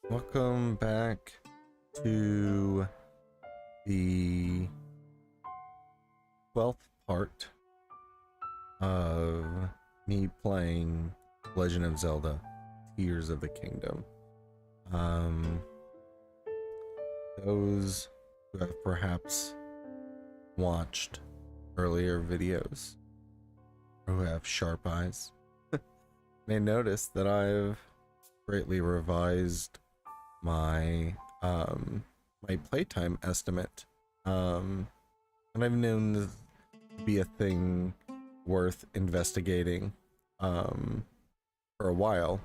Welcome back to the 12th part of me playing Legend of Zelda Tears of the Kingdom. Um, those who have perhaps watched earlier videos or who have sharp eyes may notice that I've greatly revised my my playtime estimate, and I've known this to be a thing worth investigating for a while,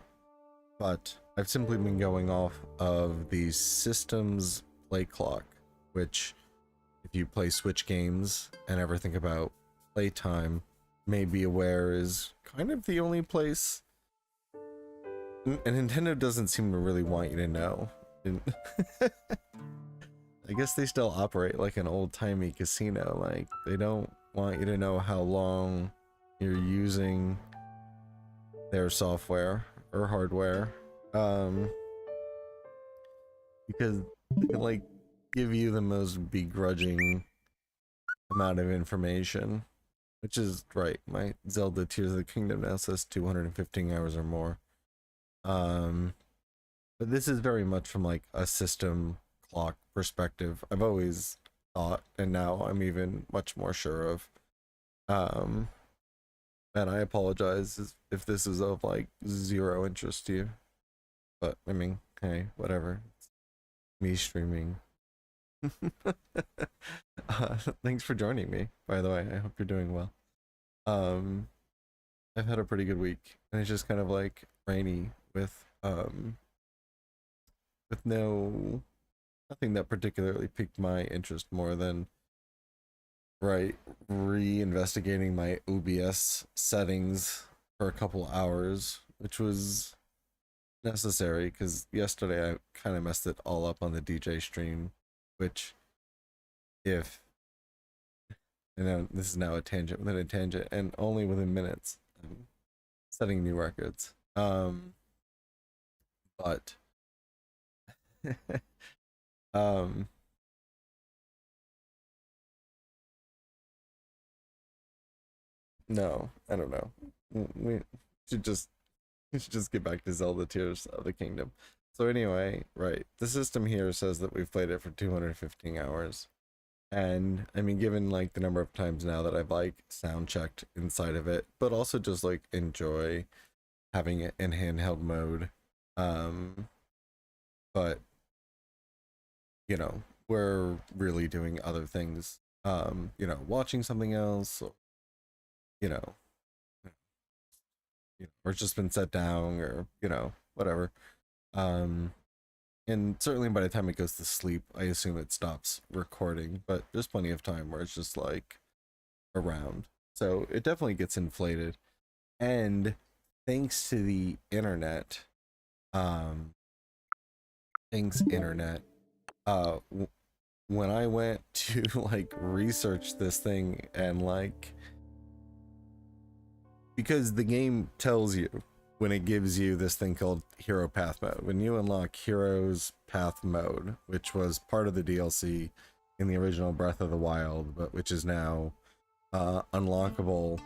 but I've simply been going off of the system's play clock, which if you play Switch games and ever think about playtime, may be aware is kind of the only place. And Nintendo doesn't seem to really want you to know. I guess they still operate like an old-timey casino. Like, they don't want you to know how long you're using their software or hardware. Because they can, like, give you the most begrudging amount of information. Which is right. My Zelda Tears of the Kingdom now says 215 hours or more. But this is very much from like a system clock perspective. I've always thought, and now I'm even much more sure of. And I apologize if this is of like zero interest to you. But I mean, hey, whatever. It's me streaming. Thanks for joining me, by the way. I hope you're doing well. I've had a pretty good week, and it's just kind of like rainy with nothing that particularly piqued my interest more than re-investigating my OBS settings for a couple hours, which was necessary because yesterday I kind of messed it all up on the DJ stream, which if you know, this is now a tangent within a tangent, and only within minutes I'm setting new records. But no, I don't know. We should just get back to Zelda Tears of the Kingdom. So anyway, right, the system here says that we've played it for 215 hours. And I mean, given like the number of times now that I've like sound checked inside of it, but also just like enjoy having it in handheld mode. But you know, we're really doing other things. You know, watching something else, or, you know, or just been set down, or you know, whatever. Um, and certainly by the time it goes to sleep, I assume it stops recording. But there's plenty of time where it's just like around, so it definitely gets inflated. And thanks to the internet, thanks internet, uh, when I went to like research this thing and like, because the game tells you when it gives you this thing called Hero Path Mode, when you unlock Hero's Path Mode, which was part of the DLC in the original Breath of the Wild, but which is now unlockable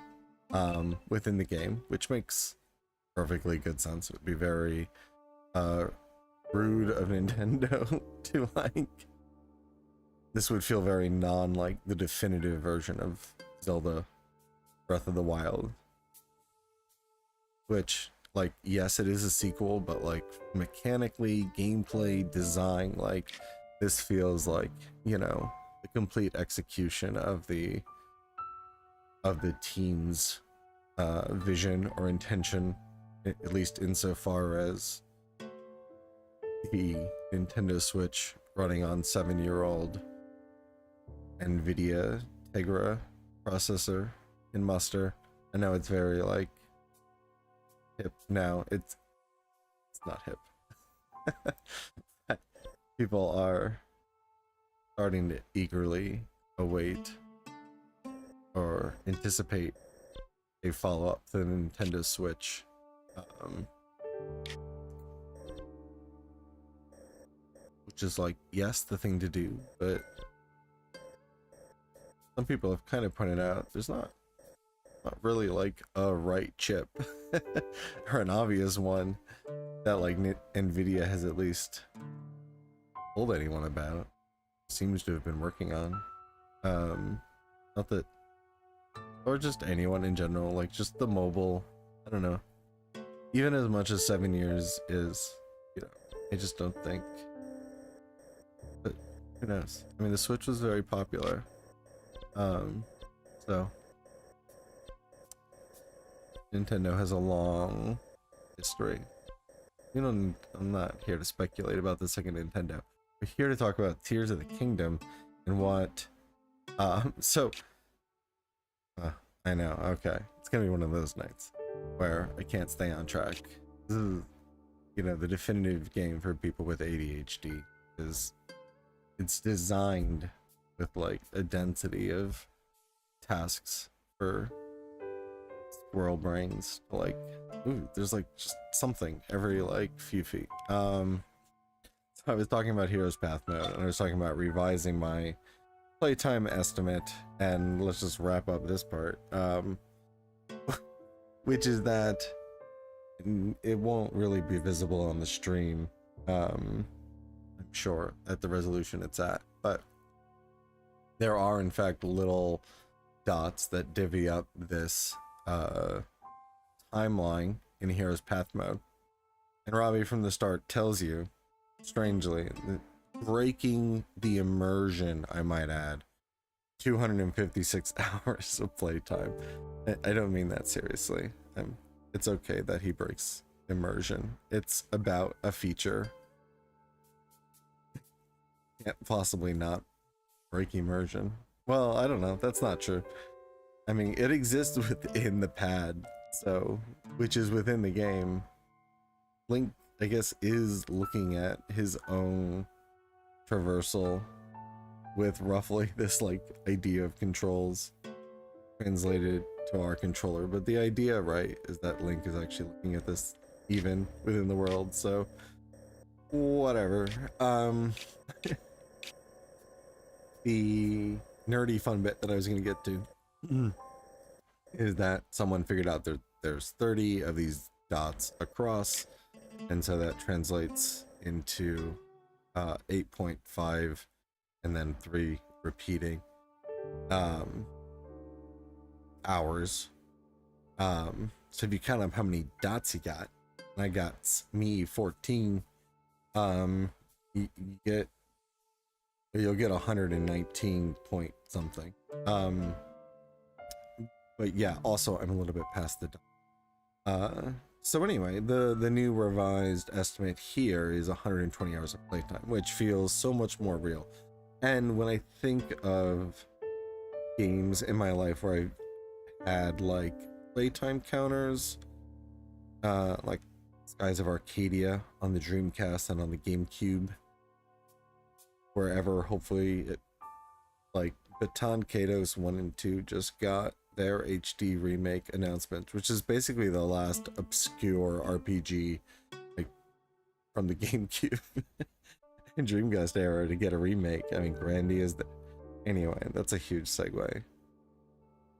within the game, which makes perfectly good sense. It would be very rude of Nintendo to like, this would feel very non like the definitive version of Zelda Breath of the Wild, which like, yes, it is a sequel, but like mechanically, gameplay, design, like this feels like, you know, the complete execution of the team's vision or intention, at least insofar as the Nintendo Switch running on 7-year-old NVIDIA Tegra processor in muster. I know it's very like hip now. It's not hip. People are starting to eagerly await or anticipate a follow-up to the Nintendo Switch. which is like, yes, the thing to do, but some people have kind of pointed out there's not really like a right chip or an obvious one that like Nvidia has at least told anyone about, seems to have been working on. Not that, or just anyone in general, like just the mobile, I don't know, even as much as 7 years is, you know, I just don't think, but who knows? I mean, the Switch was very popular, so Nintendo has a long history. You know, I'm not here to speculate about the second Nintendo. We're here to talk about Tears of the Kingdom and what, I know, okay. It's gonna be one of those nights where I can't stay on track. This is, you know, the definitive game for people with ADHD. It's designed with like a density of tasks for squirrel brains to like, ooh, there's like just something every like few feet. So I was talking about Heroes Path mode, and I was talking about revising my playtime estimate, and let's just wrap up this part, which is that it won't really be visible on the stream, I'm sure, at the resolution it's at, but there are in fact little dots that divvy up this timeline in Heroes Path mode, and Robbie from the start tells you, strangely, breaking the immersion, I might add, 256 hours of playtime. I don't mean that seriously. It's okay that he breaks immersion. It's about a feature. Can't possibly not break immersion. Well, I don't know. That's not true. I mean, it exists within the pad, so, which is within the game. Link, I guess, is looking at his own traversal with roughly this like idea of controls translated to our controller, but the idea, right, is that Link is actually looking at this even within the world, so whatever. The nerdy fun bit that I was gonna get to is that someone figured out there's 30 of these dots across, and so that translates into 8.5 and then 3 repeating hours. So if you count up how many dots you got, and I got me 14, you'll get 119 point something. But yeah, also I'm a little bit past the dot. So anyway, the new revised estimate here is 120 hours of playtime, which feels so much more real. And when I think of games in my life where I've had like playtime counters, like Skies of Arcadia on the Dreamcast and on the GameCube, wherever, hopefully it, like Baton Kaitos 1 and 2 just got their HD remake announcement, which is basically the last obscure RPG like from the GameCube and Dreamcast era to get a remake. I mean, Grandy is the... Anyway, that's a huge segue.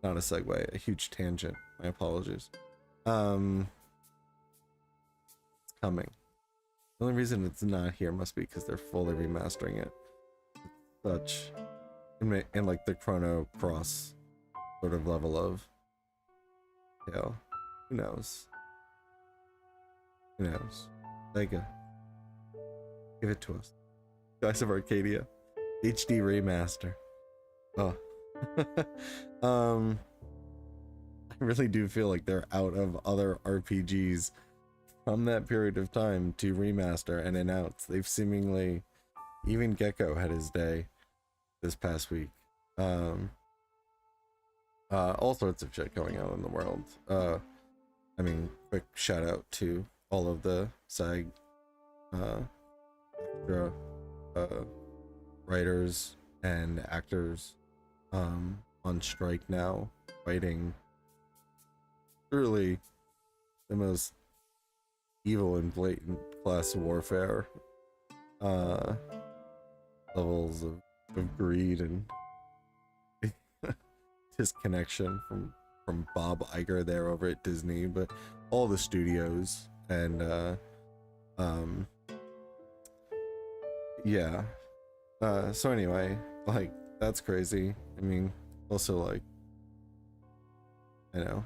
Not a segue, a huge tangent. My apologies. It's coming. The only reason it's not here must be because they're fully remastering it. Such... in like the Chrono Cross sort of level of, you know, who knows? Who knows? Sega, give it to us. Skies of Arcadia, HD remaster. Oh, I really do feel like they're out of other RPGs from that period of time to remaster and announce. They've seemingly, even Gecko had his day this past week. All sorts of shit going on in the world. I mean, quick shout out to all of the SAG extra writers and actors on strike now, fighting truly the most evil and blatant class warfare levels of greed and disconnection from Bob Iger there over at Disney, but all the studios and yeah. So anyway, like, that's crazy. I mean, also, like, I know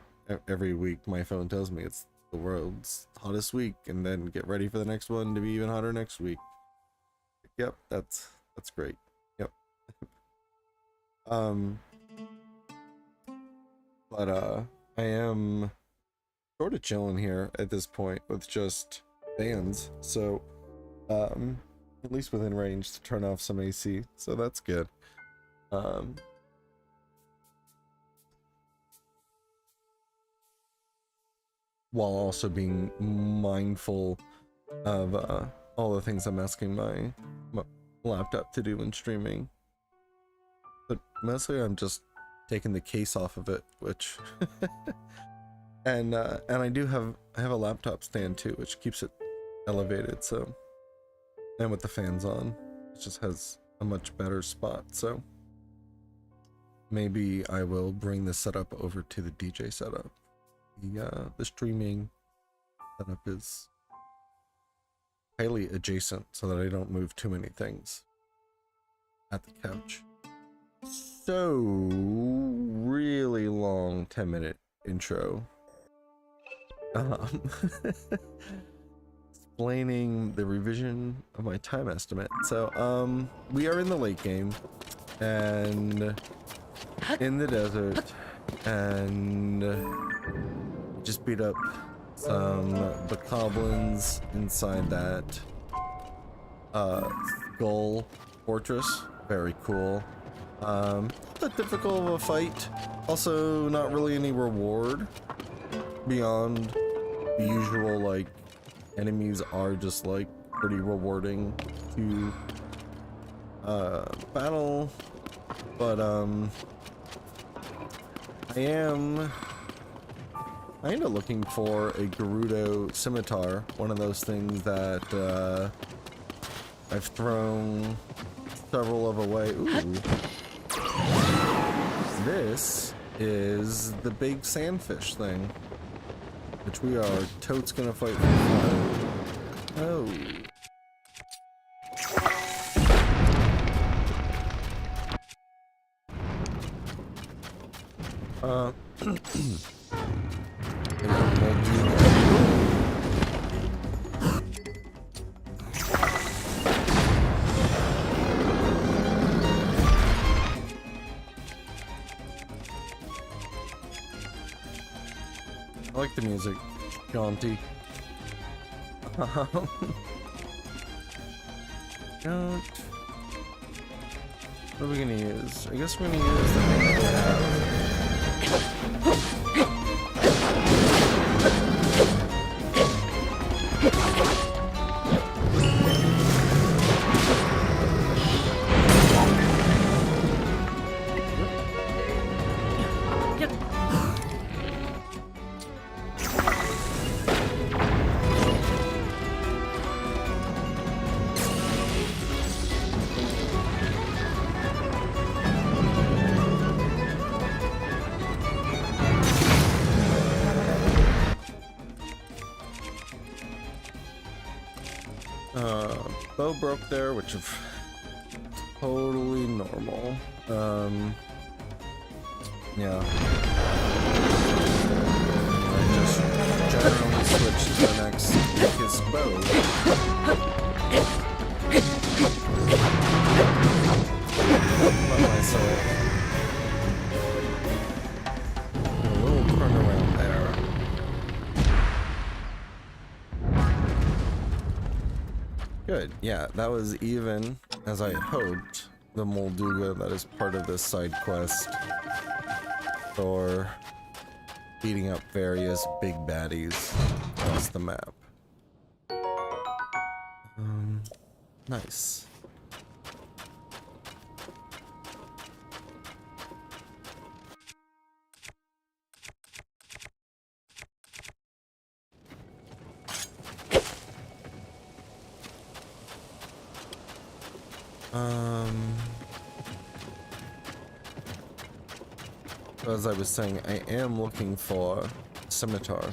every week my phone tells me it's the world's hottest week, and then get ready for the next one to be even hotter next week. Yep, that's great. Yep. But I am sort of chilling here at this point with just fans, so at least within range to turn off some AC, so that's good. While also being mindful of all the things I'm asking my laptop to do when streaming. But mostly I'm just taking the case off of it, which and I do have a laptop stand too, which keeps it elevated, so, and with the fans on, it just has a much better spot. So maybe I will bring the setup over to the DJ setup. The streaming setup is highly adjacent so that I don't move too many things at the couch. So, really long 10-minute intro. Explaining the revision of my time estimate. So, we are in the late game and in the desert, and just beat up some bokoblins inside that skull fortress. Very cool. A bit difficult of a fight. Also, not really any reward beyond the usual, like, enemies are just like pretty rewarding to battle, but I am kinda looking for a Gerudo scimitar, one of those things that I've thrown several of away. Ooh. This is the big sandfish thing, which we are totes gonna fight for fun. Oh. I like the music, jaunty. Don't. What are we gonna use? I guess we're gonna use the thing that we have. Bow broke there, which is totally normal. Yeah. I just generally switch to the next weakest bow. Let myself a little turnaround there. Good, yeah, that was even as I hoped. The Molduga that is part of this side quest for beating up various big baddies across the map. Nice. Um, as I was saying, I am looking for scimitar.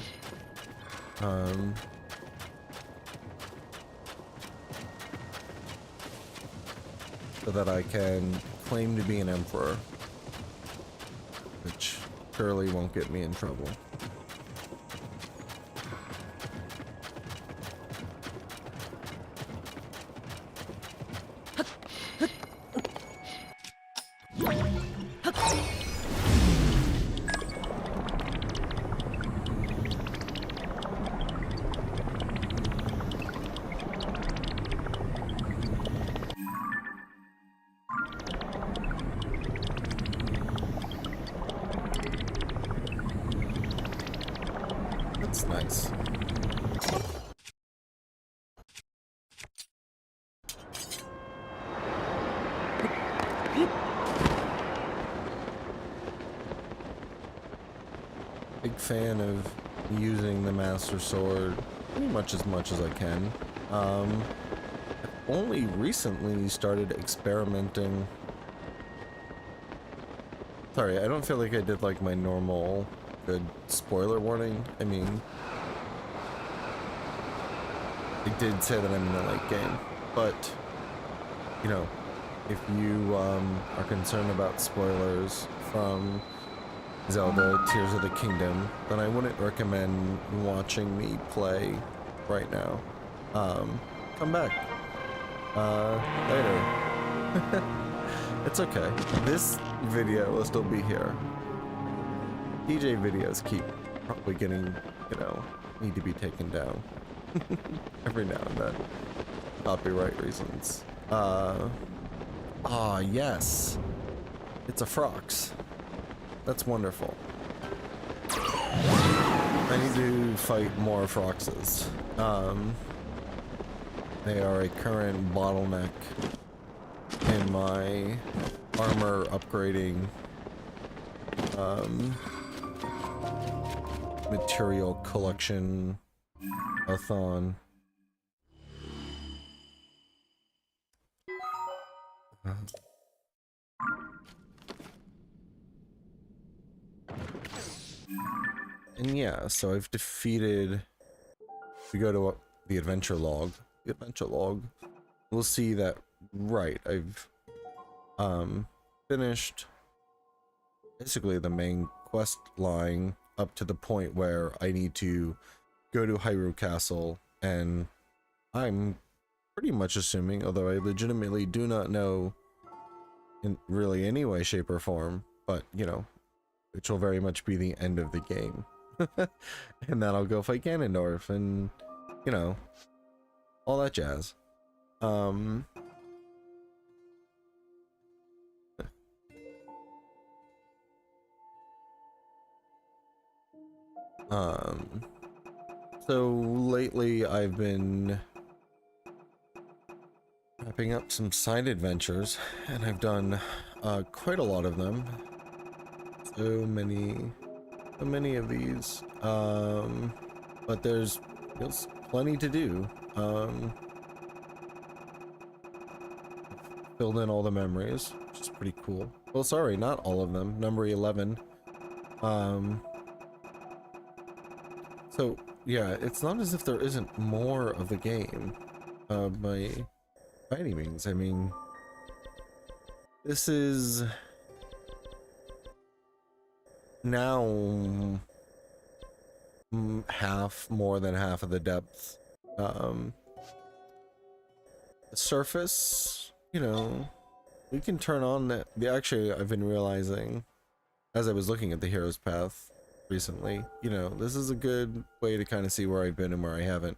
Um, so that I can claim to be an emperor, which surely won't get me in trouble. That's nice. Big fan of using the Master Sword pretty much as I can. I've only recently started experimenting. Sorry, I don't feel like I did like my normal good spoiler warning. I mean, I did say that I'm in the late game, but you know, if you are concerned about spoilers from Zelda Tears of the Kingdom, then I wouldn't recommend watching me play right now. Come back later. It's okay. This video will still be here. DJ videos keep probably getting, need to be taken down every now and then. Copyright reasons. Yes. It's a Frox. That's wonderful. I need to fight more Froxes. They are a current bottleneck in my armor upgrading material collection a-thon. And yeah, so I've defeated. We go to the adventure log. The adventure log. We'll see that. Right, I've finished basically the main quest line up to the point where I need to go to Hyrule Castle, and I'm pretty much assuming, although I legitimately do not know in really any way, shape, or form, but which will very much be the end of the game. And then I'll go fight Ganondorf and all that jazz. So lately I've been wrapping up some side adventures, and I've done quite a lot of them. So many of these. But there's plenty to do. Filled in all the memories, which is pretty cool. Well, sorry, not all of them. Number 11. So yeah, it's not as if there isn't more of the game, by any means. I mean, this is now more than half of the depth. The surface, we can turn on that. Actually, I've been realizing as I was looking at the hero's path recently, this is a good way to kind of see where I've been and where I haven't.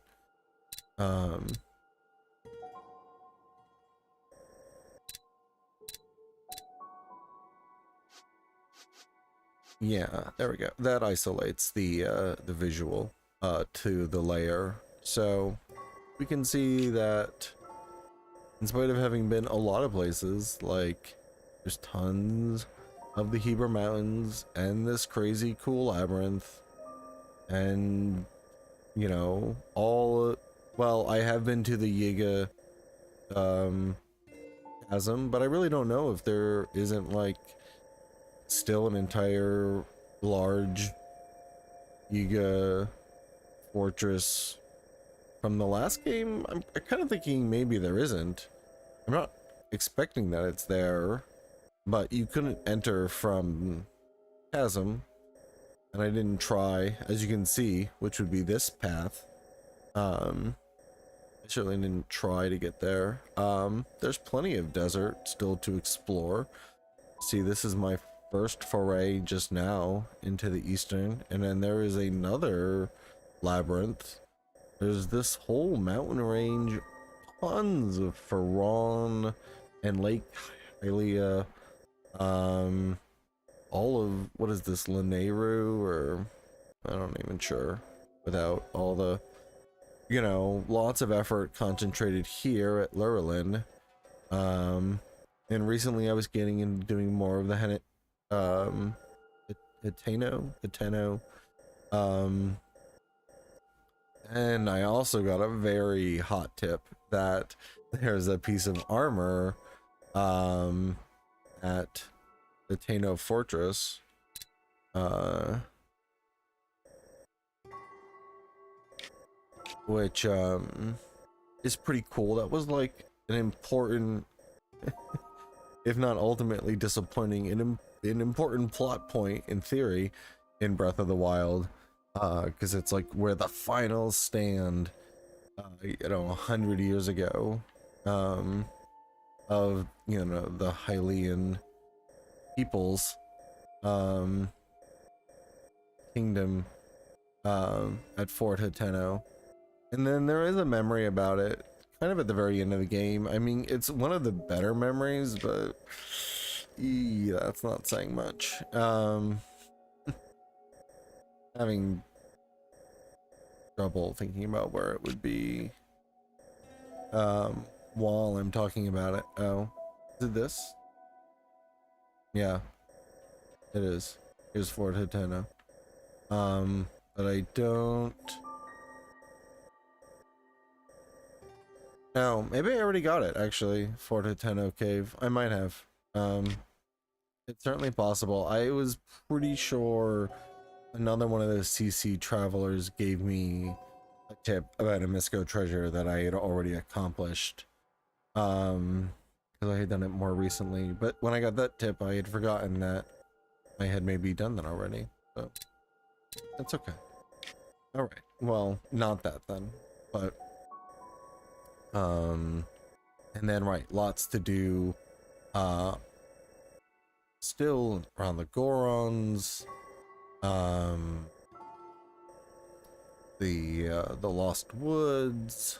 Yeah, there we go. That isolates the visual to the layer. So we can see that in spite of having been a lot of places, like there's tons of the Hebra Mountains and this crazy cool labyrinth, and well, I have been to the Yiga chasm, but I really don't know if there isn't like still an entire large Giga fortress from the last game. I'm kind of thinking maybe there isn't. I'm not expecting that it's there, but you couldn't enter from chasm, and I didn't try, as you can see, which would be this path. I certainly didn't try to get there. There's plenty of desert still to explore. See, this is my first foray just now into the eastern, and then there is another labyrinth. There's this whole mountain range, tons of Faron and Lake Hylia. All of, what is this, Lanayru, or I don't even sure, without all the, you know, lots of effort concentrated here at Lurelin. And recently I was getting into doing more of the Hiteno, and I also got a very hot tip that there's a piece of armor, at the Tano Fortress, which, is pretty cool. That was like an important, if not ultimately disappointing, an important plot point in theory in Breath of the Wild, because it's like where the finals stand, you know, 100 years ago, of, you know, the Hylian peoples, kingdom, at Fort Hiteno. And then there is a memory about it, kind of at the very end of the game. I mean, it's one of the better memories, but yeah, that's not saying much. Having trouble thinking about where it would be, while I'm talking about it. Oh, is it this? Yeah, it is. Here's Fort Hiteno. But I don't. No, maybe I already got it, actually. Fort Hiteno Cave. I might have. It's certainly possible. I was pretty sure another one of those CC travelers gave me a tip about a Misco treasure that I had already accomplished. Because I had done it more recently. But when I got that tip, I had forgotten that I had maybe done that already. So, that's okay. Alright. Well, not that then. But, and then, right, lots to do, still around the Gorons, the Lost Woods,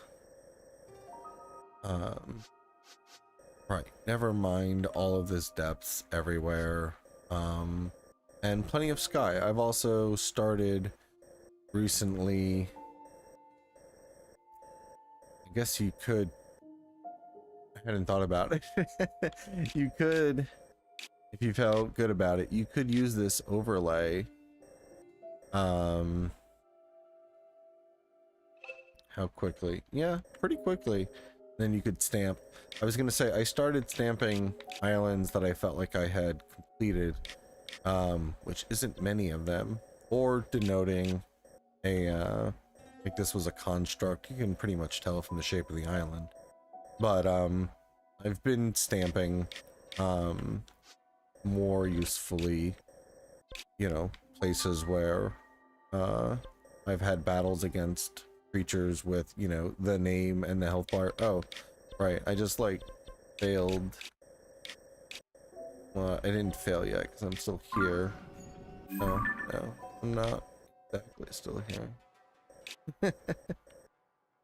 right, never mind all of this depths everywhere, and plenty of sky. I've also started recently, I guess you could, I hadn't thought about it. You could, if you felt good about it, you could use this overlay. How quickly? Yeah, pretty quickly. Then you could stamp. I was gonna say, I started stamping islands that I felt like I had completed, which isn't many of them, or denoting a, like this was a construct. You can pretty much tell from the shape of the island. But, I've been stamping, more usefully, you know, places where, I've had battles against creatures with, you know, the name and the health bar. Oh, right, I just, like, failed. Well, I didn't fail yet, because I'm still here. No, I'm not exactly still here.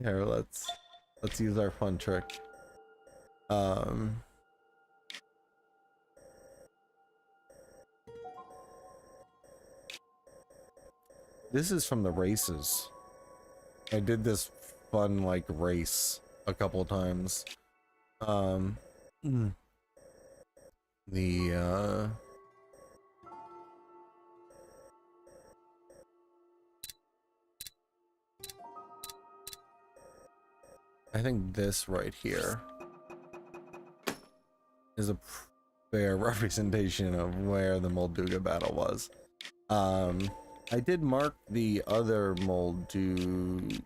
Here, let's use our fun trick. This is from the races. I did this fun, like, race a couple times. The, I think this right here. is a fair representation of where the Molduga battle was. I did mark the other Molduga.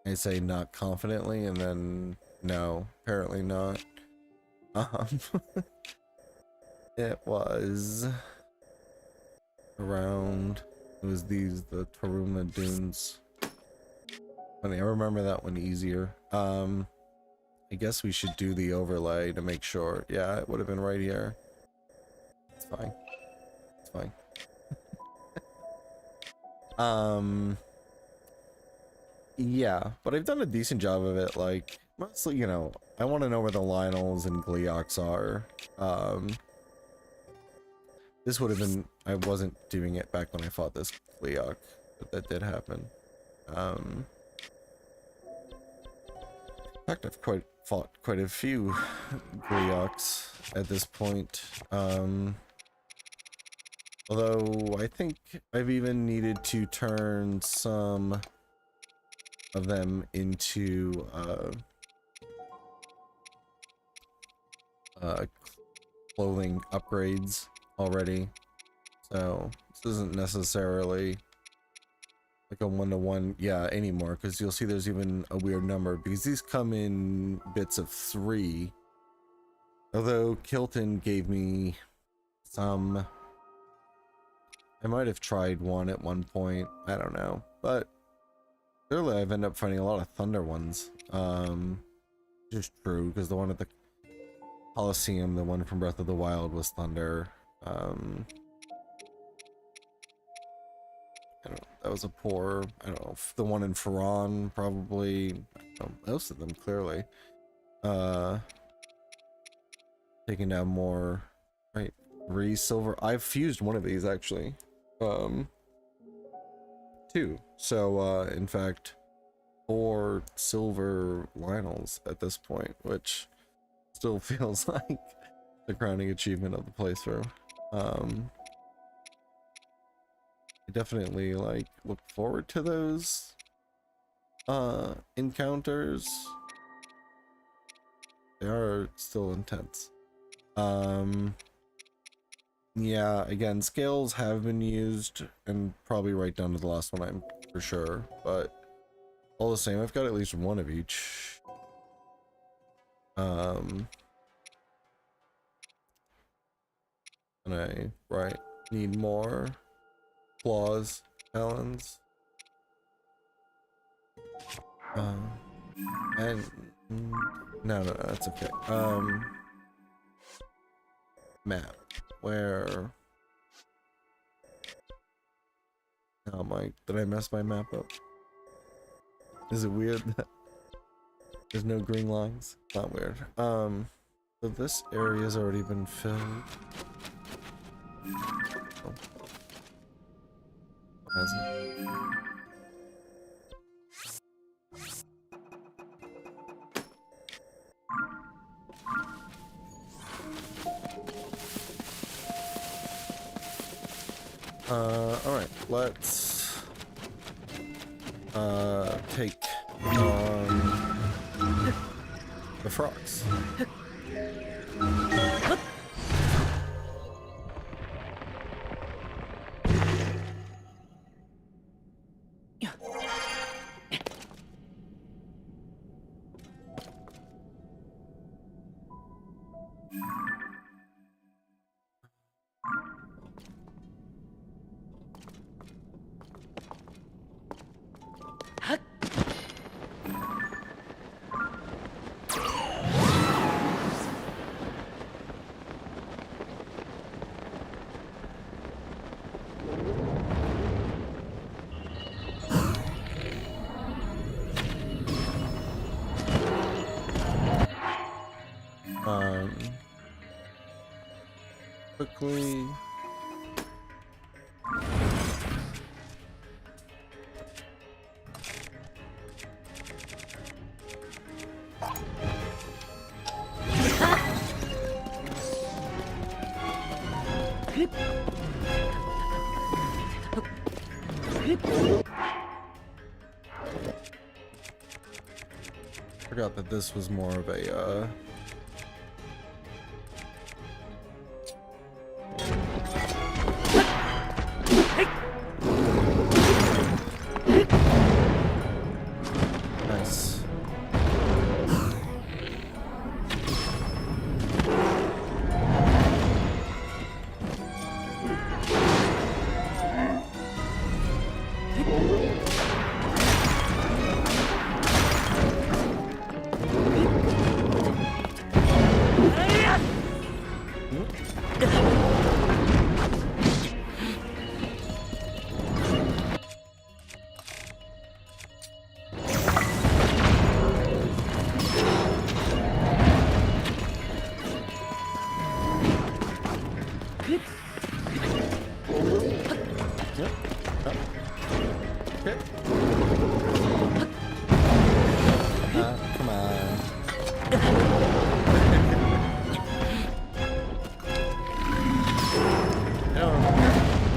I say not confidently, and then no, apparently not. It was around. It was the Taruma Dunes. Funny, I remember that one easier. I guess we should do the overlay to make sure. Yeah, it would have been right here. It's fine. It's fine. Yeah, but I've done a decent job of it. Like, mostly, you know, I want to know where the Lionels and Gleoks are. This would have been, I wasn't doing it back when I fought this Gleok, but that did happen. In fact, I've fought quite a few Gleoks at this point. Although I think I've even needed to turn some of them into clothing upgrades already, so this isn't necessarily like a one-to-one anymore, because you'll see there's even a weird number because these come in bits of 3, although Kilton gave me some. I might have tried one at one point, I don't know, but clearly I've ended up finding a lot of thunder ones. Which is true, because the one at the Coliseum, the one from Breath of the Wild, was thunder. I don't know, that was a poor, I don't know, the one in Faron, probably, I don't know, most of them, clearly. Taking down more, right, 3 silver, I've fused one of these, actually. 2, so, in fact, 4 silver Lionels at this point, which still feels like the crowning achievement of the playthrough. I definitely like look forward to those encounters. They are still intense. Yeah, again, scales have been used, and probably right down to the last one, I'm for sure, but all the same, I've got at least one of each. And I, need more claws, talons. And no, that's okay. Map. Where? Oh my, did I mess my map up? Is it weird that there's no green lines? Not weird. So this area's already been filled. Oh. Hasn't. Alright, let's take on the frogs. Quickly. Forgot that this was more of a, nice. Come on. I don't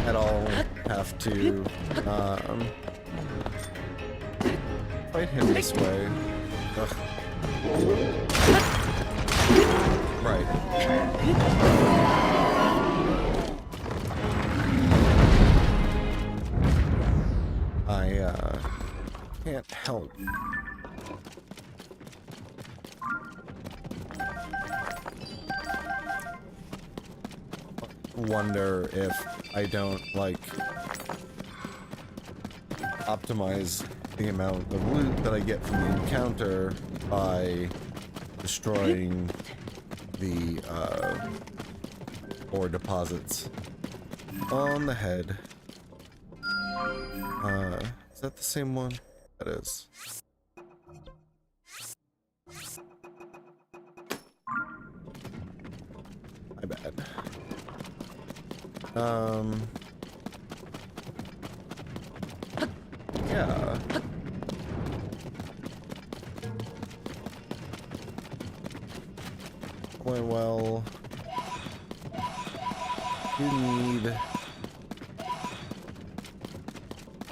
at all have to fight him this way. Ugh. Right. I can't help wonder if I don't like optimize the amount of loot that I get from the encounter by destroying the ore deposits on the head. Is that the same one? That is. My bad. Yeah. Well, you need...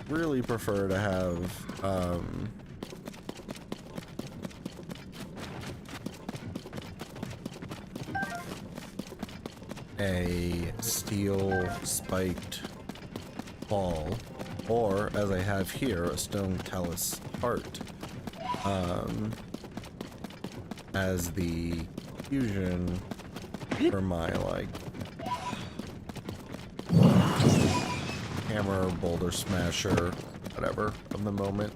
really prefer to have, a steel spiked ball, or as I have here, a stone talus heart, as the fusion for my like hammer, boulder smasher, whatever of the moment.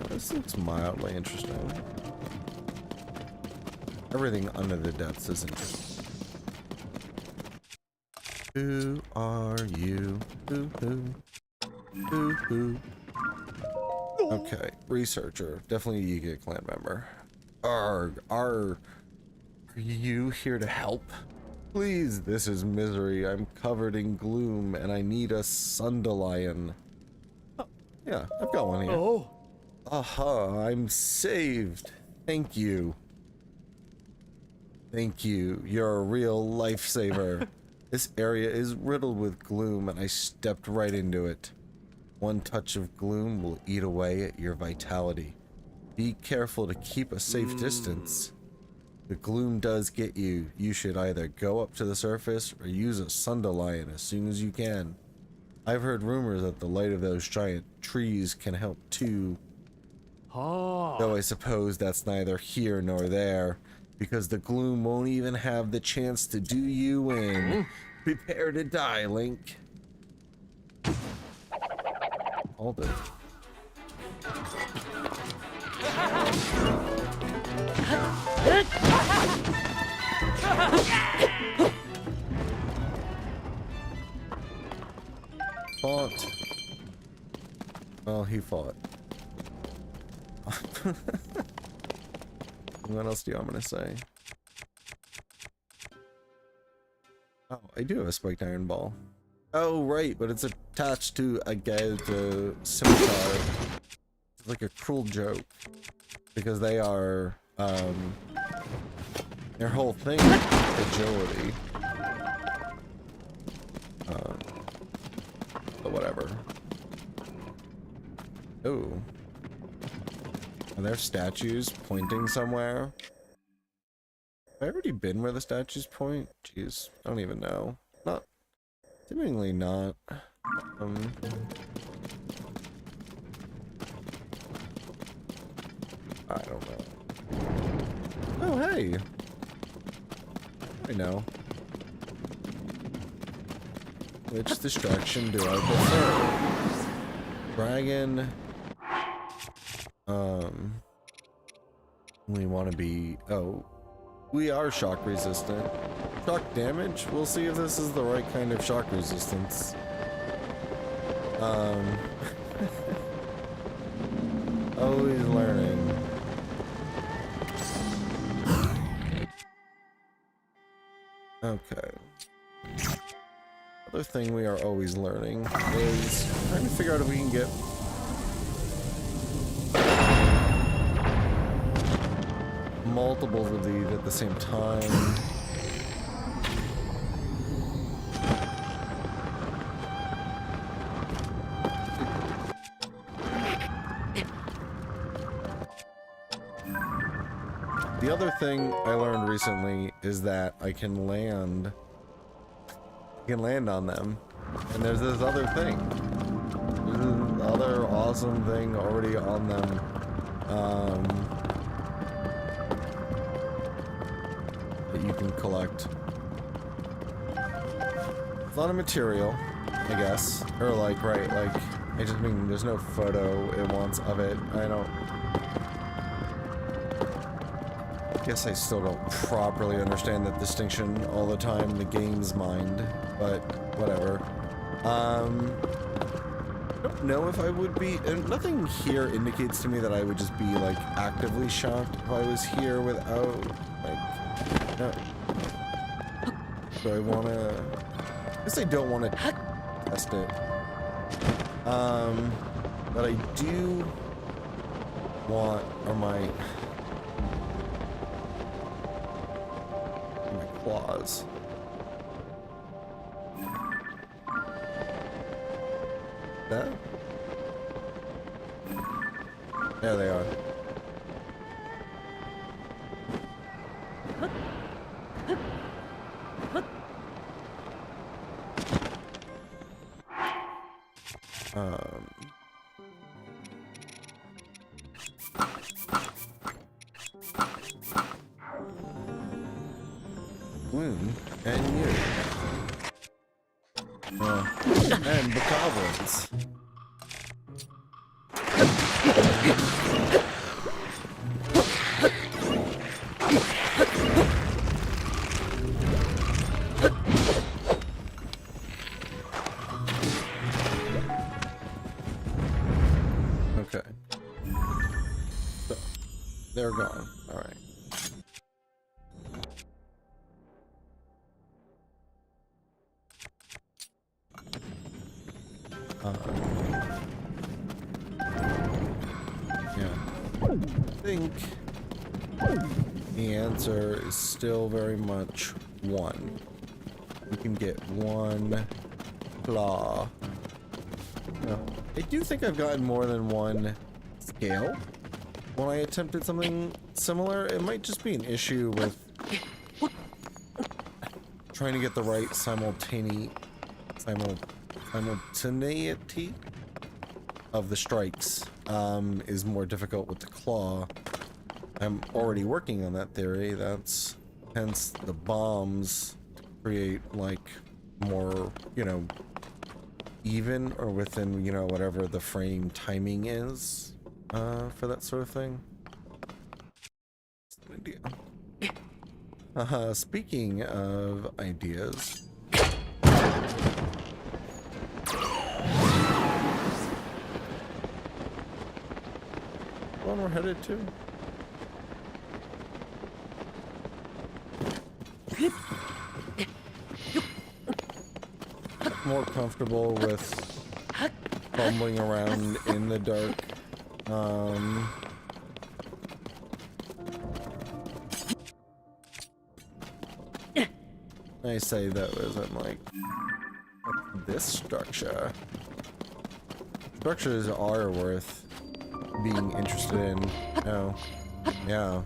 This looks mildly interesting. Everything under the depths is interesting. Who are you? Who? Okay, researcher. Definitely a Yiga clan member. Are you here to help? Please, this is misery. I'm covered in gloom and I need a Sundalion. Oh, yeah, I've got one here. Oh. Aha, I'm saved. Thank you. Thank you. You're a real lifesaver. This area is riddled with gloom and I stepped right into it. One touch of gloom will eat away at your vitality. Be careful to keep a safe distance. The gloom does get you. You should either go up to the surface or use a Sundalion as soon as you can. I've heard rumors that the light of those giant trees can help too. Though I suppose that's neither here nor there, because the gloom won't even have the chance to do you in. Prepare to die, Link. Hold it. Fought. Well, he fought. What else do you want me to say? Oh, I do have a spiked iron ball. Oh, right, but it's attached to a scimitar. It's like a cruel joke. Because they are, their whole thing is agility. But whatever. Oh. Are there statues pointing somewhere? Have I already been where the statues point? Jeez, I don't even know. Not, seemingly not. I don't know. Oh, hey! I know. Which distraction do I prefer? Dragon. We want to be... Oh. We are shock resistant. Shock damage? We'll see if this is the right kind of shock resistance. Always learning. Okay. Other thing we are always learning is trying to figure out if we can get multiples of these at the same time. The other thing I learned recently is that I can land on them. And there's this other thing. There's this other awesome thing already on them. That you can collect. It's not a material, I guess. Or like, right, like, I just mean there's no photo it wants of it. I guess I still don't properly understand that distinction all the time in the game's mind, but whatever. I don't know if I would be, and nothing here indicates to me that I would just be like actively shocked if I was here without, like, no. So I wanna, I guess I don't want to test it. But I do want, or my claws. That? There they are. Wound and you. And bokoblins. Okay. So, they're gone. All right. Yeah. I think the answer is still very much one. You can get one claw. No. I do think I've gotten more than one scale when I attempted something similar. It might just be an issue with trying to get the right simultaneity of the strikes is more difficult with the claw. I'm already working on that theory. That's hence the bombs create like more, you know, even or within, you know, whatever the frame timing is for that sort of thing. Idea. Speaking of ideas. One we're headed to. More comfortable with fumbling around in the dark. I say that wasn't like this structure. Structures are worth being interested in. Oh, yeah.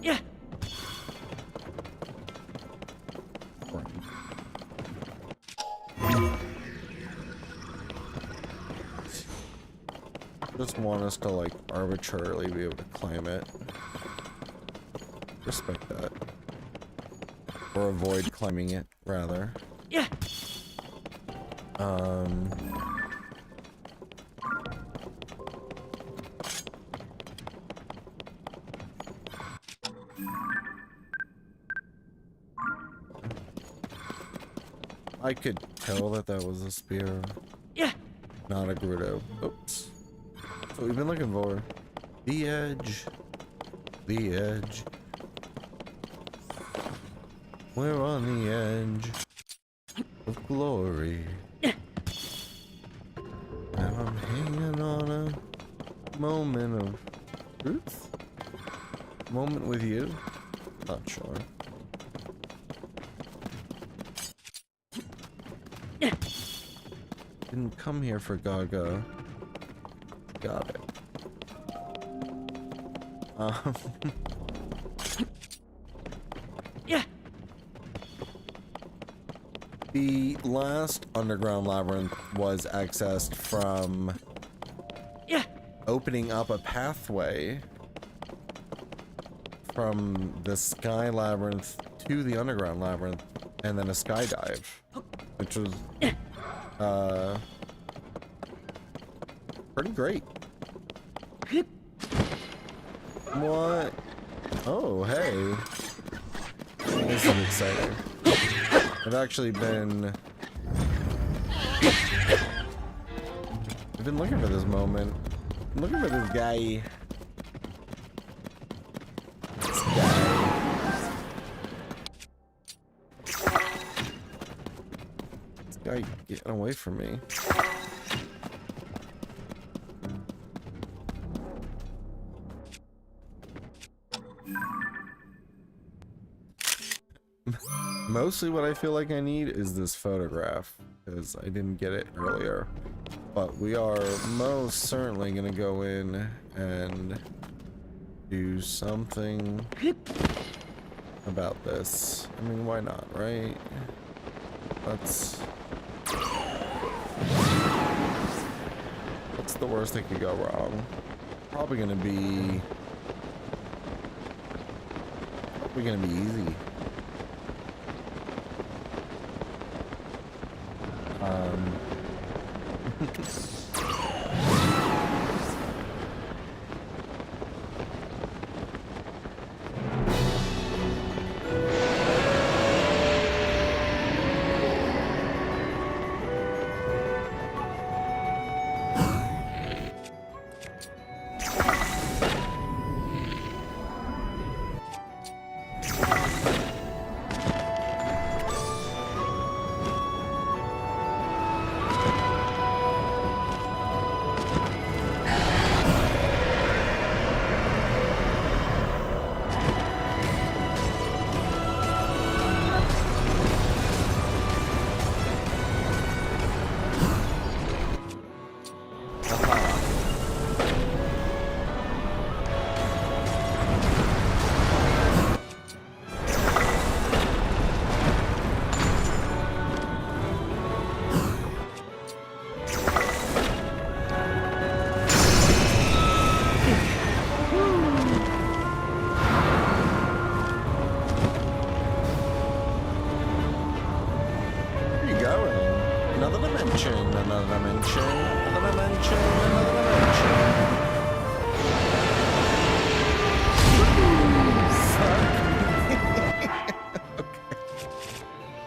Yeah. Just want us to like arbitrarily be able to climb it. Respect that. Or avoid climbing it, rather. Yeah. I could tell that that was a spear. Yeah. Not a Gerudo. Oops. So we've been looking for the edge. The edge. We're on the edge of glory. Yeah. And I'm hanging on a moment of truth? Moment with you? Not sure. Yeah. Didn't come here for Gaga. Got it. Yeah. The last underground labyrinth was accessed from Yeah. opening up a pathway from the sky labyrinth to the underground labyrinth, and then a skydive, which was pretty great. What? Oh, hey. This is exciting. I've actually been looking for this moment. I'm looking for this guy. This guy getting away from me. Mostly what I feel like I need is this photograph, because I didn't get it earlier. But we are most certainly gonna go in and do something about this. I mean, why not, right? What's the worst that could go wrong? Probably gonna be easy.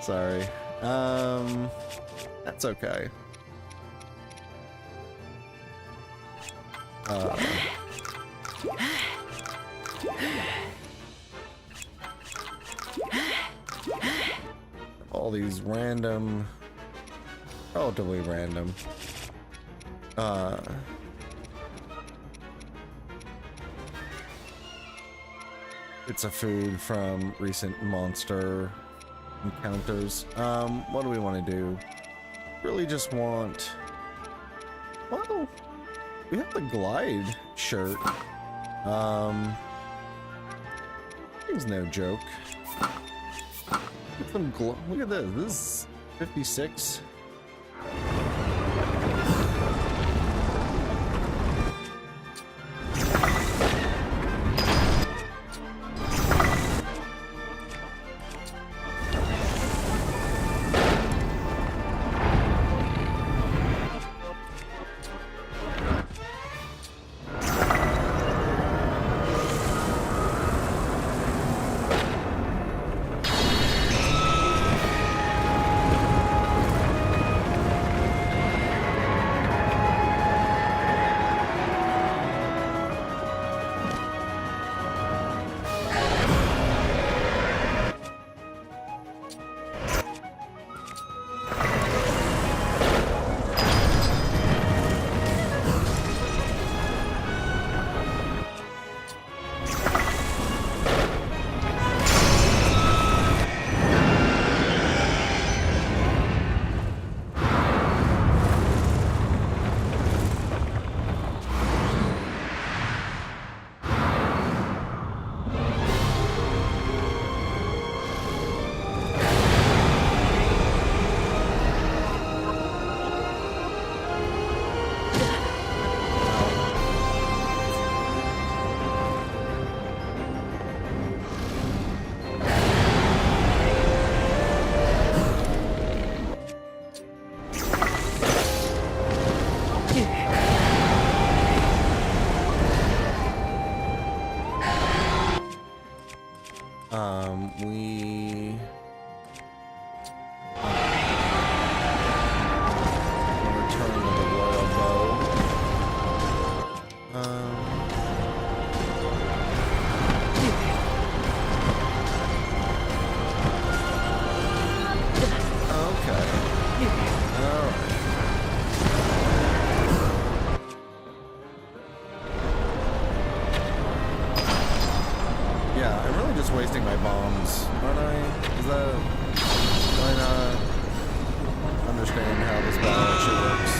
Sorry. That's okay. All these random, relatively random, bits of food from recent monster encounters. What do we want to do? Really just want... Well, we have the glide shirt. It's no joke. Look at this. This is 56. We return to the royal bow. Okay. All right. Yeah, I'm really just wasting my bombs, aren't I? Is that... Do I not understand how this battle actually works?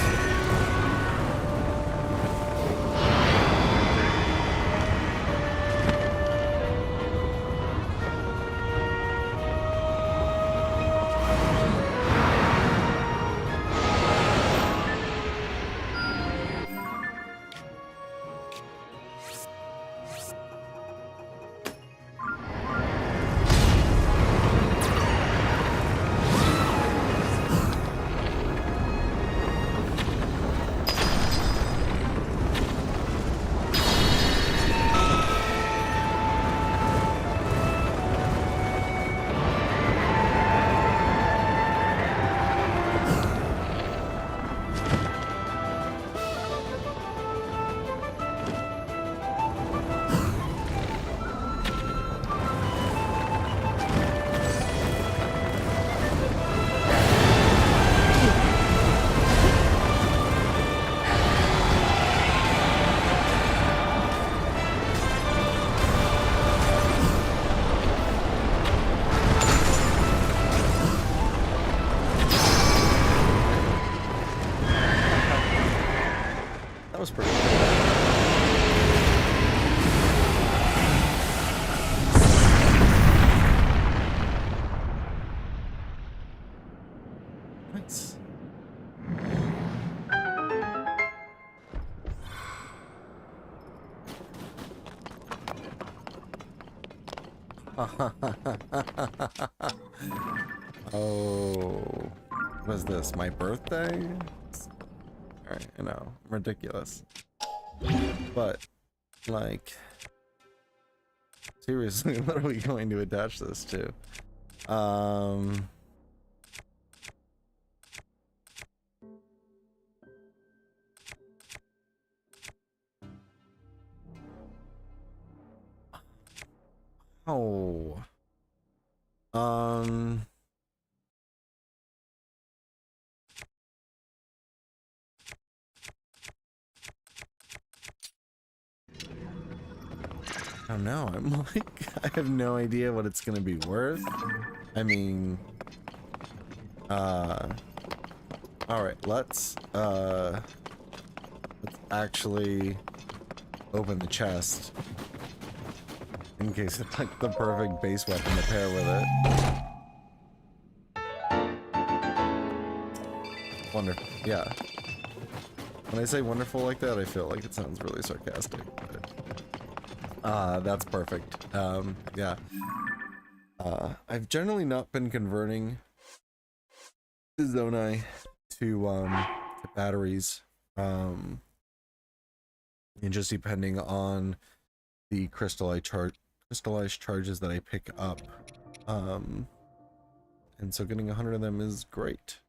That was pretty cool. Nice. Oh, what is this? My birthday? Alright, I know, ridiculous. But, like, seriously, what are we going to attach this to? Oh. I don't know. I'm like, I have no idea what it's gonna be worth. I mean, All right, let's actually open the chest in case it's like the perfect base weapon to pair with it. Wonderful. Yeah. When I say wonderful like that, I feel like it sounds really sarcastic. But, that's perfect. Yeah. I've generally not been converting the Zonai to batteries. And just depending on the crystallized charges that I pick up. And so getting 100 of them is great.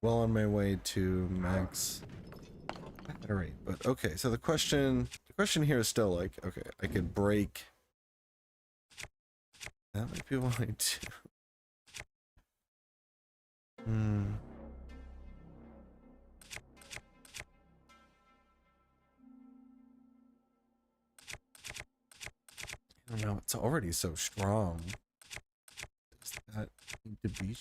Well on my way to max battery. But okay, so the question here is still like, okay, I could break. That might be what I do. I don't know, it's already so strong. Does that need to be?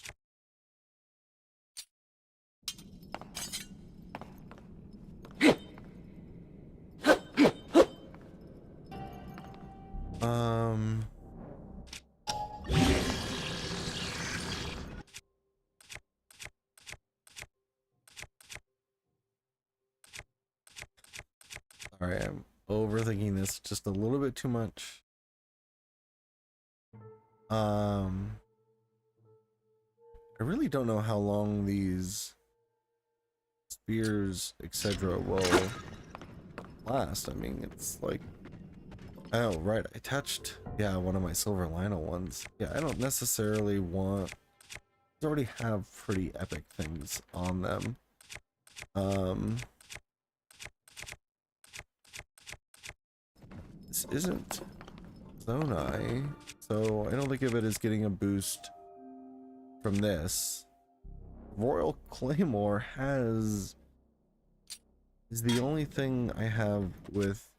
Sorry, I'm overthinking this just a little bit too much. I really don't know how long these spears, etc. will last. I mean, it's like, oh, right, I touched, yeah, one of my silver lino ones. Yeah, I don't necessarily want, these already have pretty epic things on them. This isn't Zonai, so I don't think of it as getting a boost from this. Royal Claymore is the only thing I have with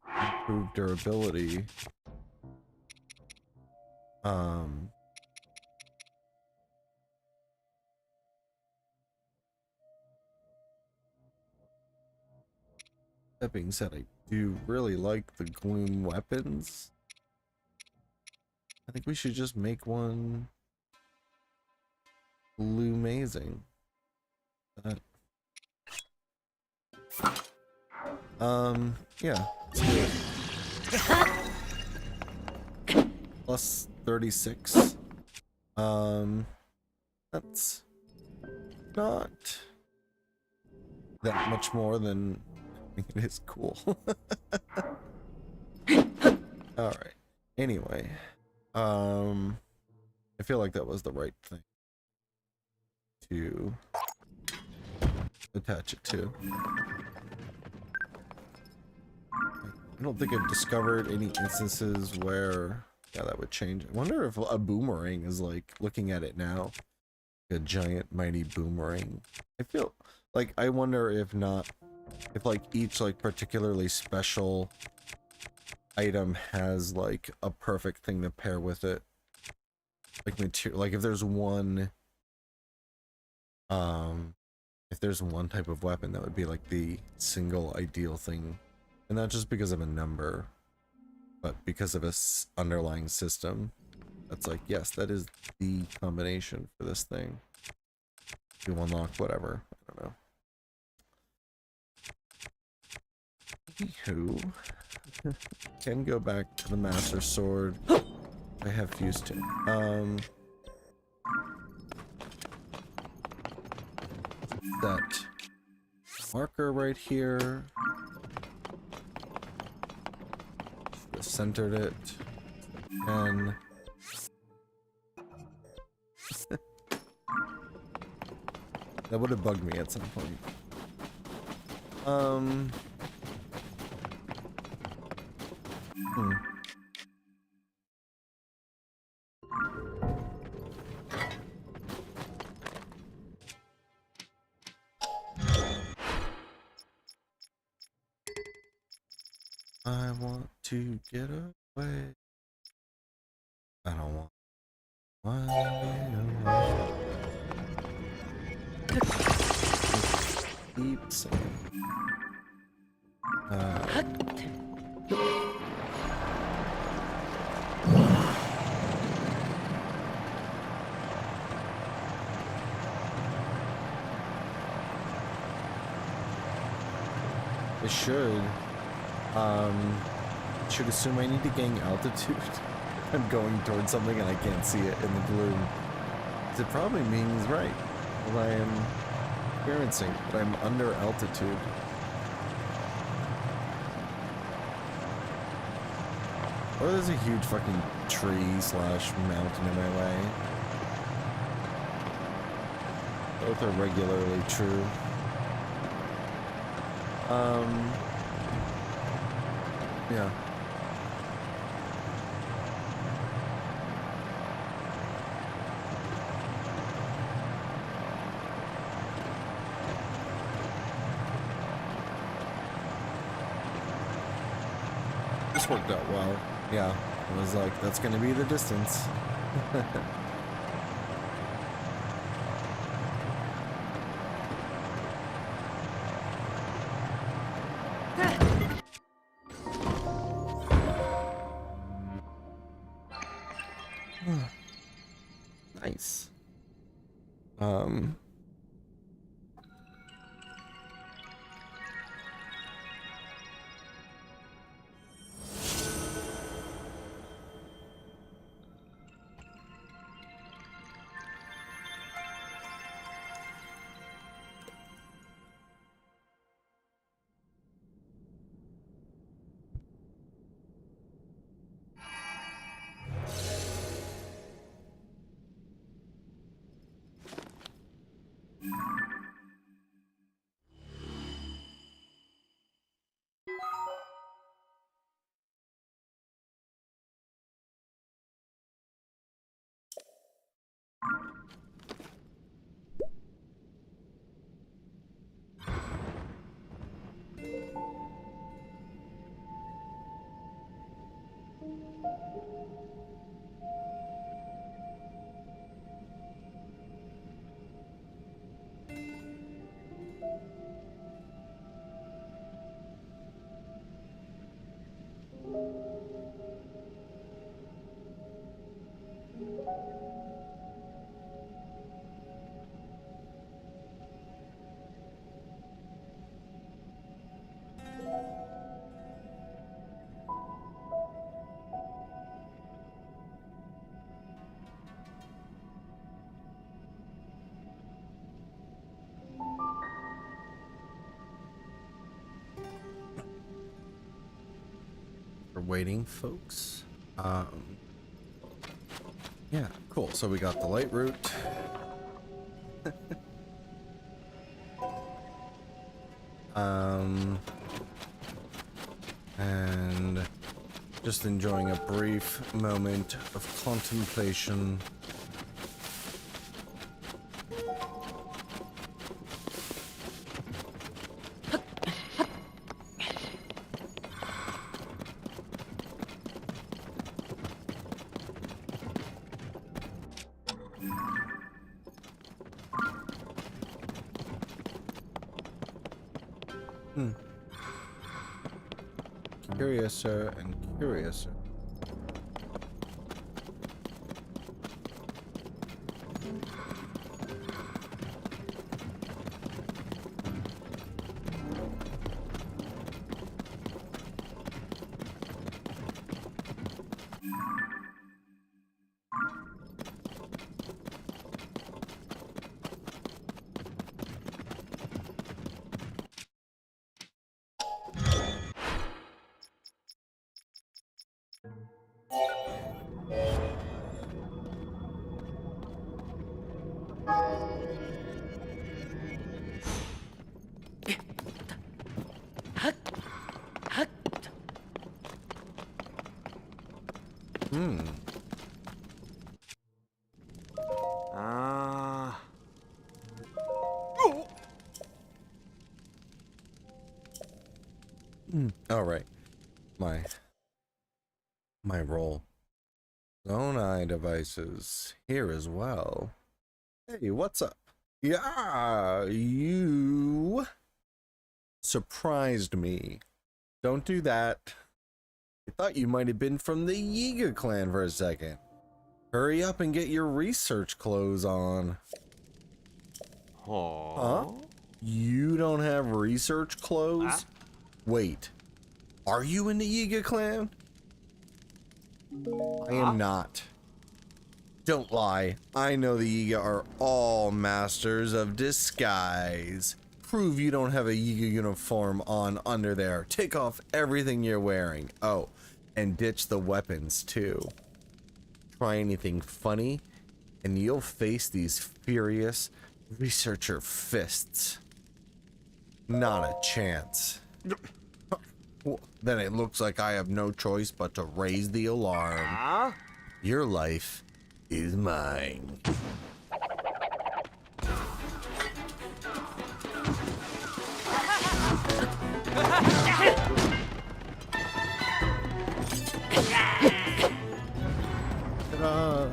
improved durability. That being said, I do really like the gloom weapons. I think we should just make one blue-mazing. Yeah, let's do it. Plus 36. That's not that much more than I think it is cool. Alright. Anyway. I feel like that was the right thing to attach it to. I don't think I've discovered any instances where, yeah, that would change. I wonder if a boomerang is like, looking at it now, a giant mighty boomerang. I feel like, I wonder if not, if like each like particularly special item has like a perfect thing to pair with it. Like material, like if there's one type of weapon that would be like the single ideal thing, and not just because of a number, but because of a underlying system that's like, yes, that is the combination for this thing to unlock whatever. I don't know. Anywho, can go back to the Master Sword. I have fused it. That marker right here. Should have centered it. And that would have bugged me at some point. I want to get away. I don't want Why, oh, why? Keep saying. It should assume I need to gain altitude. I'm going towards something and I can't see it in the gloom. It probably means right what I am experiencing, but I'm under altitude. Or there's a huge fucking tree slash mountain in my way. Both are regularly true. Yeah. This worked out well. Yeah. I was like, that's gonna be the distance. Nice. We're waiting, folks. Yeah, cool. So we got the light route. And just enjoying a brief moment of contemplation. Curiouser and curiouser. All right, my role. Zonai devices here as well. Hey, what's up? Yeah, you surprised me. Don't do that. I thought you might have been from the Yiga clan for a second. Hurry up and get your research clothes on. Huh? You don't have research clothes? Wait, are you in the Yiga clan? I am not. Don't lie. I know the Yiga are all masters of disguise. Prove you don't have a Yiga uniform on under there. Take off everything you're wearing. Oh, and ditch the weapons too. Try anything funny, and you'll face these furious researcher fists. Not a chance. Well, then it looks like I have no choice but to raise the alarm. Your life is mine. Ta-da.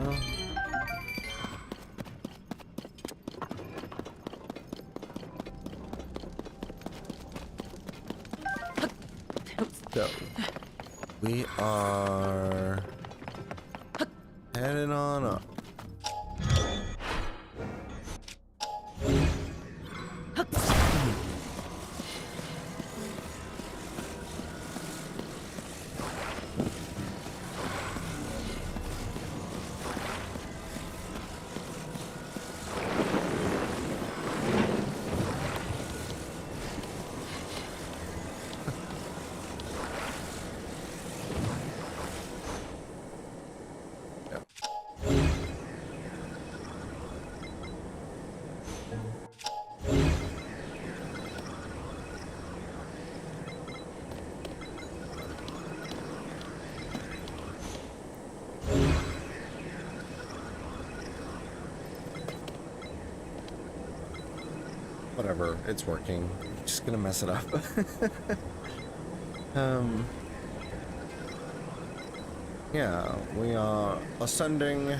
So, we are heading on up. Whatever, it's working. Just gonna mess it up. Yeah, we are ascending.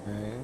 Okay.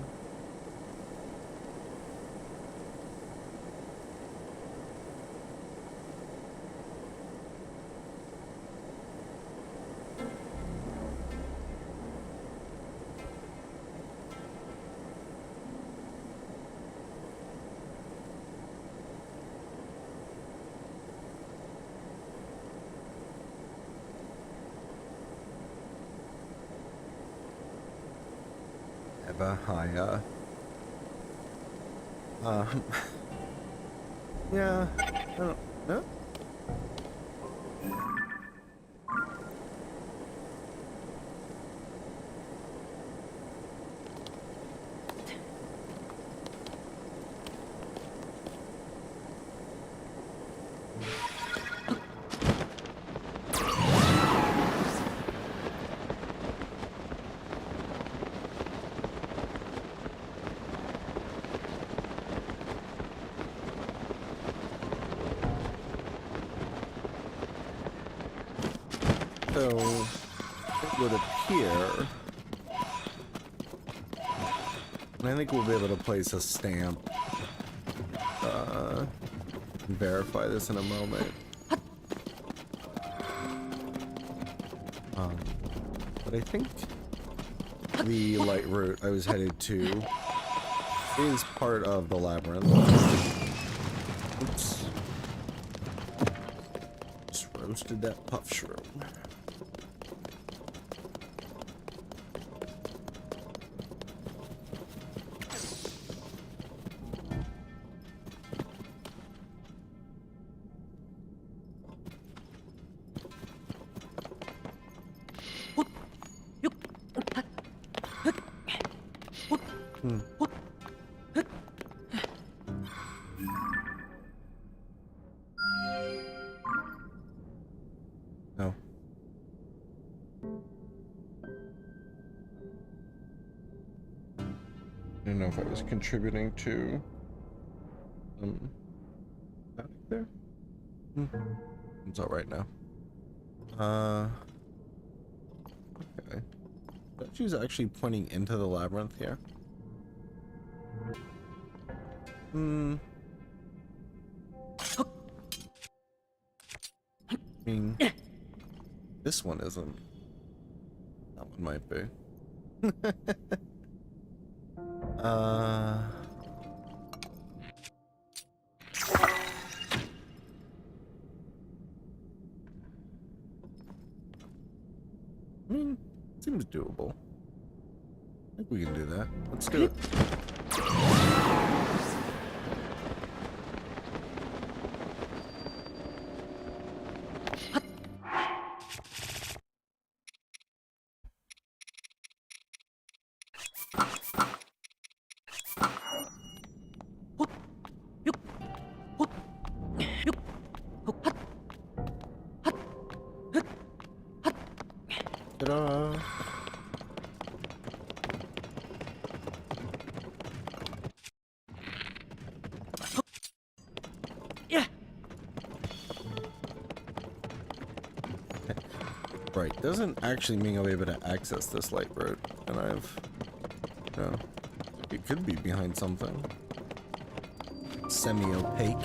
Ever higher. Yeah, I don't know. So, it would appear, and I think we'll be able to place a stamp, and verify this in a moment. But I think the light route I was headed to is part of the labyrinth. Oops. Just roasted that puff shroom. No. I don't know if I was contributing to static there. It's all right now. Okay. Statue's actually pointing into the labyrinth here. I mean, this one isn't. That one might be. I mean, seems doable. I think we can do that. Let's do it. Ta-da! Yeah. Right, doesn't actually mean I'll be able to access this light road, and no, it could be behind something semi-opaque,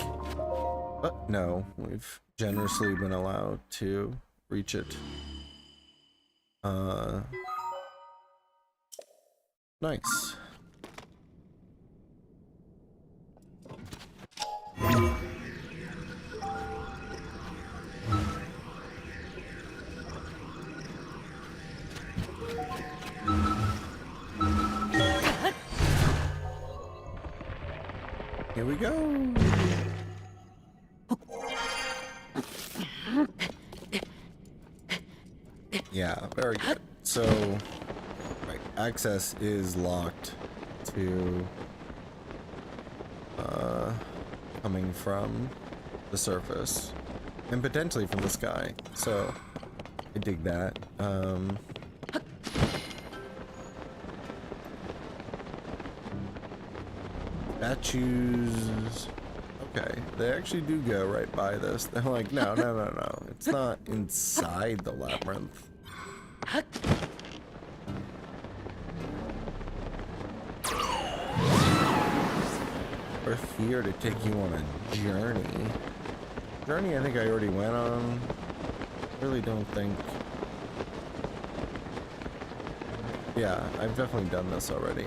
but no, we've generously been allowed to reach it. Nice. Here we go. Yeah, very good. So, right, access is locked to coming from the surface and potentially from the sky. So, I dig that. Statues. Okay, they actually do go right by this. They're like, no, no, no, no. It's not inside the labyrinth. We're here to take you on a journey. Journey I think I already went on. Really don't think. Yeah, I've definitely done this already.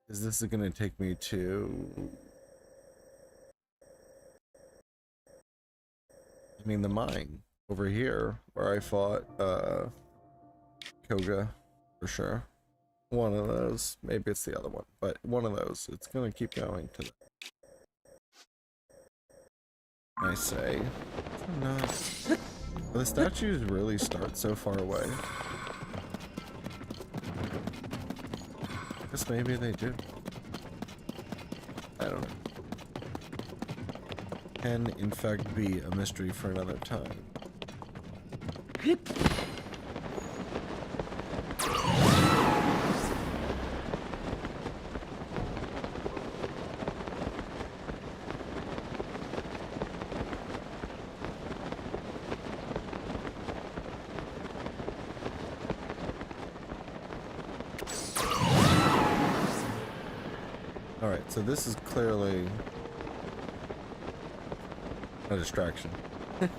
Is this gonna take me to... I mean, the mine over here where I fought Koga for sure. One of those. Maybe it's the other one, but one of those. It's gonna keep going to the... I say. Not... The statues really start so far away. I guess maybe they do. I don't know. Can in fact be a mystery for another time. Alright, so this is clearly a distraction. But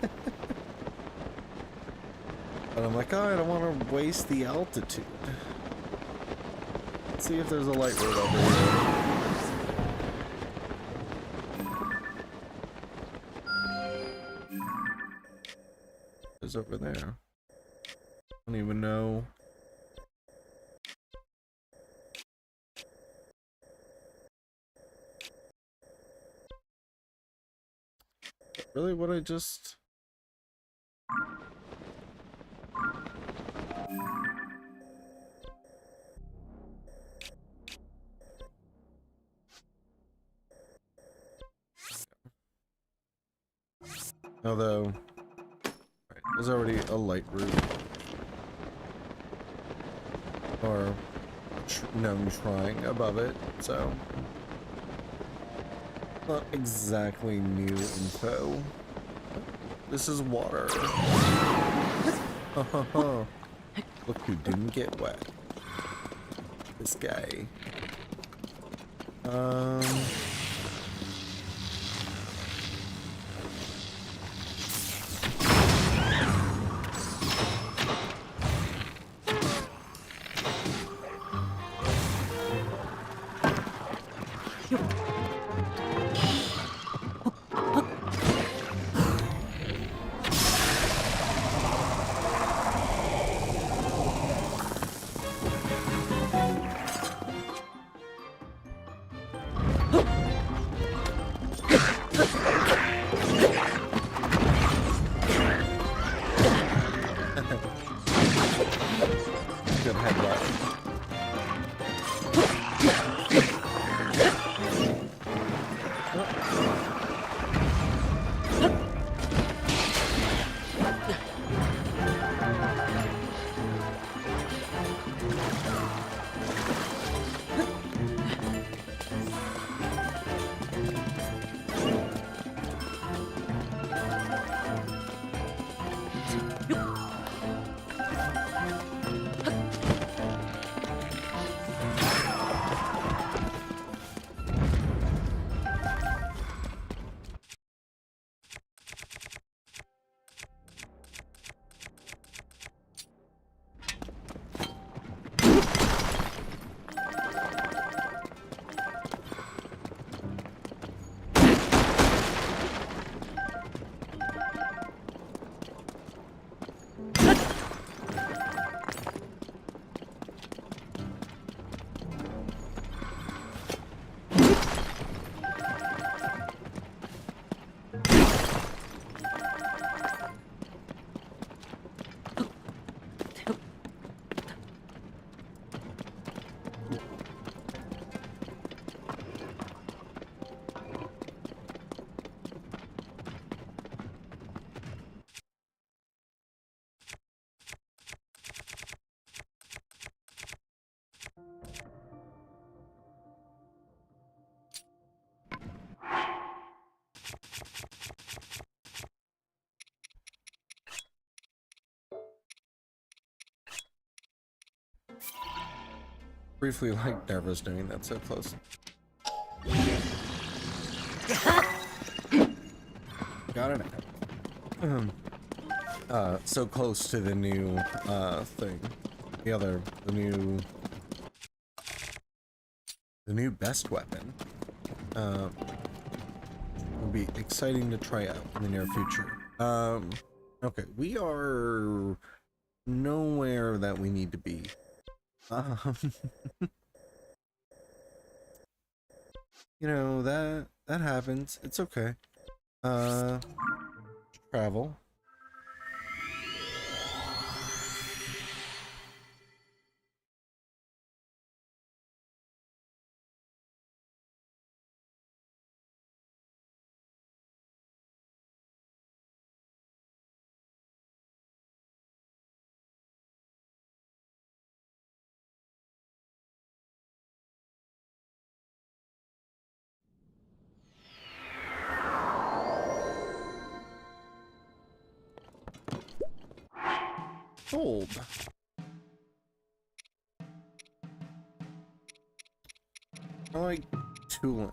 I'm like, oh, I don't want to waste the altitude. Let's see if there's a light road over here. It's over there. I don't even know. Really, what I just... Although, right, there's already a light route. Or known shrine above it, so not exactly new info. This is water. Look who didn't get wet. This guy. Good headbutt. Briefly like nervous doing that so close. Got it. So close to the new thing. The new best weapon. Will be exciting to try out in the near future. Okay, we are nowhere that we need to be. You know, that happens. It's okay. Travel. Cold. I like Tulin.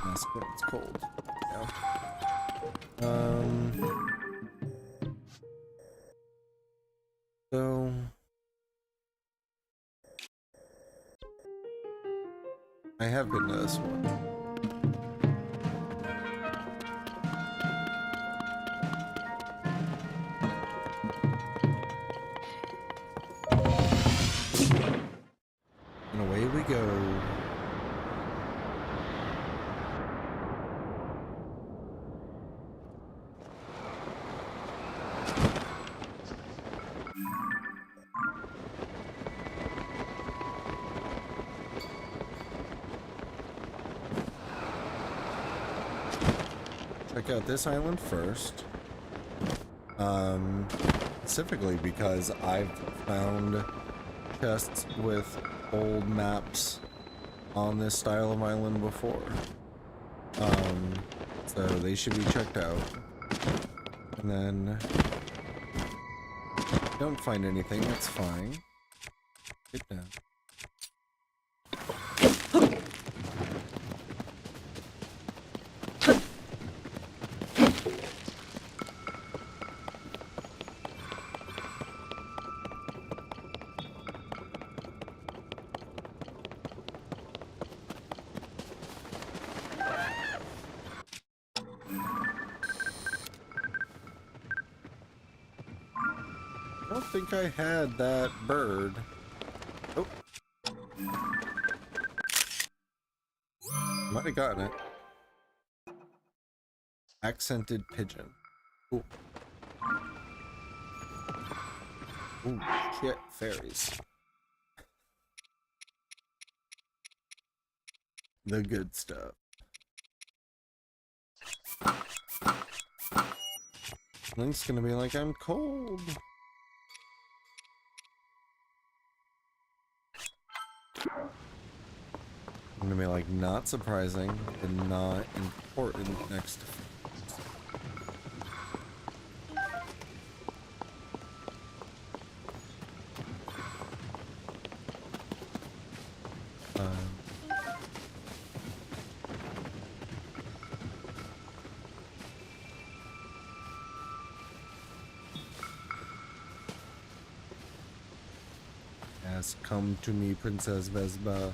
That's when it's cold. Yeah. So I have been to this one. And away we go. check out this island first. Specifically because I've found chests with old maps on this style of island before. So they should be checked out. And then don't find anything, that's fine. Get down. I don't think I had that bird. Oh. Might have gotten it. Accented pigeon. Cool. Ooh, shit, fairies. The good stuff. Link's gonna be like, I'm cold. I'm gonna be like, not surprising, but not important next to Yes, come to me, Princess Vespa.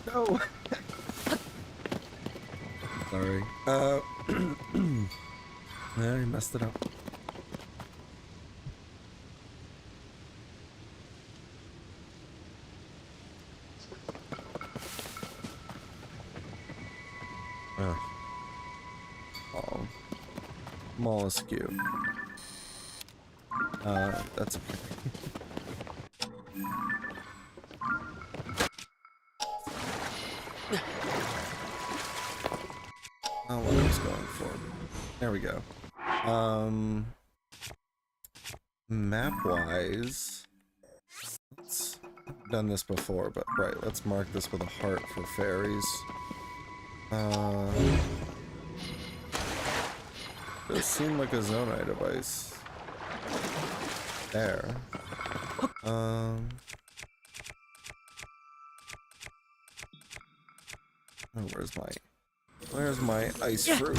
No! Sorry. I messed it up. Ugh. Oh. Mollusk you. That's okay. Not what I was going for. There we go. Map-wise, let's done this before, but right, let's mark this with a heart for fairies. Does seem like a zonite device. There. Oh, where's my ice fruit?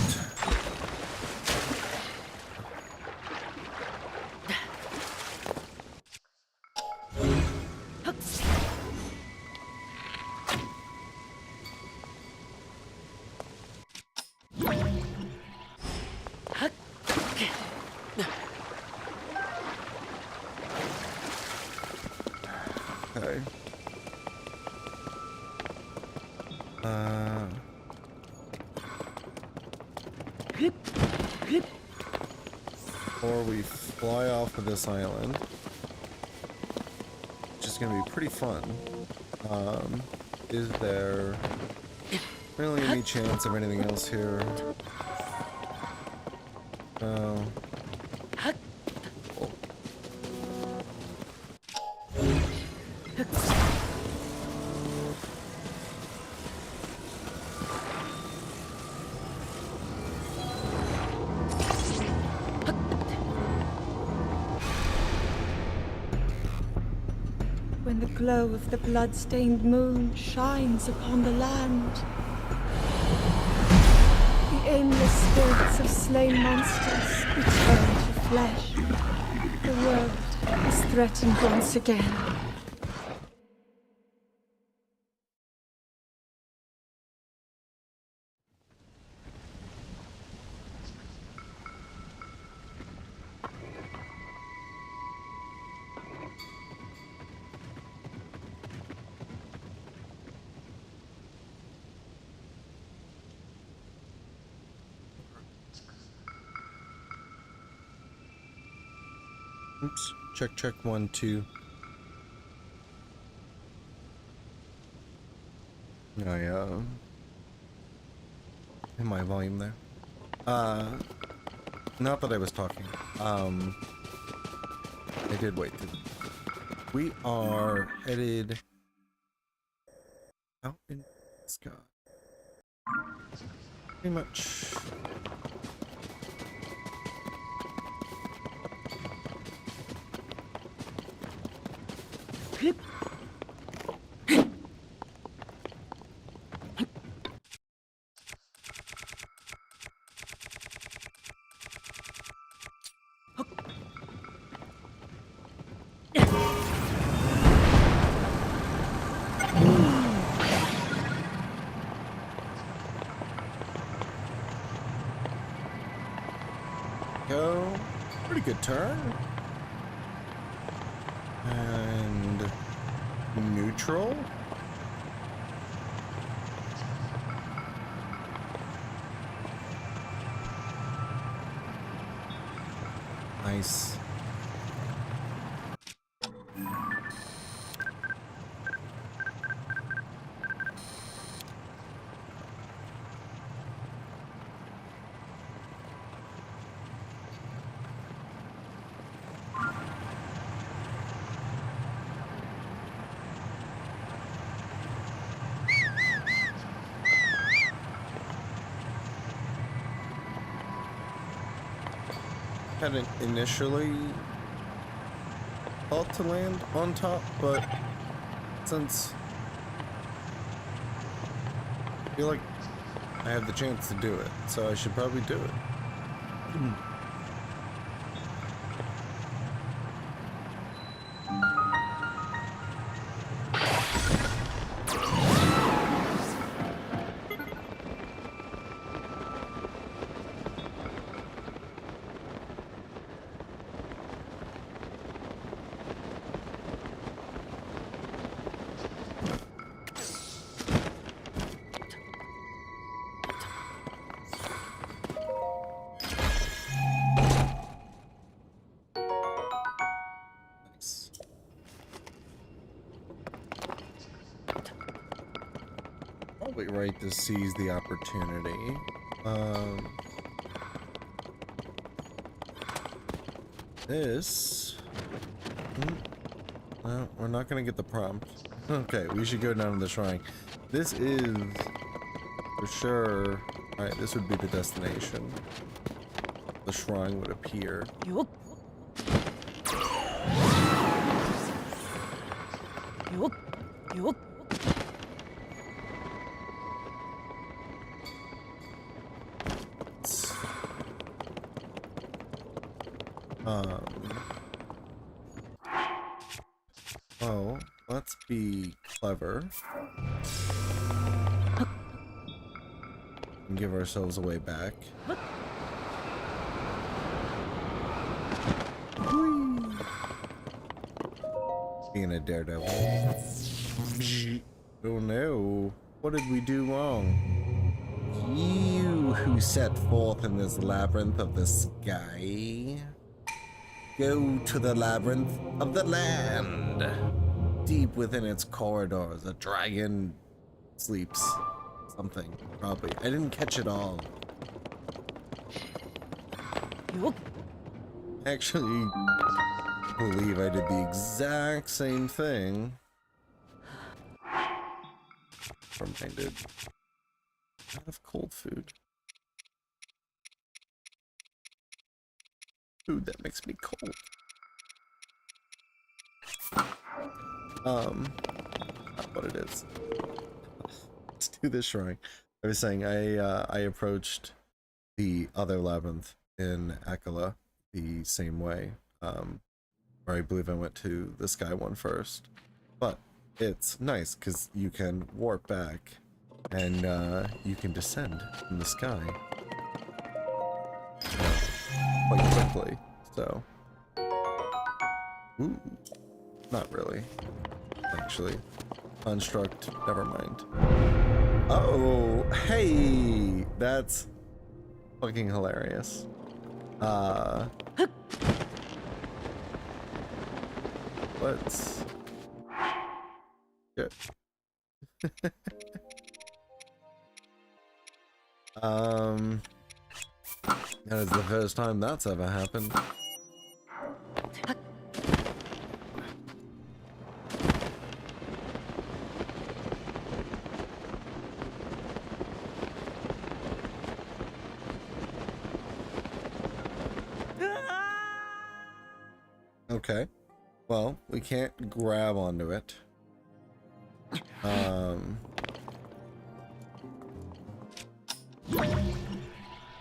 Okay. Before we fly off of this island, which is going to be pretty fun, is there really any chance of anything else here? No. Oh. When the glow of the blood-stained moon shines upon the land, the aimless spirits of slain monsters return to flesh. The world is threatened once again. Oops. Check 1 2. I in my volume there. Not that I was talking. I did wait. We are headed out in the sky. Pretty much. Go. Pretty good turn. And neutral. Nice. Hadn't initially thought to land on top, but since I feel like I have the chance to do it, so I should probably do it. Probably right to seize the opportunity. This. No, we're not gonna get the prompt. Okay, we should go down to the shrine. This is for sure. Alright, this would be the destination. The shrine would appear. Yup. Yup. Yup. Well, let's be clever and give ourselves a way back. Whee! Being a daredevil. Oh no, what did we do wrong? You who set forth in this labyrinth of the sky, go to the labyrinth of the land. Deep within its corridors, a dragon sleeps. Something, probably. I didn't catch it all. Yup. I actually believe I did the exact same thing. Reminded. I have cold food. Food that makes me cold. Not what it is. Let's do this shrine. I was saying I approached the other labyrinth in Akala the same way. Or I believe I went to the sky one first. But it's nice because you can warp back and you can descend from the sky quite quickly. So, ooh, not really. Actually, construct. Never mind. Oh, hey, that's fucking hilarious. Let's get. That is the first time that's ever happened. Okay. Well, we can't grab onto it.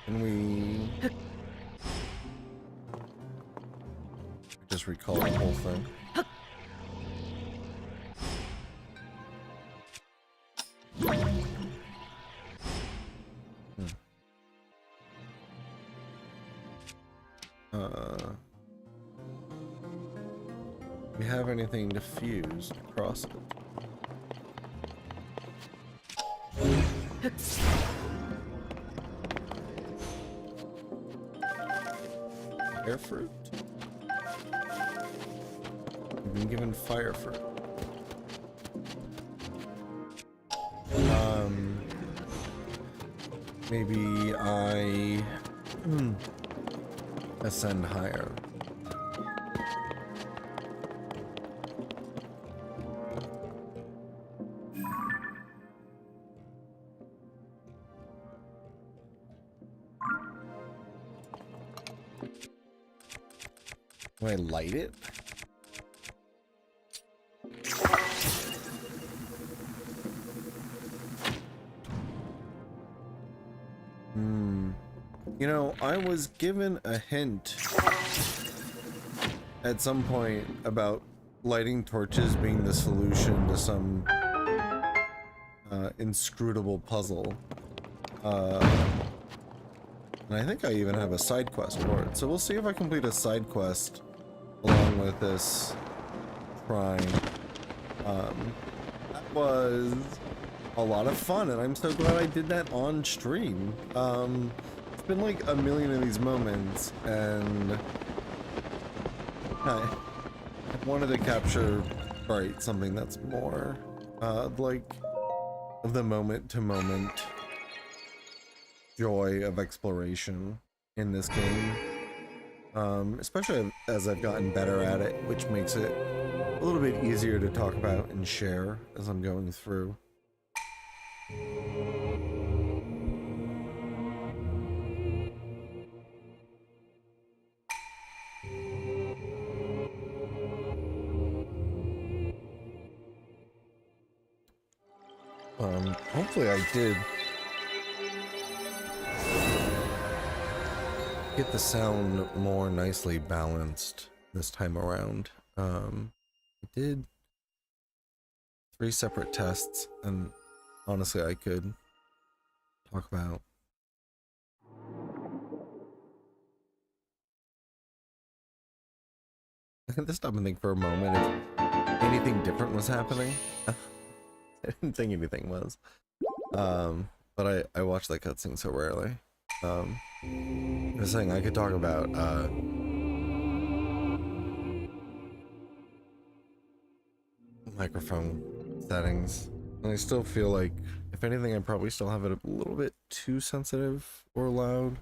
Can we just recall the whole thing? Do we have anything to fuse across it? Fire fruit? We've been given fire fruit. Maybe I ascend higher. Can I light it? You know, I was given a hint at some point about lighting torches being the solution to some inscrutable puzzle. And I think I even have a side quest for it. So we'll see if I complete a side quest along with this shrine. That was a lot of fun, and I'm so glad I did that on stream. It's been like a million of these moments, and I wanted to capture, right, something that's more like of the moment-to-moment joy of exploration in this game, especially as I've gotten better at it, which makes it a little bit easier to talk about and share as I'm going through. Hopefully I did get the sound more nicely balanced this time around. I did 3 separate tests, and honestly I could talk about I had to stop and think for a moment if anything different was happening. I didn't think anything was. But I watched that cutscene so rarely. I was saying I could talk about microphone settings, and I still feel like, if anything, I probably still have it a little bit too sensitive or loud.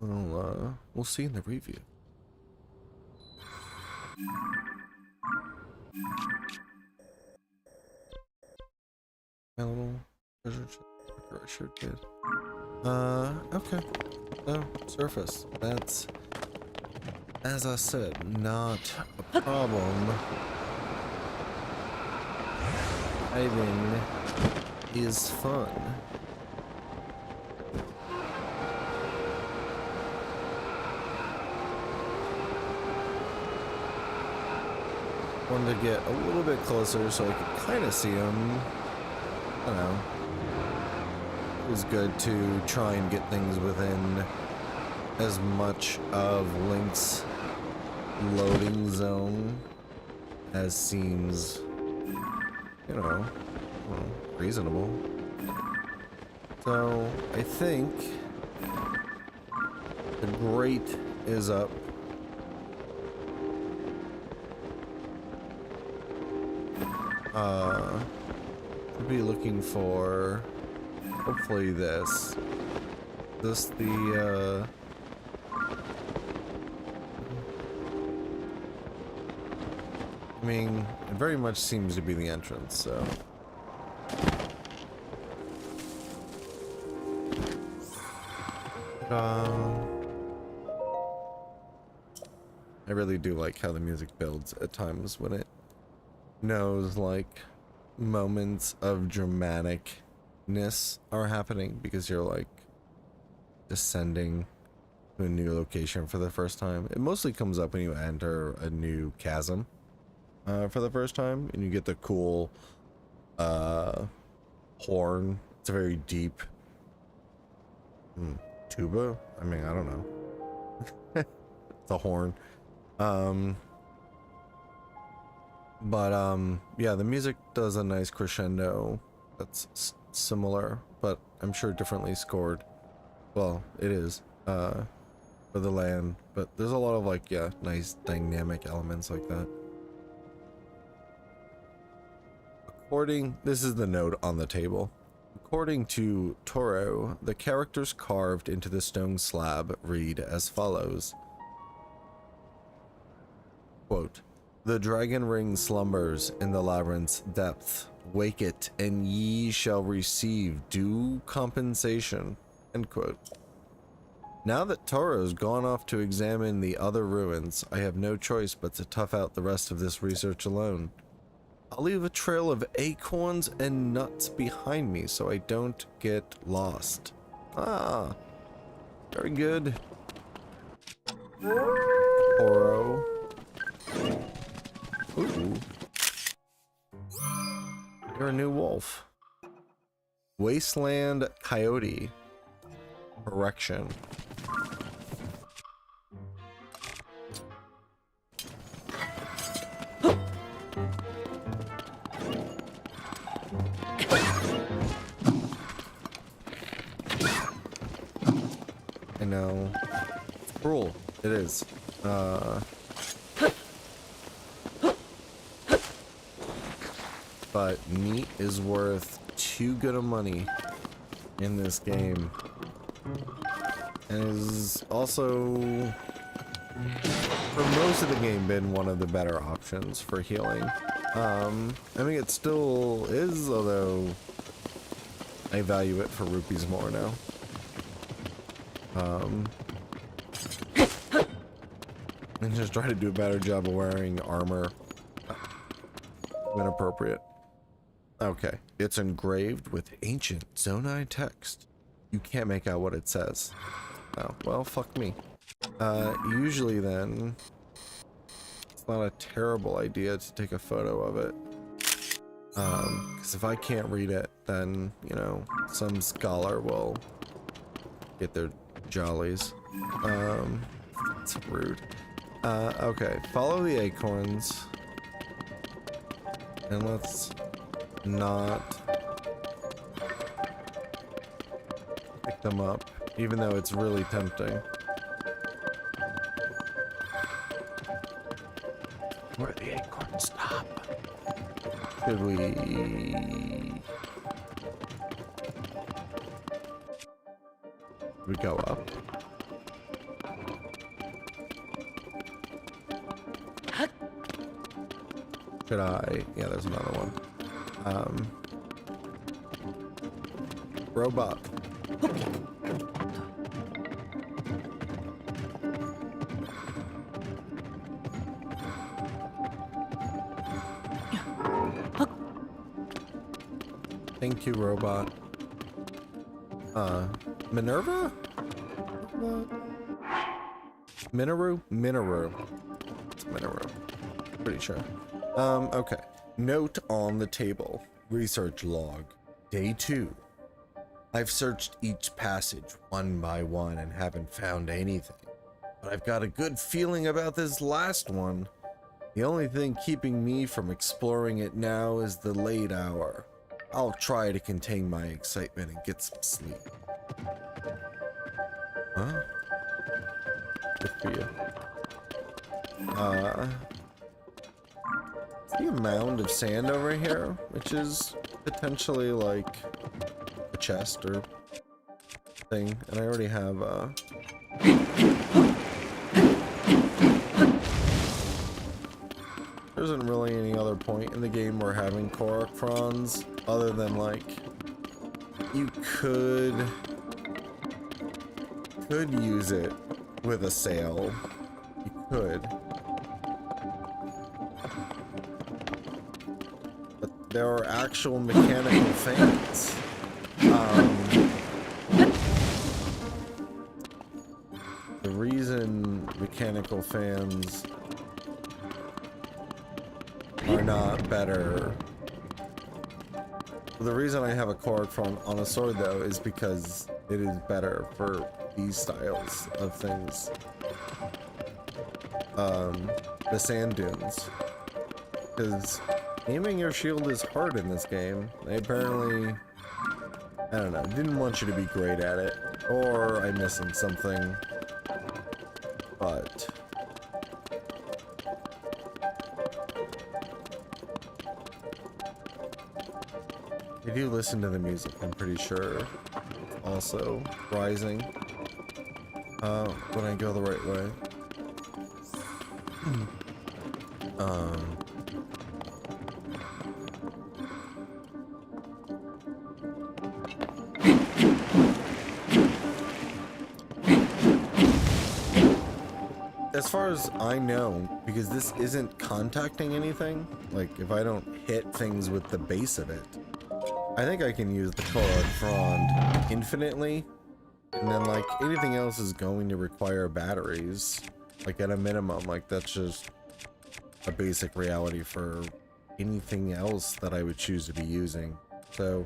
Well, we'll see in the review. My little treasure chest. I sure did. Okay. So, surface. That's, as I said, not a problem. Hiding is fun. Wanted to get a little bit closer so I could kind of see him. I don't know. It was good to try and get things within as much of Link's loading zone as seems, you know, well, reasonable. So I think the grate is up. I'll be looking for hopefully this. This the I mean, it very much seems to be the entrance, so. I really do like how the music builds at times when it knows like moments of dramaticness are happening because you're like descending to a new location for the first time. It mostly comes up when you enter a new chasm for the first time, and you get the cool horn. It's a very deep tuba. I mean, I don't know. It's a horn. Yeah, the music does a nice crescendo that's similar, but I'm sure differently scored. Well, it is for the land, but there's a lot of like, yeah, nice dynamic elements like that. This is the note on the table. According to Toro, the characters carved into the stone slab read as follows. Quote, "The dragon ring slumbers in the labyrinth's depth. Wake it, and ye shall receive due compensation." End quote. Now that Toro's gone off to examine the other ruins, I have no choice but to tough out the rest of this research alone. I'll leave a trail of acorns and nuts behind me so I don't get lost. Ah, very good. Toro. Ooh. You're a new wolf. Wasteland Coyote. Correction. I know. It's cruel. It is. But meat is worth too good of money in this game. And is also, for most of the game, been one of the better options for healing. I mean, it still is, although I value it for rupees more now. And just try to do a better job of wearing armor when appropriate. Okay, it's engraved with ancient Zonai text. You can't make out what it says. Oh, well, fuck me. Usually then, it's not a terrible idea to take a photo of it. Because if I can't read it, then, you know, some scholar will get their jollies. It's rude. Okay, follow the acorns. And let's not pick them up, even though it's really tempting. Where the acorns stop? Should we go up? Should I? Yeah, there's another one. Robot. Thank you, robot. Minerva? Minoru? Minoru. It's Minoru. Pretty sure. Okay. Note on the table. Research log. Day 2. I've searched each passage one by one and haven't found anything. But I've got a good feeling about this last one. The only thing keeping me from exploring it now is the late hour. I'll try to contain my excitement and get some sleep. Huh? Good for you. See a mound of sand over here, which is potentially like a chest or thing, and I already have there isn't really any other point in the game where having Korok fronds other than like you could use it with a sail. You could. But there are actual mechanical fans. The reason mechanical fans are not better. The reason I have a Korok front on a sword though is because it is better for these styles of things. The sand dunes. Because aiming your shield is hard in this game. They apparently, I don't know, didn't want you to be great at it. Or I'm missing something. But I do listen to the music, I'm pretty sure. Also, rising. When I go the right way. As far as I know, because this isn't contacting anything, like if I don't hit things with the base of it, I think I can use the Korok frond infinitely, and then like anything else is going to require batteries, like at a minimum. Like that's just a basic reality for anything else that I would choose to be using. So,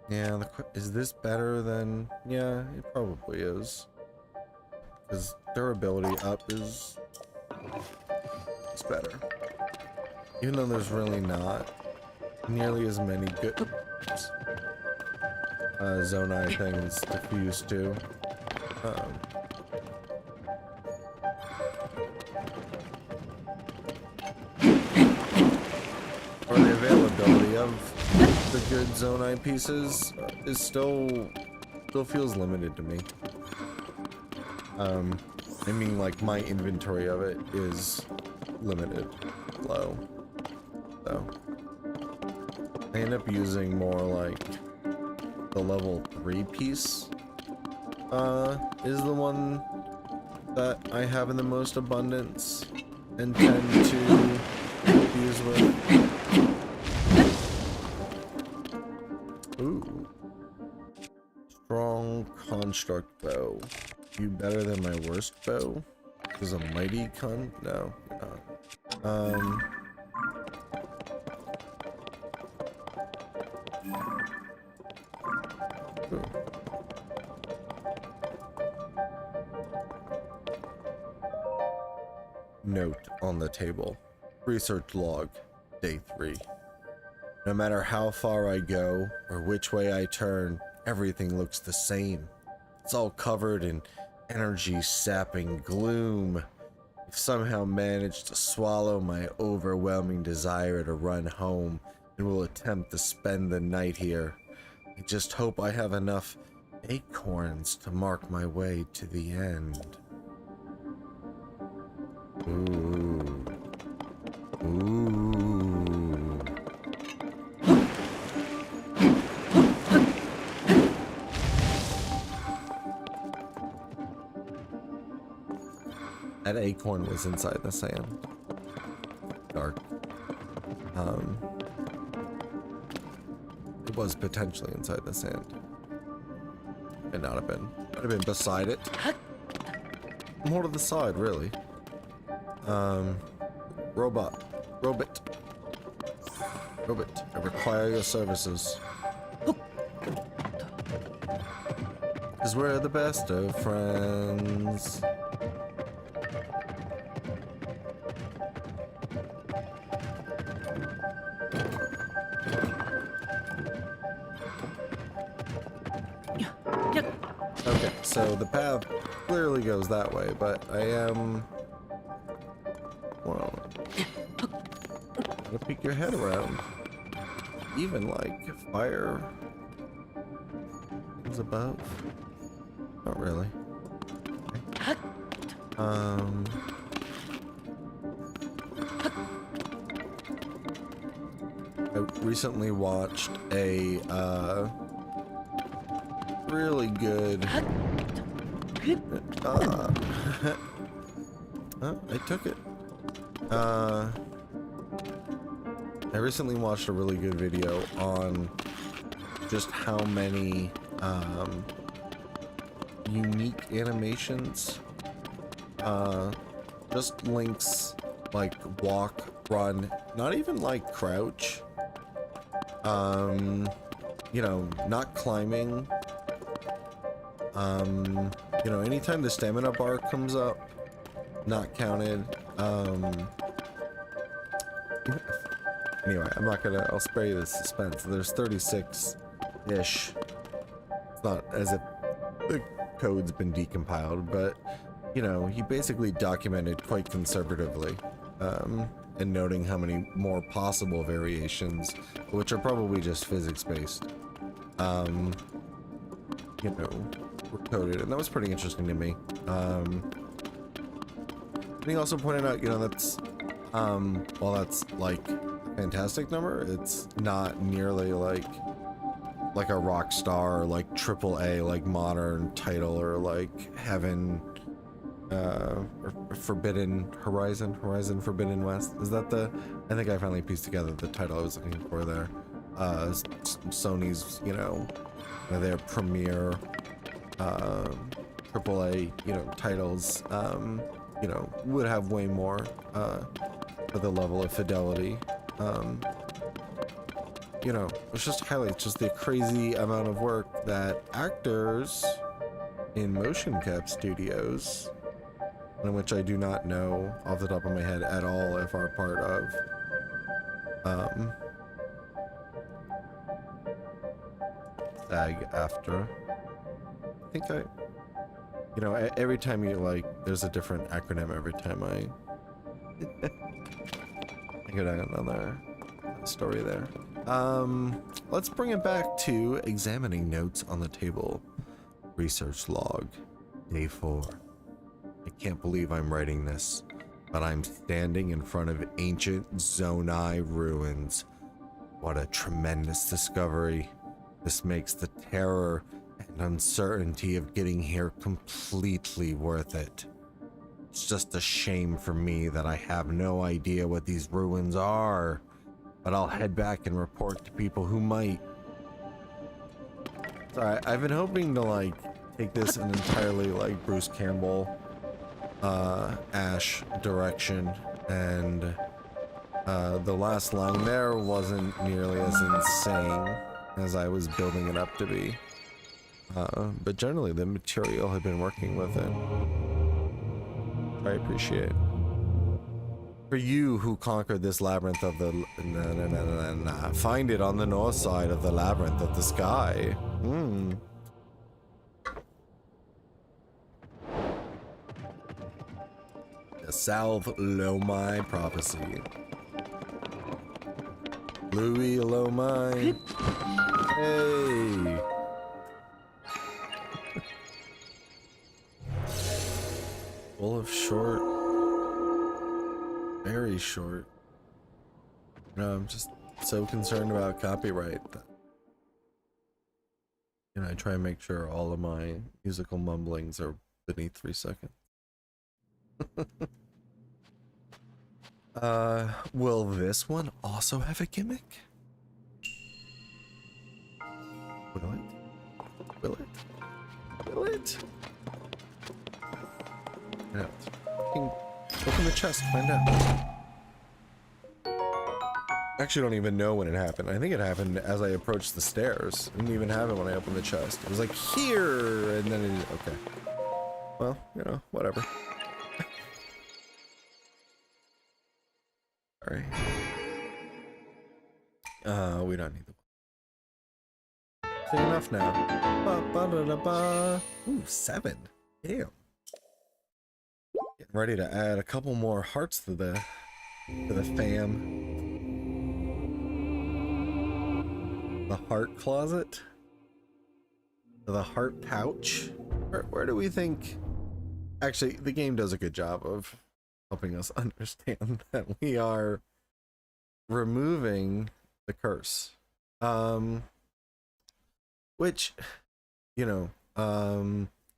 yeah, is this better than? Yeah, it probably is. Because durability up is better, even though there's really not nearly as many good Zonai things to fuse to. Or the availability of the good Zonai pieces is still feels limited to me. I mean, like, my inventory of it is limited, low, so I end up using more like the level 3 piece is the one that I have in the most abundance and tend to use with. Ooh. Strong construct bow. You better than my worst bow? Is a mighty con? No, you're not. Ooh. Note on the table. Research log, day 3. No matter how far I go or which way I turn, everything looks the same. It's all covered in energy-sapping gloom. I've somehow managed to swallow my overwhelming desire to run home and will attempt to spend the night here. I just hope I have enough acorns to mark my way to the end. Ooh. Ooh. That acorn was inside the sand. Dark. It was potentially inside the sand. It not have been. Might have been beside it. More to the side, really. Robot. I require your services. 'Cause we're the best of friends. Okay, so the path clearly goes that way, but I am... Well, Gotta peek your head around. Even like fire is above. Not really. Okay. I recently watched a really good I took it. I recently watched a really good video on just how many unique animations, just Link's like walk, run, not even like crouch, you know, not climbing, you know, anytime the stamina bar comes up, not counted. Anyway, I'm not gonna, I'll spare you the suspense. There's 36-ish. It's not as if the code's been decompiled, but, you know, he basically documented quite conservatively, and noting how many more possible variations, which are probably just physics-based, you know, were coded, and that was pretty interesting to me. And he also pointed out, you know, that's, while that's, like, fantastic number, it's not nearly like a Rockstar, like AAA, like modern title, or like Heaven, or Forbidden Horizon Forbidden West. Is that the, I think I finally pieced together the title I was looking for there. Sony's, you know, their premier AAA, you know, titles, you know, would have way more for the level of fidelity. You know, which just highlights just the crazy amount of work that actors in motion cap studios, in which I do not know off the top of my head at all if are part of, SAG-AFTRA. I think you know, every time you like, there's a different acronym every time I go down another story there. Let's bring it back to examining notes on the table. Research log, day 4. I can't believe I'm writing this, but I'm standing in front of ancient Zonai ruins. What a tremendous discovery. This makes the terror and uncertainty of getting here completely worth it. It's just a shame for me that I have no idea what these ruins are, but I'll head back and report to people who might. Sorry, I've been hoping to like take this in entirely like Bruce Campbell, Ash direction, and the last line there wasn't nearly as insane as I was building it up to be. But generally the material had been working with it. I appreciate. For you who conquered this labyrinth of the... Find it on the north side of the labyrinth of the sky. The South Lomai Prophecy. Louis Lomai. Hey! Full of short, very short. No, I'm just so concerned about copyright that, you know, I try and make sure all of my musical mumblings are beneath 3 seconds. Will this one also have a gimmick? Will it? Will it? Will it? Yeah. Open the chest, find out. Actually, don't even know when it happened. I think it happened as I approached the stairs. I didn't even have it when I opened the chest. It was like, here! And then it... Okay. Well, you know, whatever. Alright. We don't need the... Big enough now. Ba-ba-da-da-ba. Ooh, 7. Damn. Getting ready to add a couple more hearts to the fam. the heart closet? The heart pouch? Where do we think... Actually, the game does a good job of helping us understand that we are removing the curse. Which, you know,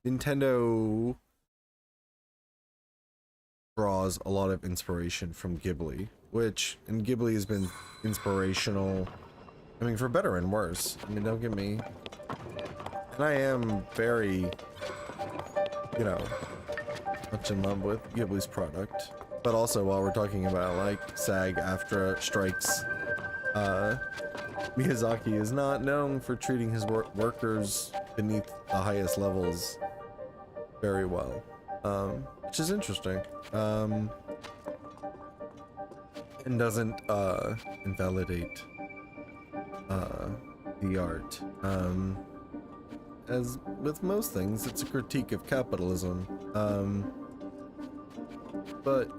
Nintendo draws a lot of inspiration from Ghibli, and Ghibli has been inspirational, I mean, for better and worse. I mean, don't get me... And I am very, you know, much in love with Ghibli's product. But also, while we're talking about, like, SAG-AFTRA strikes, Miyazaki is not known for treating his workers beneath the highest levels very well. Which is interesting. And doesn't, invalidate, the art. As with most things, it's a critique of capitalism. But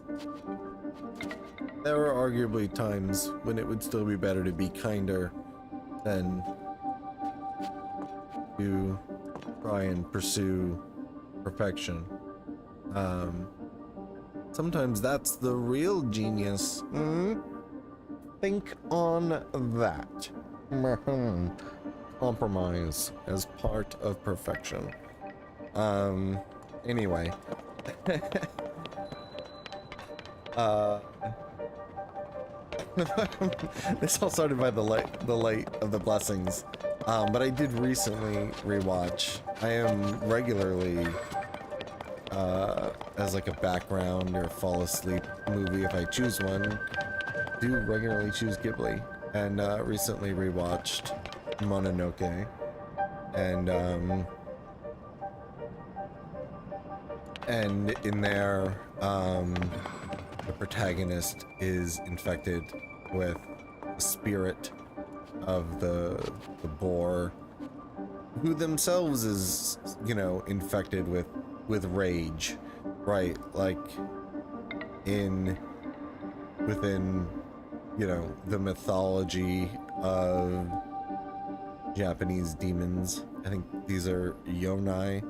there are arguably times when it would still be better to be kinder than to try and pursue perfection. Sometimes that's the real genius. Think on that. Compromise as part of perfection. Anyway. This all started by the light of the blessings. But I did recently rewatch. I am regularly, as like a background or fall asleep movie, if I choose one, do regularly choose Ghibli. And recently rewatched Mononoke, and in there, the protagonist is infected with the spirit of the boar, who themselves is, you know, infected with rage, right? Like within, you know, the mythology of Japanese demons. I think these are yonai.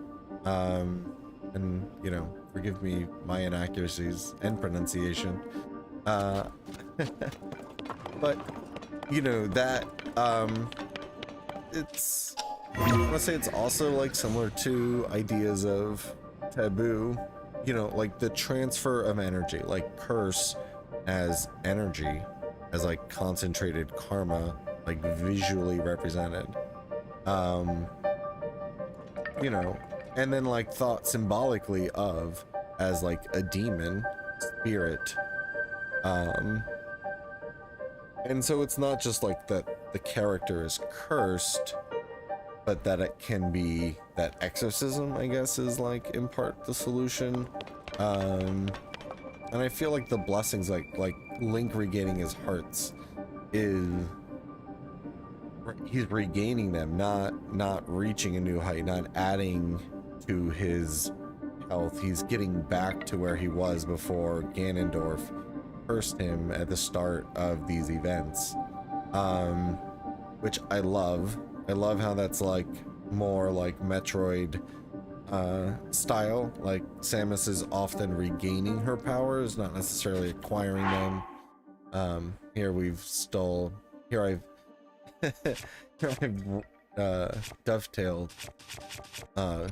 And, you know, forgive me my inaccuracies and pronunciation. But, you know, that, it's, I want to say it's also, like, similar to ideas of taboo. You know, like, the transfer of energy, like, curse as energy, as, like, concentrated karma, like, visually represented. You know, and then, like, thought symbolically of as, like, a demon spirit. And so it's not just like that the character is cursed, but that it can be that exorcism, I guess, is like in part the solution. And I feel like the blessings, like Link regaining his hearts, is he's regaining them, not reaching a new height, not adding to his health. He's getting back to where he was before Ganondorf cursed him at the start of these events, which I love. I love how that's like more like Metroid style. Like Samus is often regaining her powers, not necessarily acquiring them. Here I've dovetailed for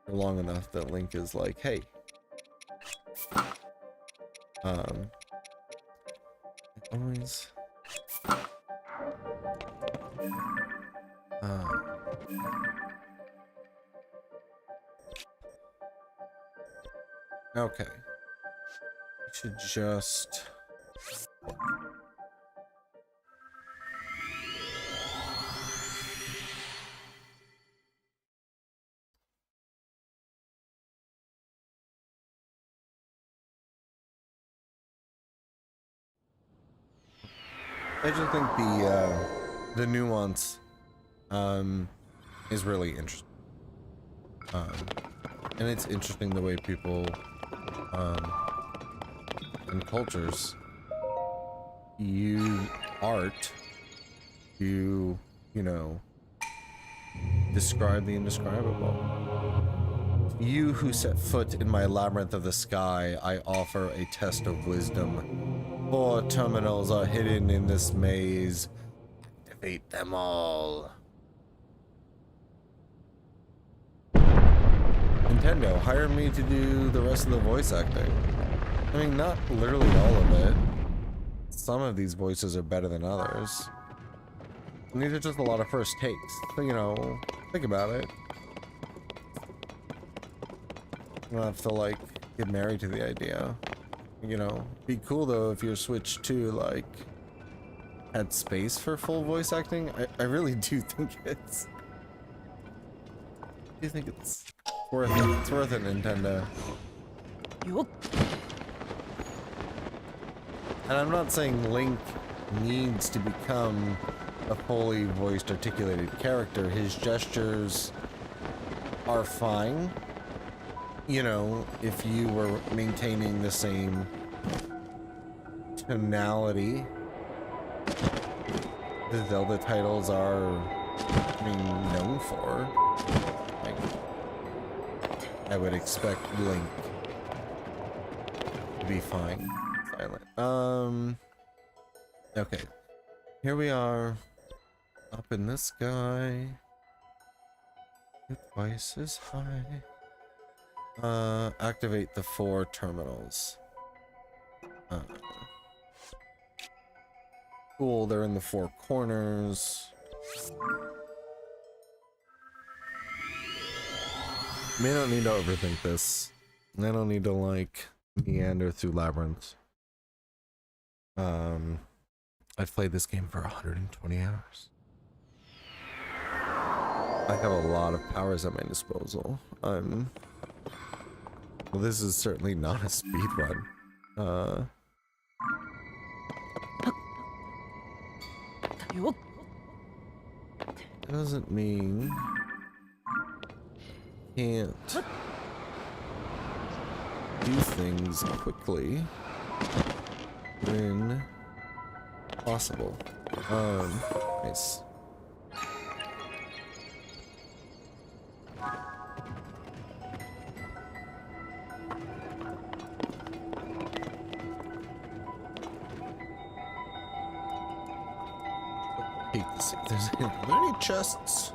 long enough that Link is like, hey, always okay, we should just I just think the nuance is really interesting, and it's interesting the way people and cultures use art to you know, describe the indescribable. You who set foot in my labyrinth of the sky, I offer a test of wisdom. 4 terminals are hidden in this maze. Activate them all. Nintendo, hire me to do the rest of the voice acting. I mean, not literally all of it. Some of these voices are better than others. And these are just a lot of first takes. So, you know, think about it. You don't have to, like, get married to the idea. You know, be cool though if your Switch 2, like, had space for full voice acting. I really do think it's... I do think it's worth it. It's worth it, Nintendo. And I'm not saying Link needs to become a fully voiced articulated character. His gestures are fine. You know, if you were maintaining the same tonality the Zelda titles are being known for, like, I would expect Link to be fine. Silent. Okay. Here we are, up in the sky. Twice as high. Activate the 4 terminals. Cool, they're in the 4 corners. May not need to overthink this. I don't need to, like, meander through labyrinths. I've played this game for 120 hours. I have a lot of powers at my disposal. Well, this is certainly not a speed run. Doesn't mean can't do things quickly when possible. Nice. Peek to see if there's any, are there any chests?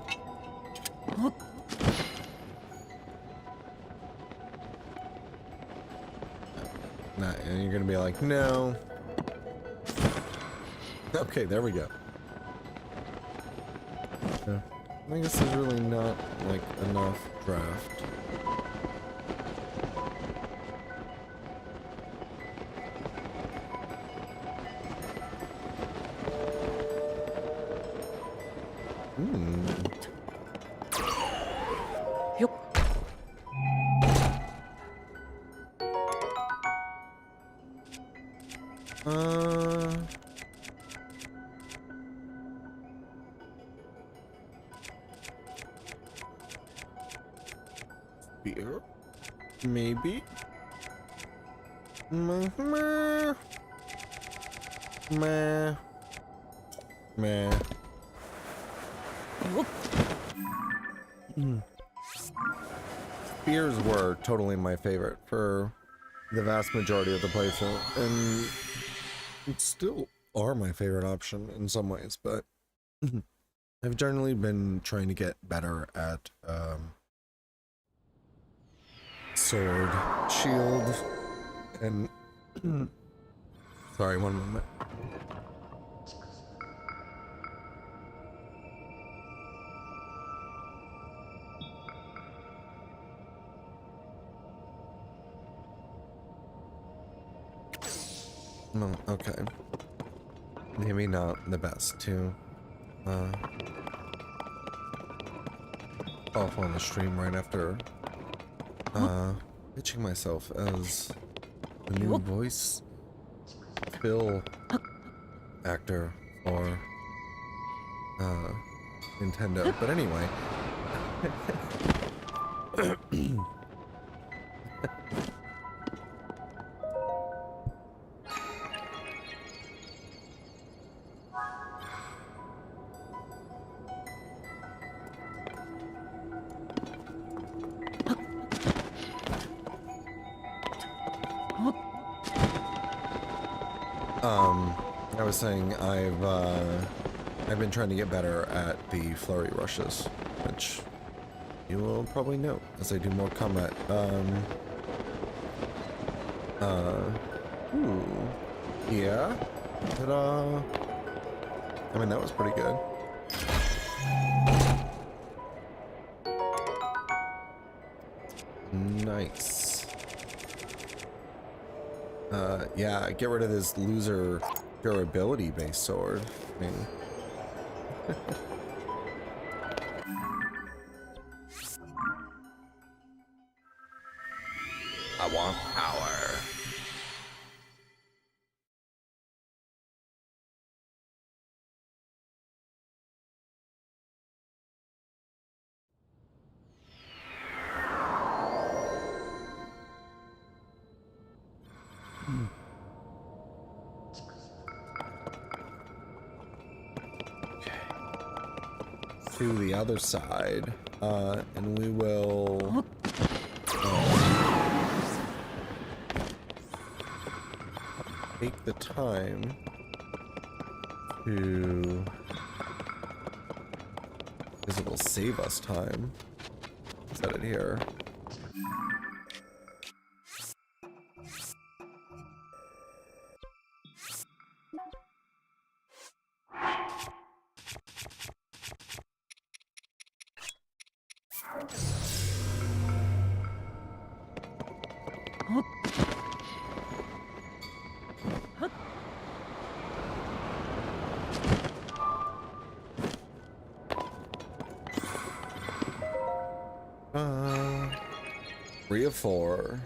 Nah, and you're gonna be like, no. Okay, there we go. I guess there's really not, like, enough draft. Beer? Maybe? Meh. Meh. Meh. Spears were totally my favorite for the vast majority of the playthrough, and still are my favorite option in some ways, but I've generally been trying to get better at sword, shield, and sorry, one moment. No, okay. Maybe not the best to off on the stream right after pitching myself as the new voice Bill actor for Nintendo. But anyway. I was saying I've been trying to get better at the flurry rushes, which you will probably note as I do more combat. Ooh, yeah. Ta-da! I mean, that was pretty good. Nice. Yeah, get rid of this loser durability based sword. I mean, I want power. To the other side, and we will take the time to, because it will save us time. Set it here. Three of four.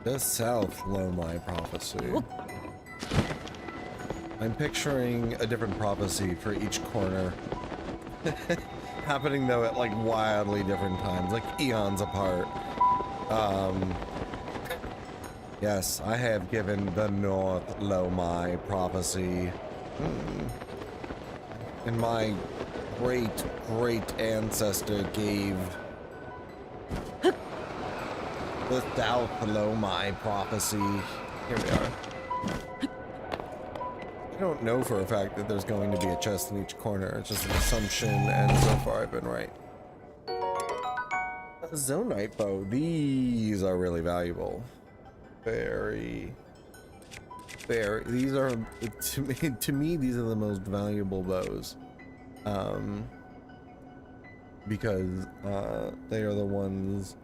The South, lo my prophecy. I'm picturing a different prophecy for each corner. Happening though at like wildly different times, like eons apart. Yes, I have given the North lo my prophecy. And my great ancestor gave the South lo my prophecy. Here we are. I don't know for a fact that there's going to be a chest in each corner. It's just an assumption, and so far I've been right. A Zonite bow. These are really valuable. Very. These are, to me, these are the most valuable bows. Because they are the ones.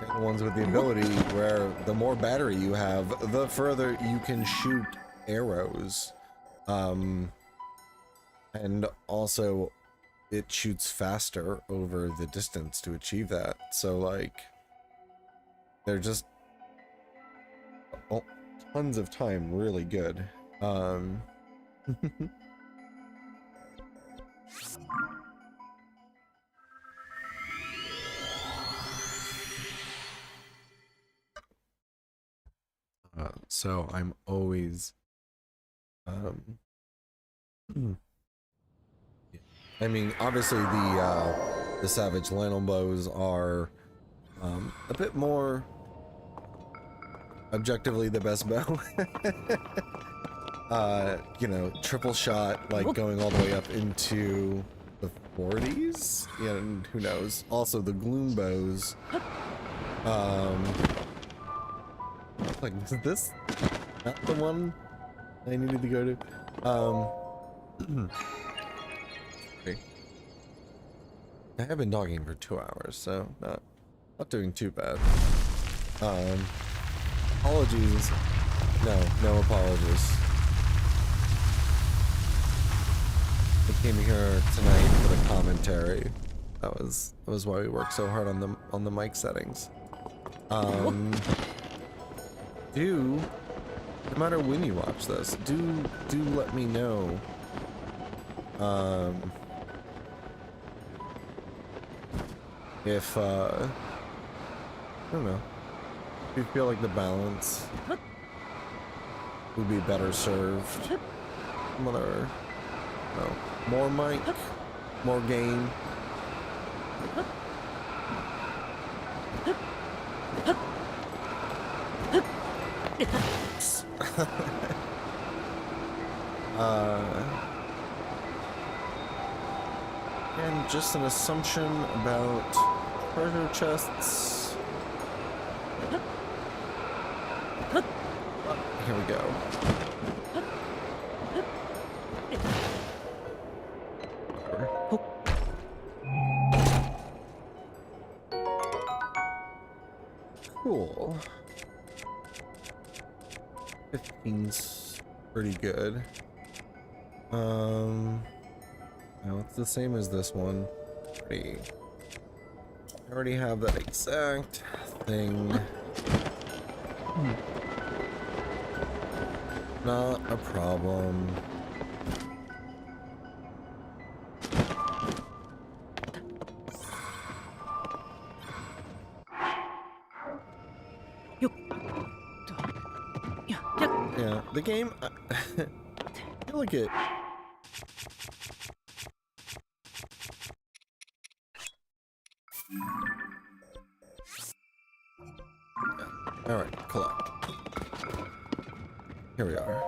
The ones with the ability where the more battery you have, the further you can shoot arrows. And also it shoots faster over the distance to achieve that. So like, they're just tons of time really good. So I'm always, I mean, obviously the Savage Lantern bows are a bit more objectively the best bow. You know, triple shot, like going all the way up into the 40s. Yeah, and who knows? Also the Gloom bows. Like, is this not the one I needed to go to? Okay. I have been talking for 2 hours, so not doing too bad. Apologies. No apologies. I came here tonight for the commentary. That was why we worked so hard on the mic settings. No matter when you watch this, do let me know. If I don't know, if you feel like the balance would be better served. Whatever. No. More mic, more game. And just an assumption about treasure chests. Here we go. Cool. 15's pretty good. Now it's the same as this one. I already have that exact thing. Not a problem. Yeah, the game, I feel like it. All right, collect. Here we are.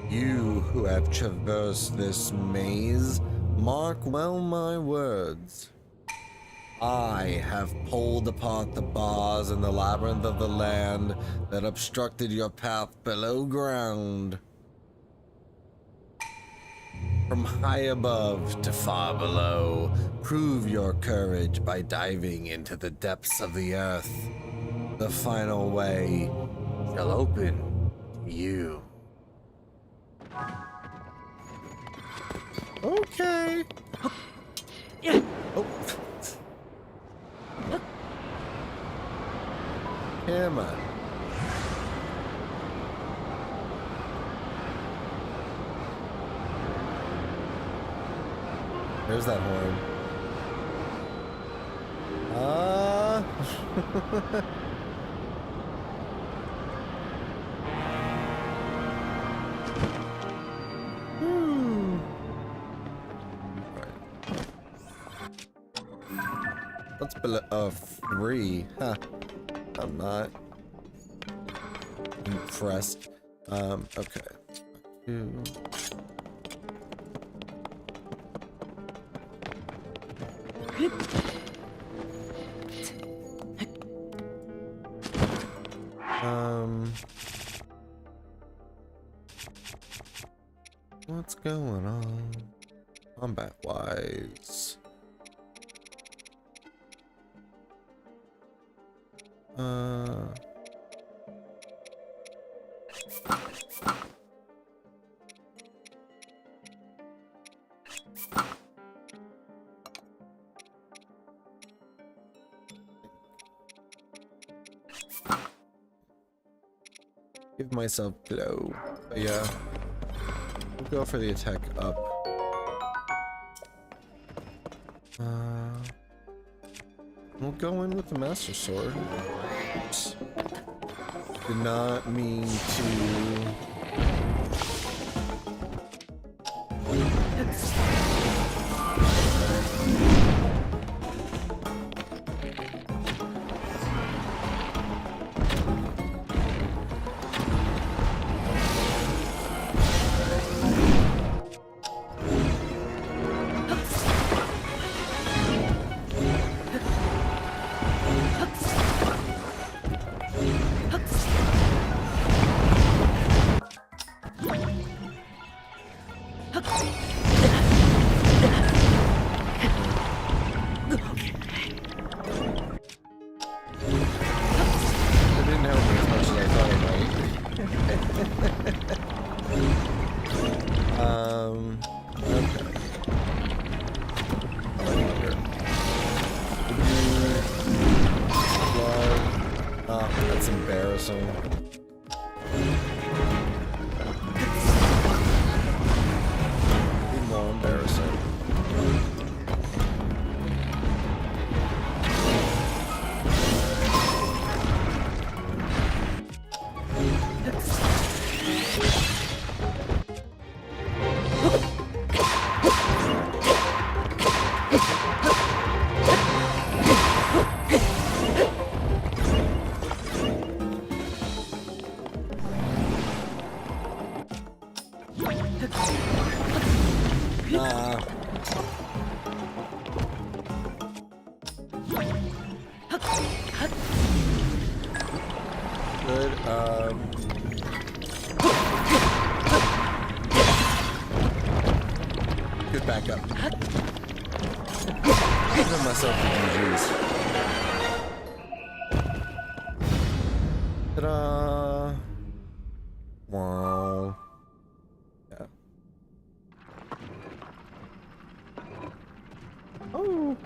You who have traversed this maze, mark well my words. I have pulled apart the bars in the labyrinth of the land that obstructed your path below ground. From high above to far below, prove your courage by diving into the depths of the earth. The final way shall open to you. Okay. Oh. Come on. There's that horn. That's below 3. Huh. I'm not impressed. Okay. 2. What's going on combat wise? Give myself glow. But yeah, we'll go for the attack up. We'll go in with the Master Sword. Oops. Did not mean to. That's embarrassing. Even more embarrassing. Good. Good backup. Giving myself the GGs. Ta-da! Wow. Yeah. Oh.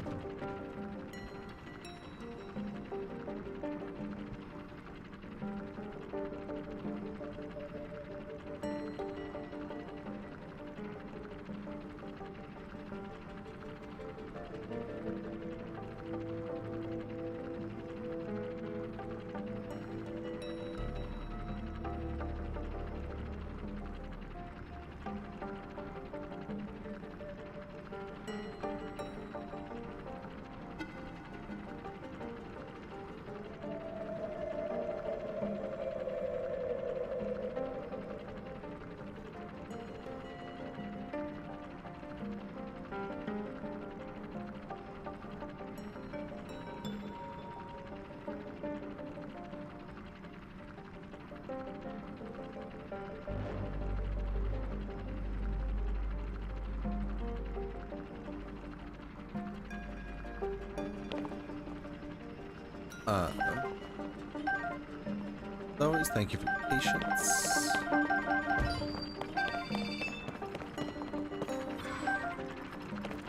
As always, thank you for your patience.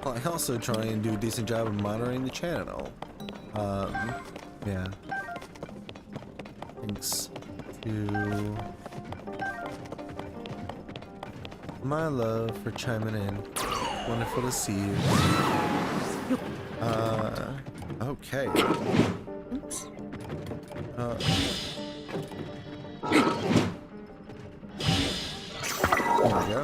I also try and do a decent job of monitoring the channel. Yeah. Thanks to my love for chiming in. Wonderful to see you. Okay. Oops. There we go.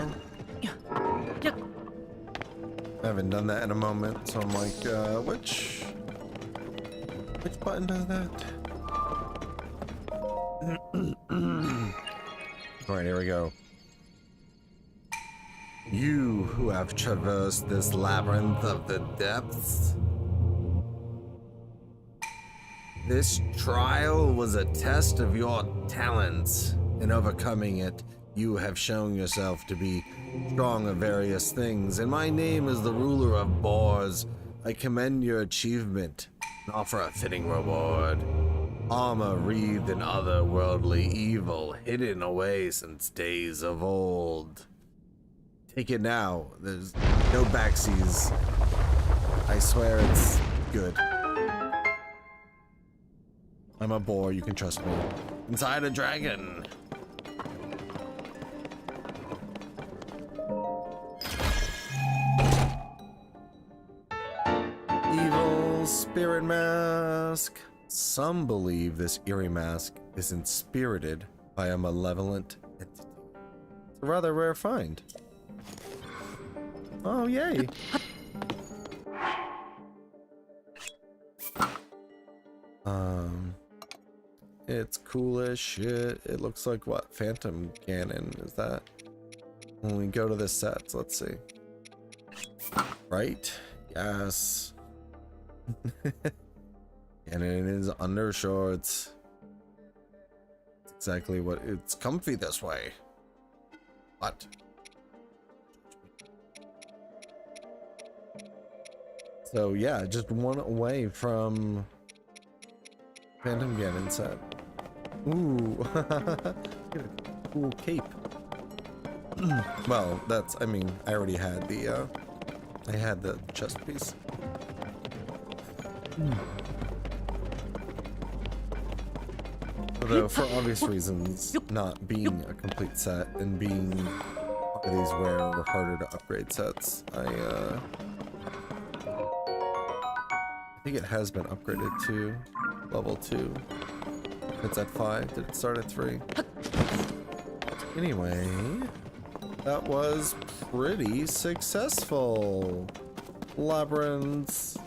I haven't done that in a moment, so I'm like, which button does that? Alright, here we go. You who have traversed this labyrinth of the depths. This trial was a test of your talents. In overcoming it, you have shown yourself to be strong of various things, and my name is the ruler of boars. I commend your achievement and offer a fitting reward. Armor wreathed in otherworldly evil, hidden away since days of old. Take it now. There's no backsies. I swear it's good. I'm a boar, you can trust me. Inside a dragon. Evil spirit mask. Some believe this eerie mask is inspirited by a malevolent entity. It's a rather rare find. Oh, yay. It's cool as shit. It looks like what? Phantom cannon. Is that? When we go to the sets, let's see. Right? Yes. And it is undershorts. It's exactly what it's comfy this way. What? So yeah, just one away from Phantom Ganon set. Ooh, get a cool cape. Well, that's, I mean, I already had the, I had the chest piece. Although, for obvious reasons, not being a complete set and being one of these rare or harder to upgrade sets, I think it has been upgraded to level 2. It's at 5. Did it start at 3? Anyway, that was pretty successful. Labyrinths.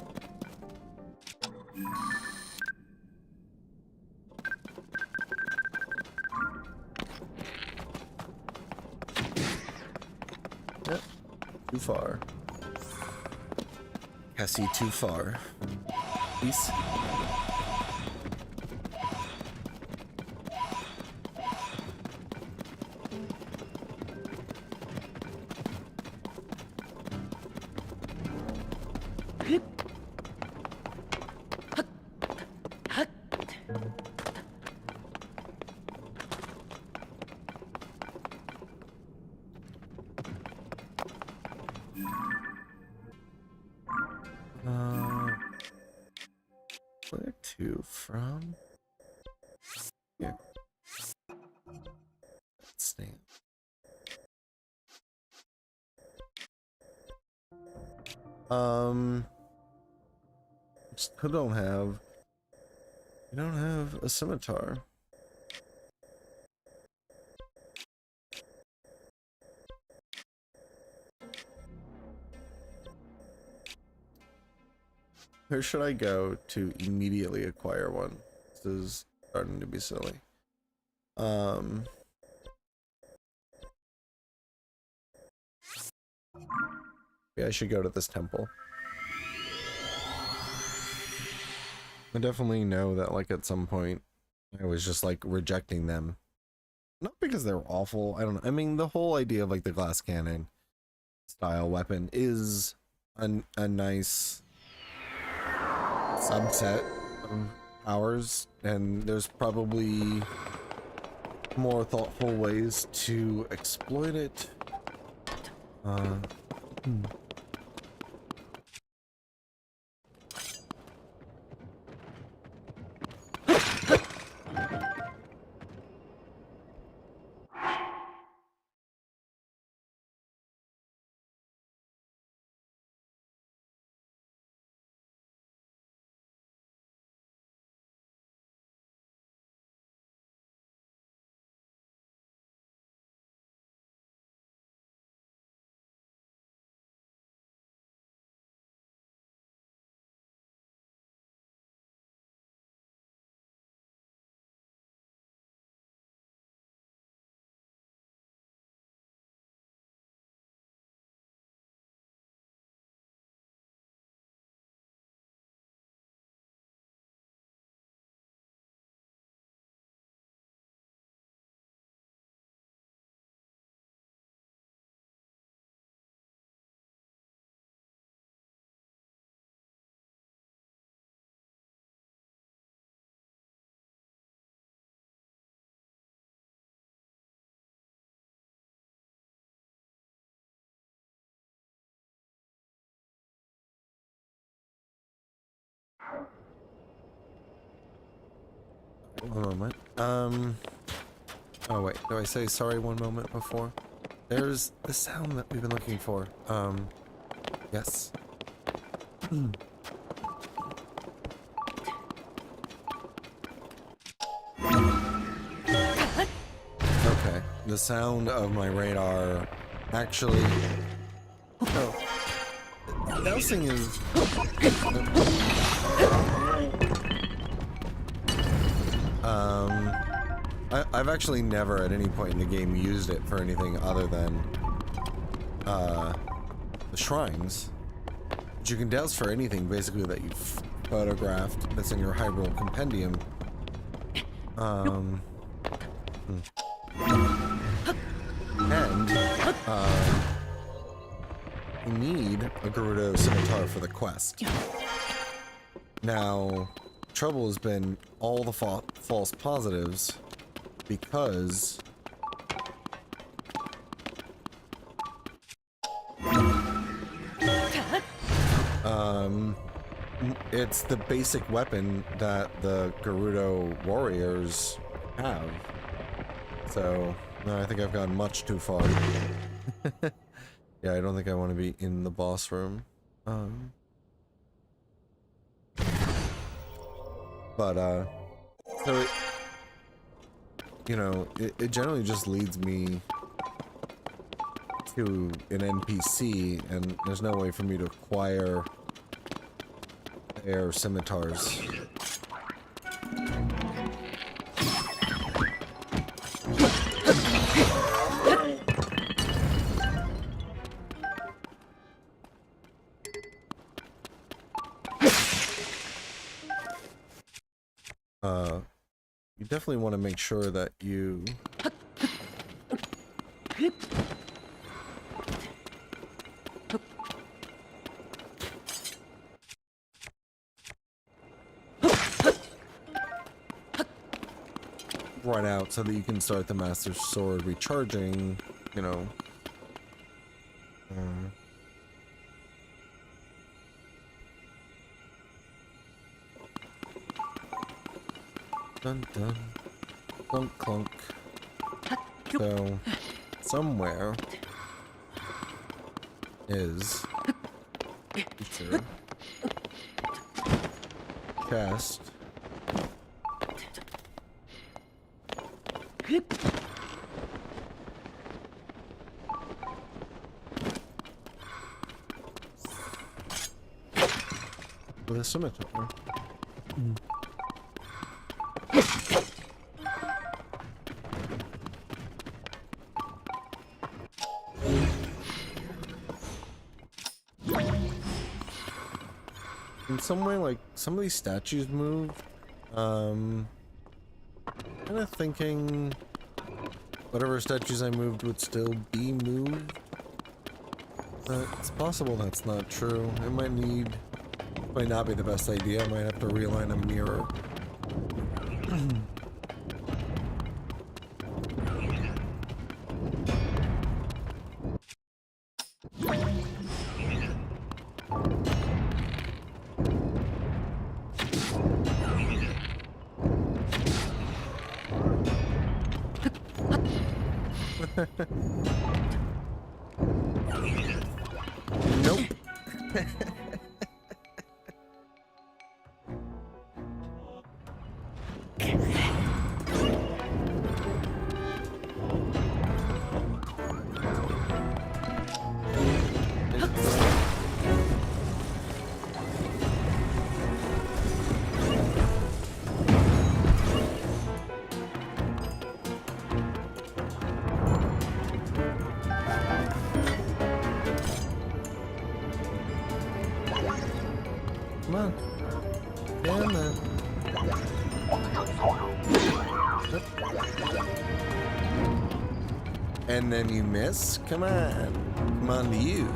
Yep, too far. Cassie, too far. Peace. Where to from? Here. Stamp. Still don't have. You don't have a scimitar. Where should I go to immediately acquire one? This is starting to be silly. Yeah, I should go to this temple. I definitely know that, like, at some point I was just like rejecting them. Not because they're awful. I don't know. I mean, the whole idea of like the glass cannon style weapon is a nice subset of powers, and there's probably more thoughtful ways to exploit it. One moment. Oh wait, do I say sorry one moment before? There's the sound that we've been looking for. Yes. Okay, the sound of my radar actually... Oh. Dousing is... I've actually never at any point in the game used it for anything other than the shrines. But you can douse for anything basically that you've photographed that's in your Hyrule Compendium. And you need a Gerudo Scimitar for the quest. Now, trouble has been all the false positives because it's the basic weapon that the Gerudo warriors have. So, no, I think I've gone much too far. Yeah, I don't think I want to be in the boss room. So it, you know, it generally just leads me to an NPC, and there's no way for me to acquire their scimitars. You definitely want to make sure that you run out so that you can start the Master Sword recharging, you know. Dun dun. Clunk clunk. So, somewhere is feature chest. With a scimitar. In some way, like, some of these statues moved. Kind of thinking whatever statues I moved would still be moved. But it's possible that's not true. It might not be the best idea. I might have to realign a mirror. Nope. Come on. Damn it. And then you miss? Come on. Come on to you.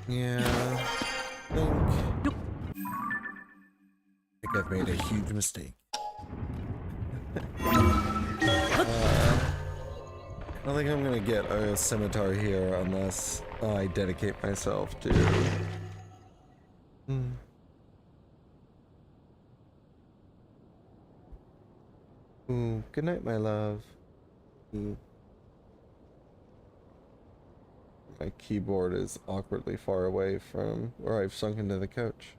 Yeah, I think I've made a huge mistake. I don't think I'm gonna get a scimitar here unless I dedicate myself to... Ooh, good night, my love. My keyboard is awkwardly far away from where I've sunk into the couch.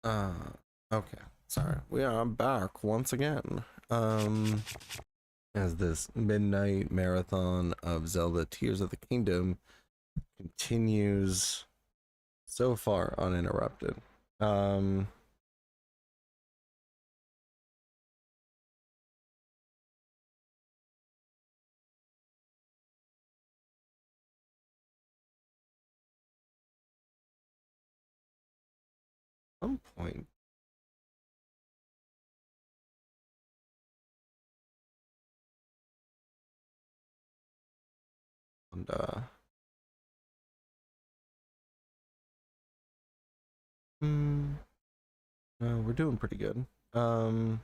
Uh, okay. Sorry. We are back once again. As this midnight marathon of Zelda Tears of the Kingdom continues So far uninterrupted. Some point. And we're doing pretty good. Mm.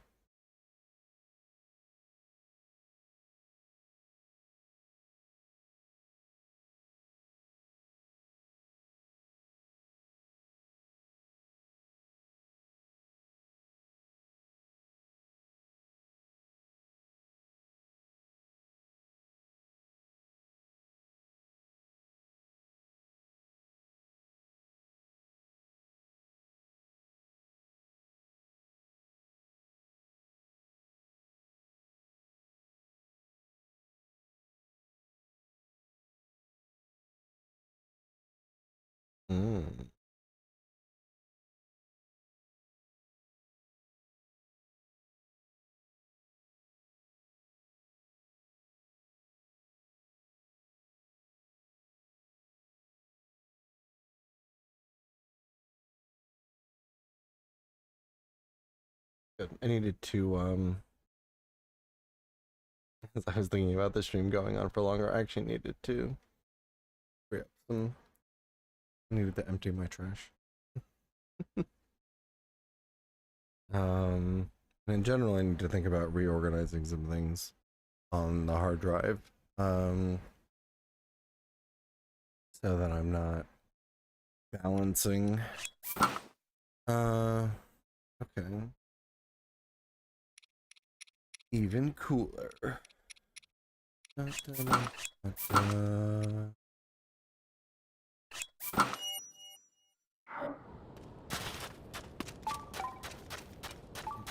Good. I needed to as I was thinking about the stream going on for longer, I actually needed to free up some. I needed to empty my trash. And in general, I need to think about reorganizing some things on the hard drive, so that I'm not balancing. Okay. Even cooler. Da, da, da, da.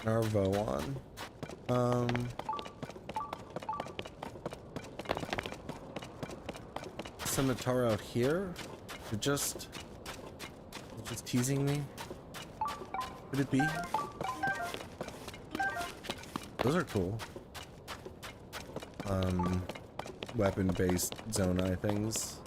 Narvo on. Scimitar out here? You're just teasing me? Could it be? Those are cool. Weapon-based Zonai things.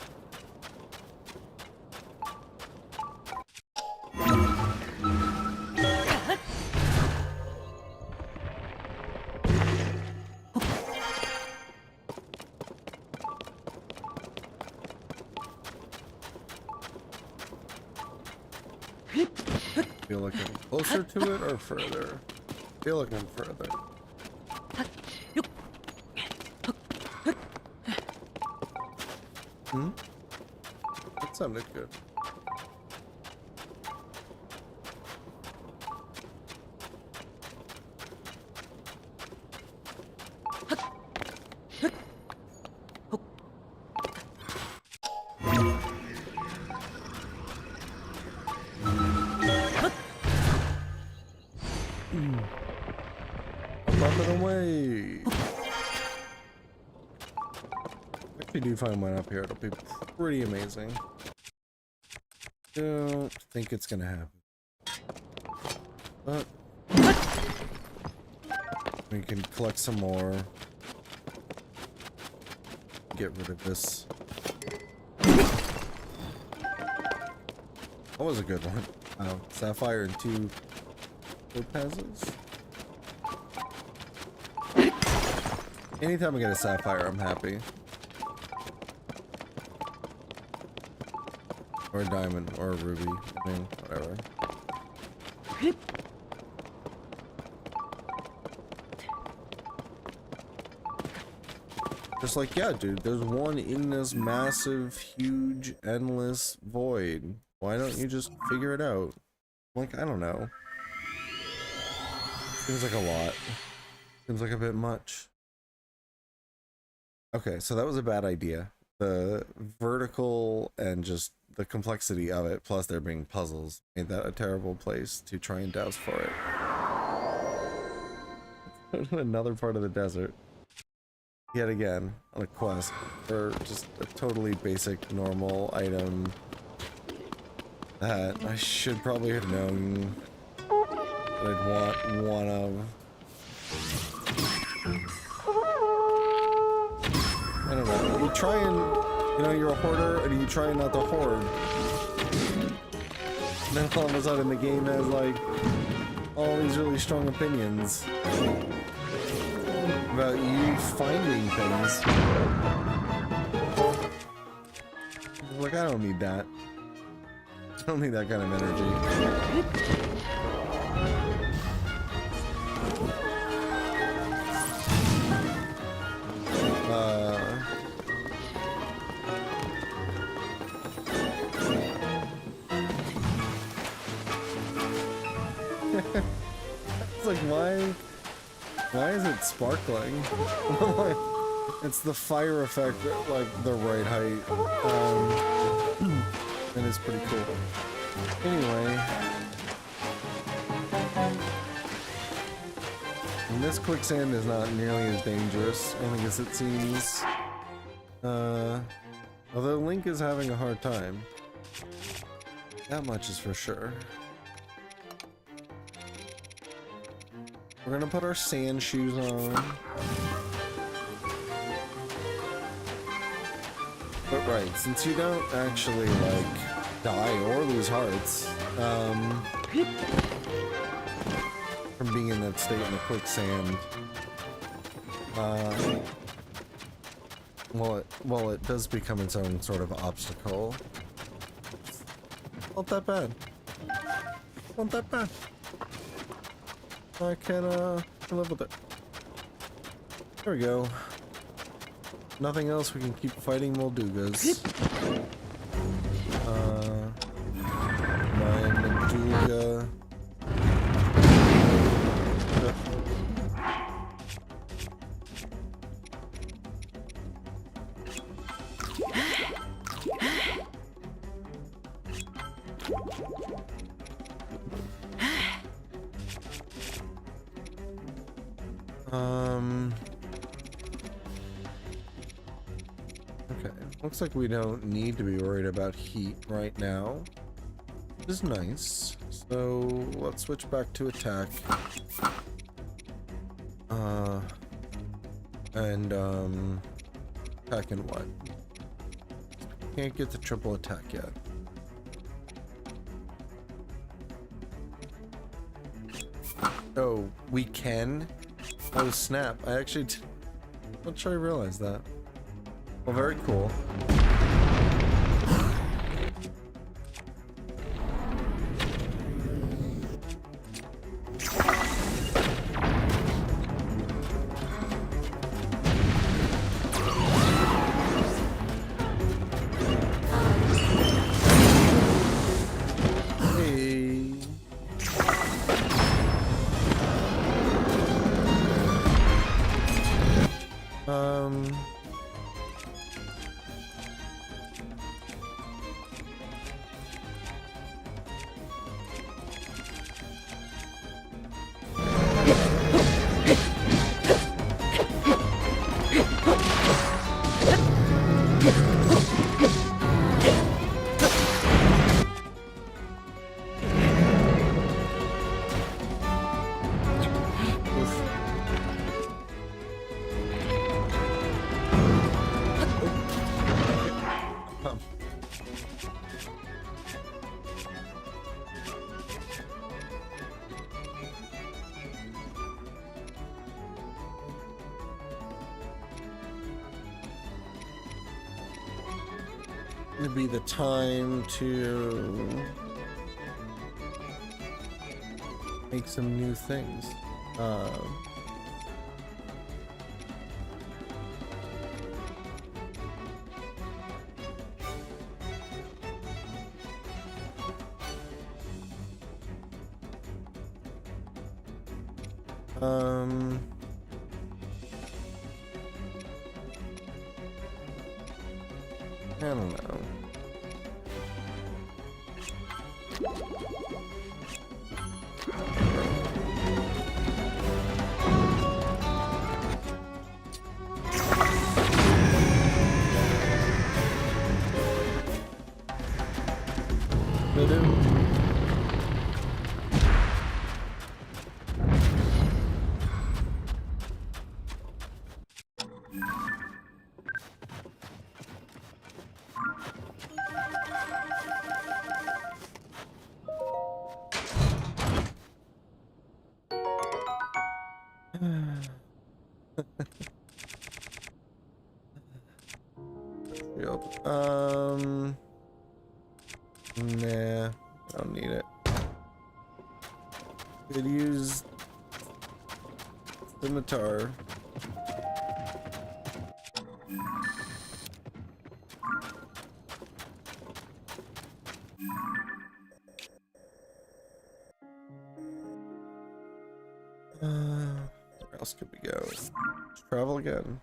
Feel like I'm closer to it or further? Feel like I'm further. That sounded good. Bump it away. If you do find one up here, it'll be pretty amazing. Don't think it's gonna happen. But we can collect some more. Get rid of this. That was a good one. Oh, sapphire and 2 topazes. Anytime I get a sapphire, I'm happy. Or a diamond, or a ruby. I mean, whatever. Just like, yeah, dude, there's one in this massive, huge, endless void. Why don't you just figure it out? Like, I don't know. Seems like a lot. Seems like a bit much. Okay, so that was a bad idea. The vertical and just the complexity of it, plus there being puzzles, made that a terrible place to try and douse for it. Let's go to another part of the desert. Yet again, on a quest for just a totally basic, normal item that. I should probably have known what I'd want one of. I don't know. You try and, you know, you're a hoarder, or do you try not to hoard? And then all of a sudden the game has like all these really strong opinions about you finding things. Like, I don't need that. I don't need that kind of energy. It's like, why is it sparkling? It's the fire effect at like the right height. And it's pretty cool. Anyway. And this quicksand is not nearly as dangerous, I guess it seems. Although Link is having a hard time. That much is for sure. We're gonna put our sand shoes on. But right, since you don't actually like die or lose hearts from being in that state in the quicksand, well, it does become its own sort of obstacle. Not that bad. Not that bad. I can live with it. There we go. Nothing else, we can keep fighting Moldugas. My Molduga. Okay, looks like we don't need to be worried about heat right now, which is nice. So let's switch back to attack. Attack and what? Can't get the triple attack yet. Oh, we can? Oh snap, I actually not sure I realized that. Well, very cool. It'd be the time to make some new things. I don't know. Ba-dum. Shield. Nah, I don't need it. Could use scimitar. Where else could we go? Let's travel again.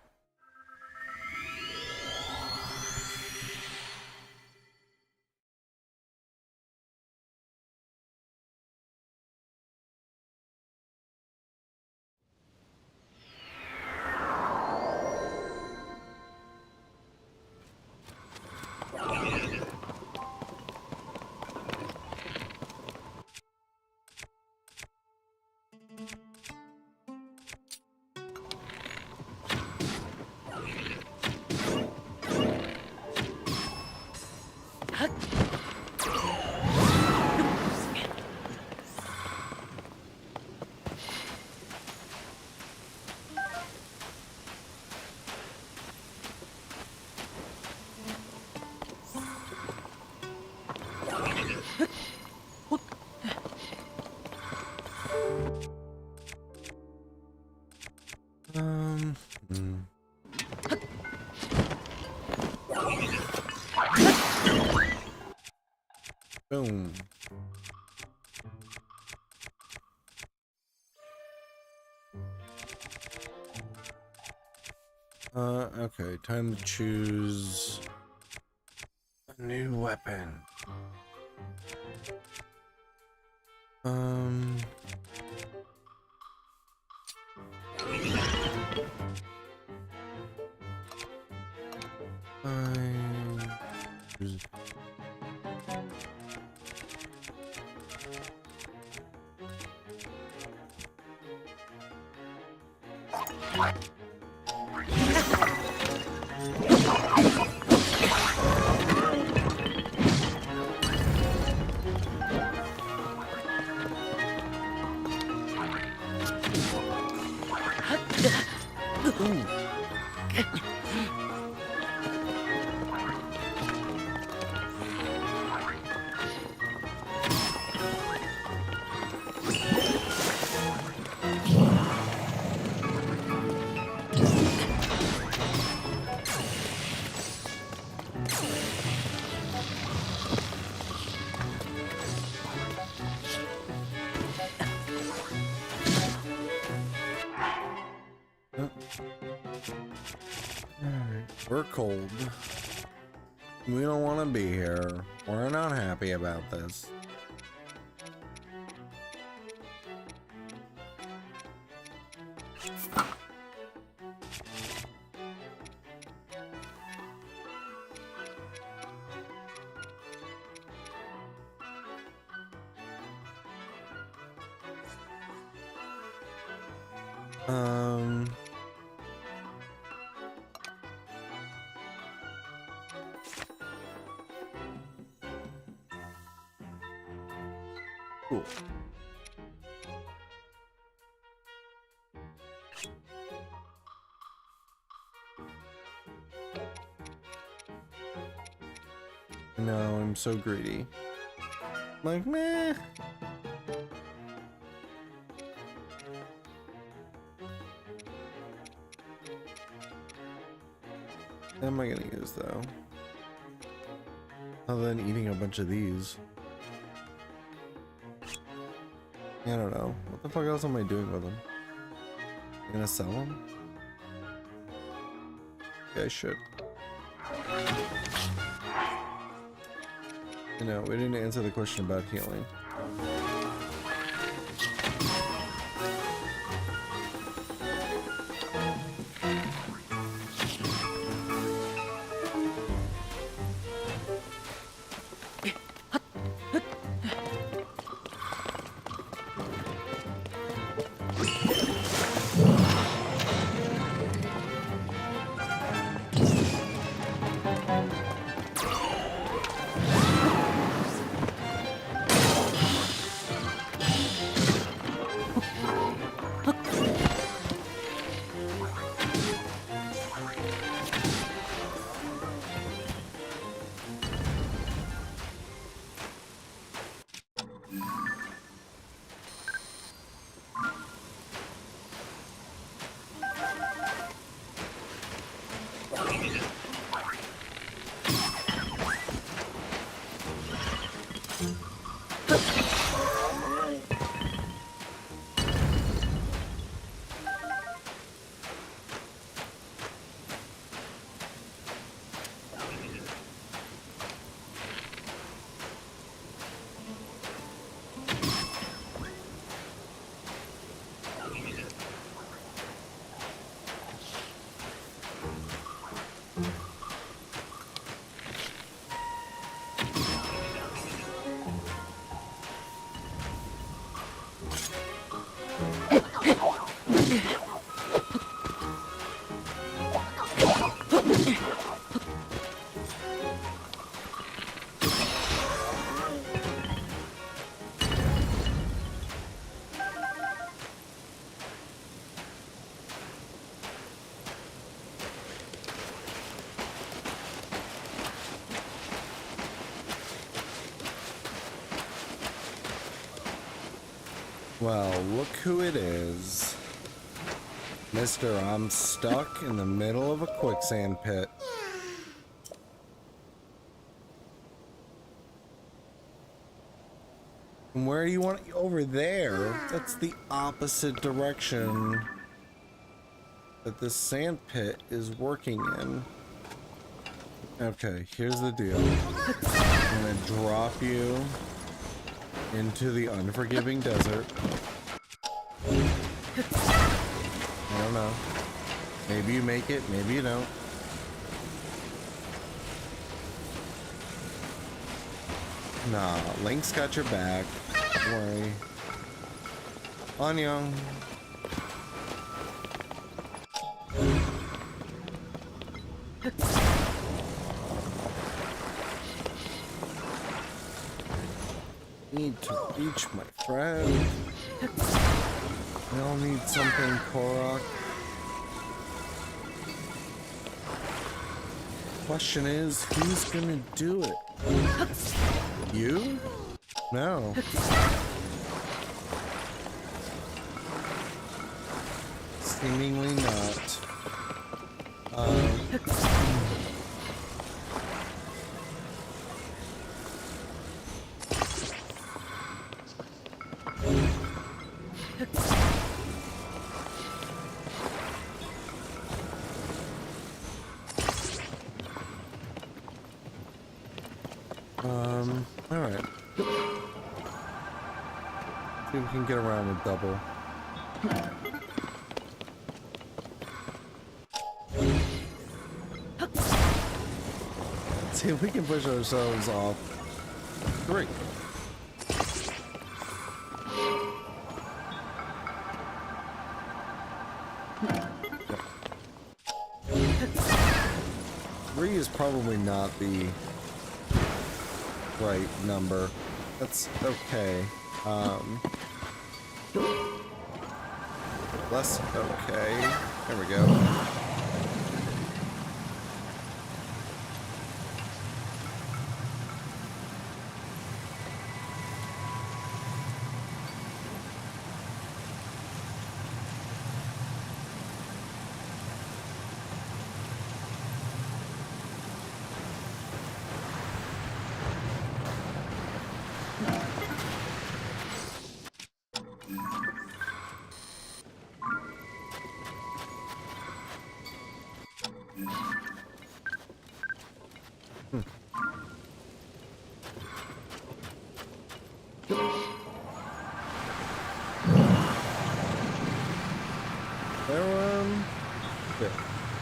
Hmm. Boom. Okay, time to choose a new weapon. Choose- We're cold. We don't want to be here. We're not happy about this. Cool. No, I'm so greedy. Like, meh. What am I gonna use though? Other than eating a bunch of these. I don't know. What the fuck else am I doing with them? I'm gonna sell them? Yeah, I should. You know, we didn't answer the question about healing. Well, look who it is. Mister, I'm stuck in the middle of a quicksand pit. And where do you want it? Over there? That's the opposite direction that this sand pit is working in. Okay, here's the deal. I'm gonna drop you into the unforgiving desert. I don't know. Maybe you make it, maybe you don't. Nah, Link's got your back. Don't worry. Annyeong. Need to reach my friend. We all need something, Korok. Question is, who's gonna do it? You? No. Seemingly not. Alright. See if we can get around with double. See if we can push ourselves off. 3. Three is probably not the right number. That's okay. Less okay. There we go.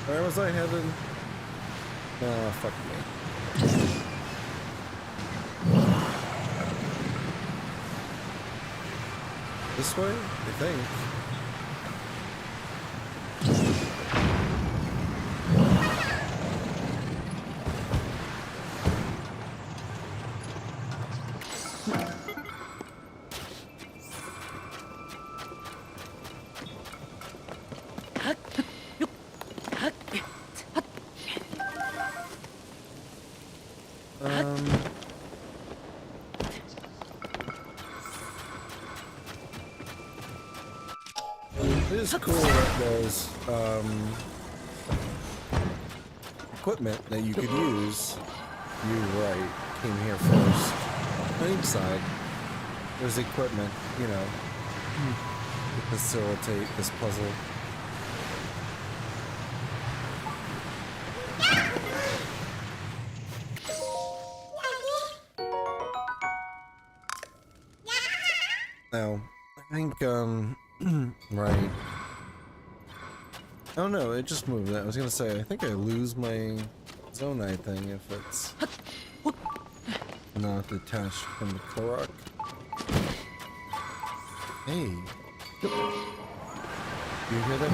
Where was I headed? Oh, fuck me. This way, I think. It is cool that there's equipment that you could use. You right came here first. On each side, there's equipment, you know, to facilitate this puzzle. Now, I think right. Oh no, it just moved. I was gonna say, I think I lose my Zonai thing if it's not detached from the Korok. Hey. You hear that?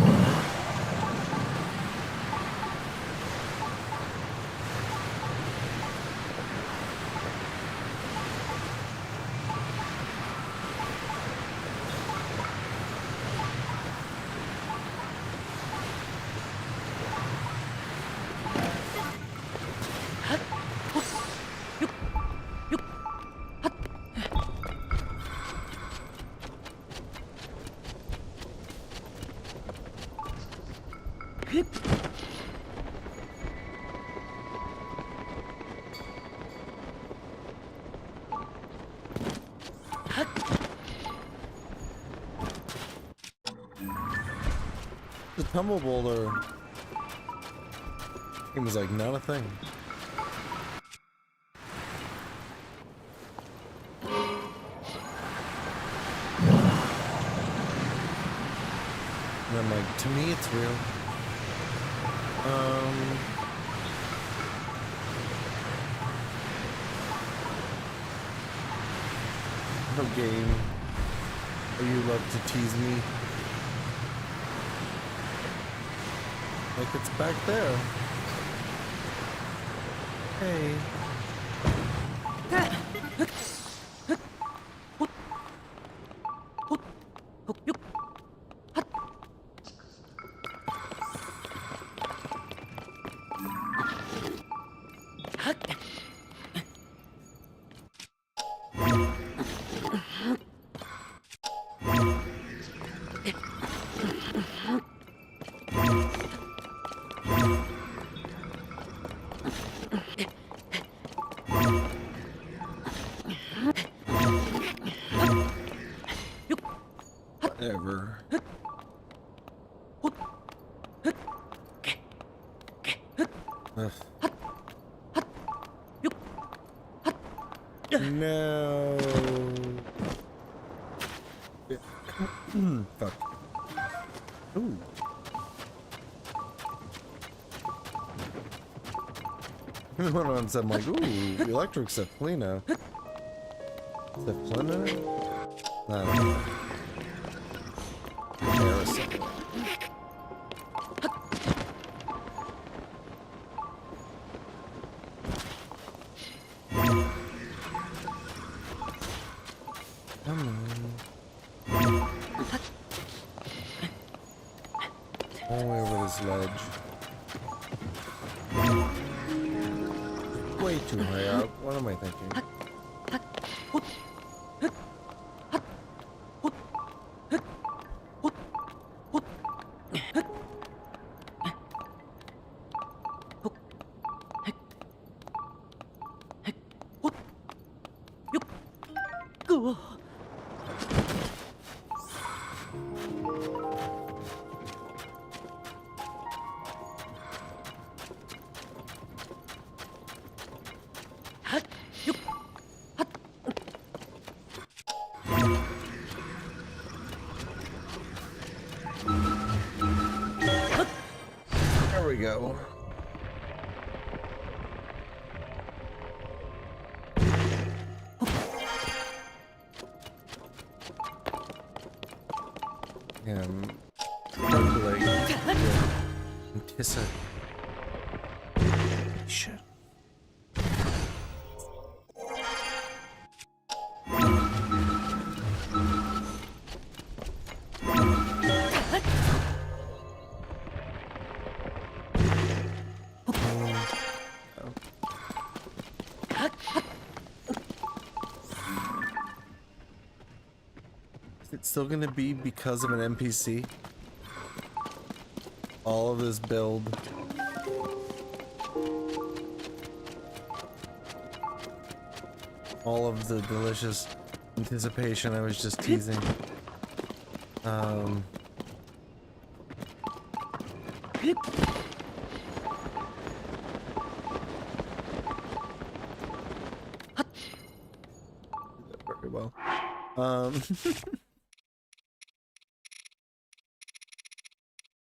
The tumble boulder. It was like not a thing. And I'm like, to me it's real. No game. Oh, you love to tease me. Like it's back there. Hey. Whatever. Ugh. No. Fuck. Ooh. The one on said, I'm like, ooh, electric Zeppelina. Zeppelina? I don't know. Embarrassing. Come on. All the way over this ledge. Way too high up. What am I thinking? There we go. Like anticipation. Is it still gonna be because of an NPC? All of this build. All of the delicious anticipation I was just teasing. Very well.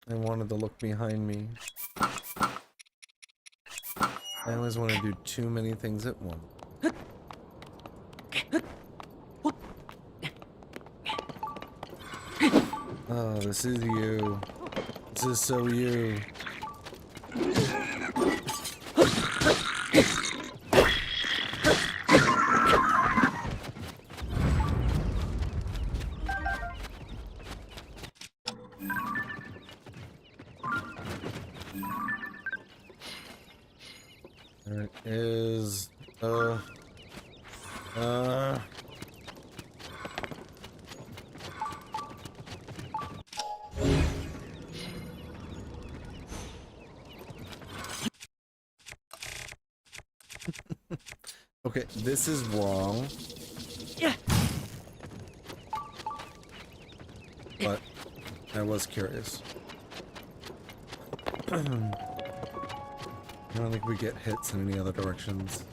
I wanted to look behind me. I always want to do too many things at once. Oh, this is you. This is so you. There it is. Okay, this is wrong. Yeah. But I was curious. I don't think we get hits in any other directions.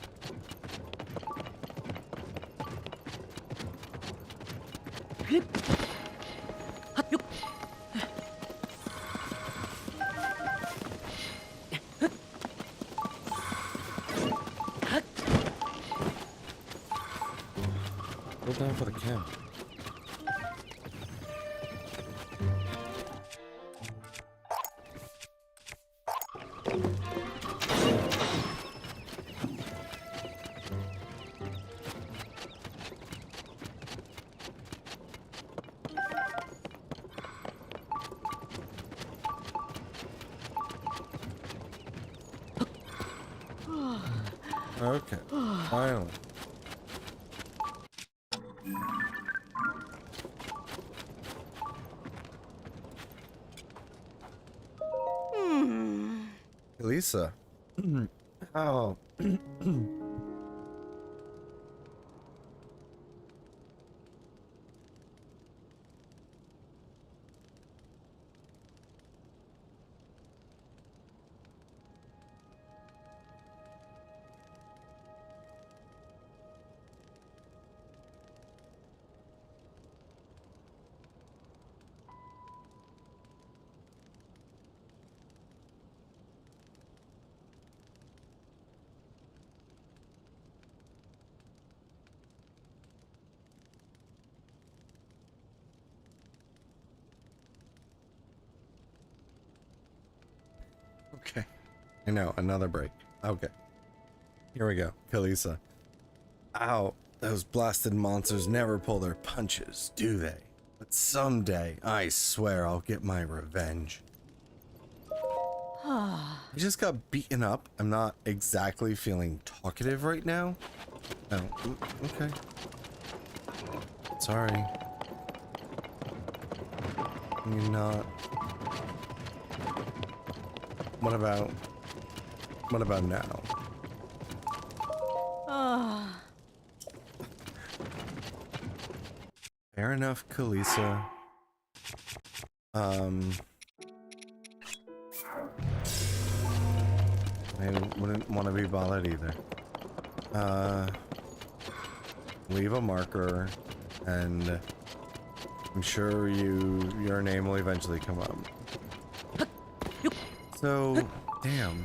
Go down for the camp. Okay, finally. Lisa. Oh. Okay. I know, another break. Okay. Here we go. Kalisa. Ow. Those blasted monsters never pull their punches, do they? But someday, I swear I'll get my revenge. I just got beaten up. I'm not exactly feeling talkative right now. Oh, okay. Sorry. You're not. What about now? Fair enough, Kalisa. I wouldn't want to be bothered either. Leave a marker, and I'm sure your name will eventually come up. So, damn.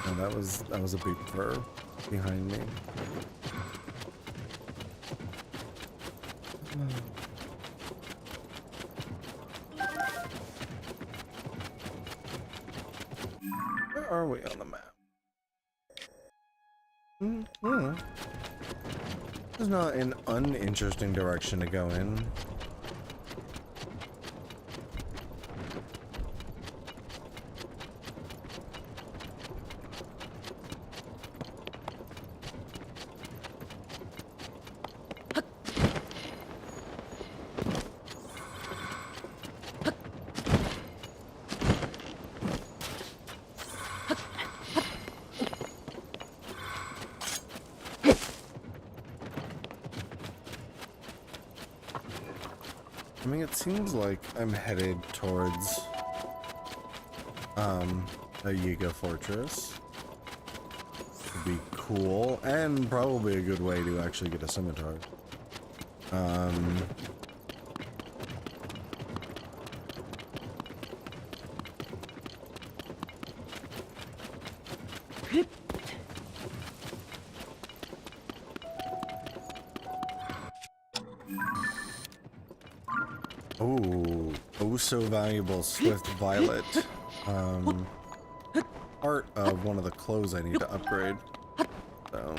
Oh, that was a big fur behind me. Where are we on the map? This is not an uninteresting direction to go in. I mean, it seems like I'm headed towards a Yiga fortress. Would be cool, and probably a good way to actually get a scimitar. Oh, so valuable, Swift Violet. Part of one of the clothes I need to upgrade. So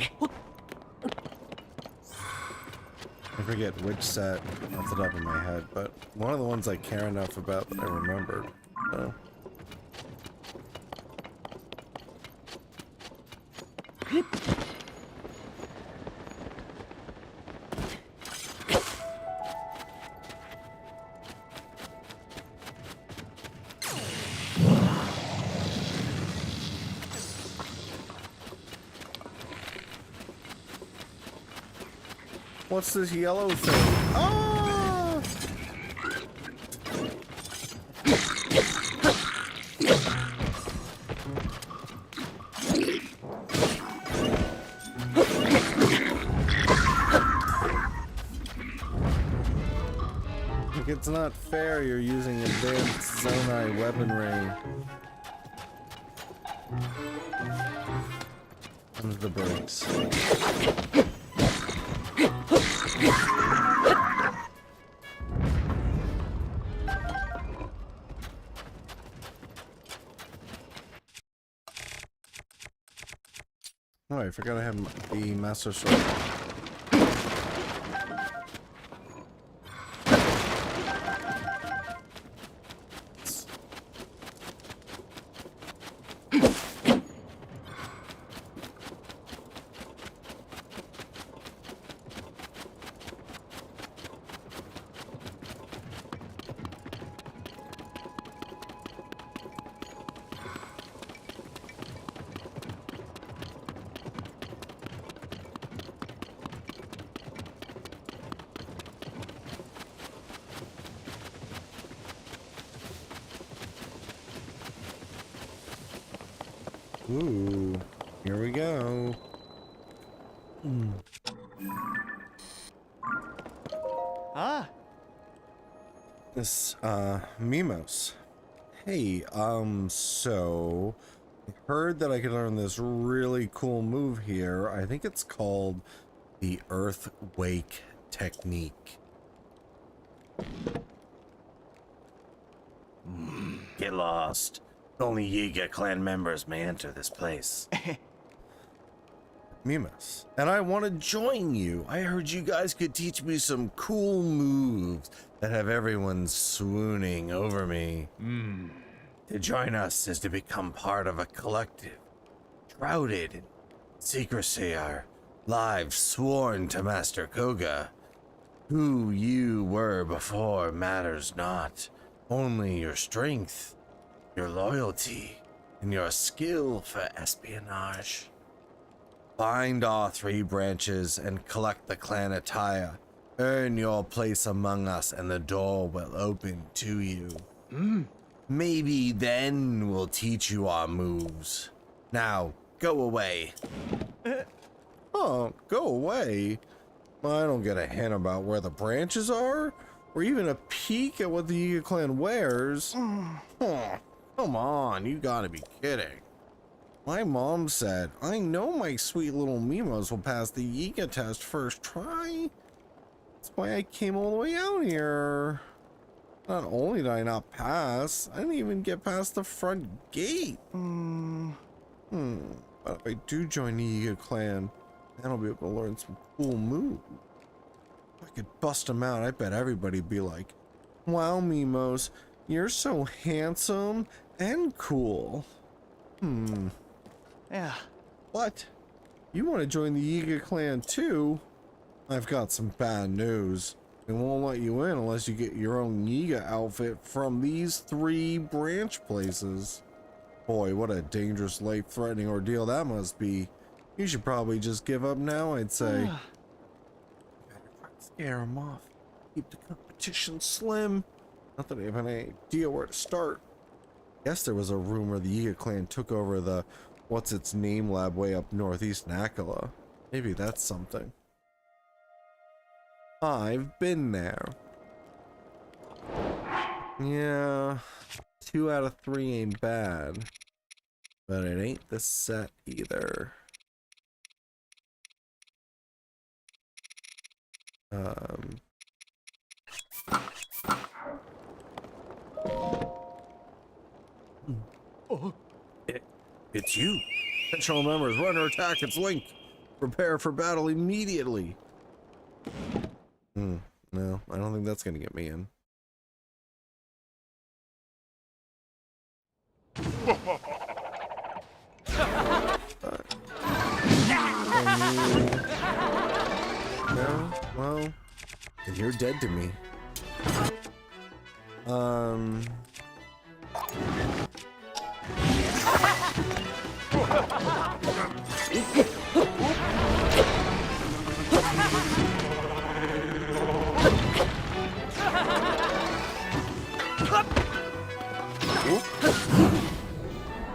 I forget which set off the top of my head, but one of the ones I care enough about that I remembered. So. What's this yellow thing? Oh! Like, it's not fair you're using advanced Zonai weaponry. Comes the brakes. Oh, I forgot I have the Master Sword. Ooh, here we go. Ah. This, Mimos. Hey, so I heard that I could learn this really cool move here. I think it's called the Earth Wake technique. Get lost. Only Yiga clan members may enter this place. Mimos. And I want to join you. I heard you guys could teach me some cool moves that have everyone swooning over me. To join us is to become part of a collective, shrouded in secrecy, our lives sworn to Master Koga. Who you were before matters not. Only your strength, your loyalty, and your skill for espionage. Find all 3 branches and collect the clan attire. Earn your place among us and the door will open to you. Maybe then we'll teach you our moves. Now, go away. Oh, go away. I don't get a hint about where the branches are, or even a peek at what the Yiga clan wears. Oh, come on, you gotta be kidding. My mom said, I know my sweet little Mimos will pass the Yiga test first try. That's why I came all the way out here. Not only did I not pass, I didn't even get past the front gate. But if I do join the Yiga clan, then I'll be able to learn some cool moves. If I could bust them out, I bet everybody'd be like, wow, Mimos, you're so handsome and cool. Yeah. What? You want to join the Yiga clan too? I've got some bad news. They won't let you in unless you get your own Yiga outfit from these 3 branch places. Boy, what a dangerous, life-threatening ordeal that must be. You should probably just give up now, I'd say. Better try to scare him off. Keep the competition slim. Not that I have any idea where to start. Guess there was a rumor the Yiga clan took over the what's-its-name lab way up northeast in Akala. Maybe that's something. I've been there. Yeah, 2 out of 3 ain't bad. But it ain't the set either. It's you. Potential members, run or attack. It's Link. Prepare for battle immediately. No, I don't think that's gonna get me in. No, well, then you're dead to me.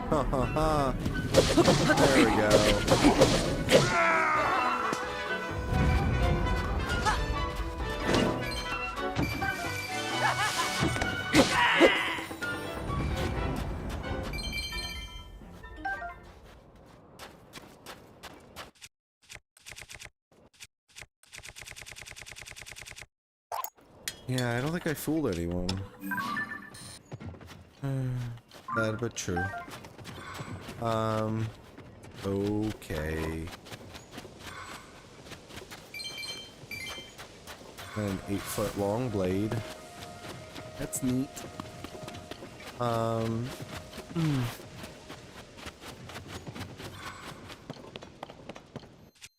Ha ha ha. There we go. Yeah, I don't think I fooled anyone. Bad but true. Okay. An 8-foot long blade. That's neat.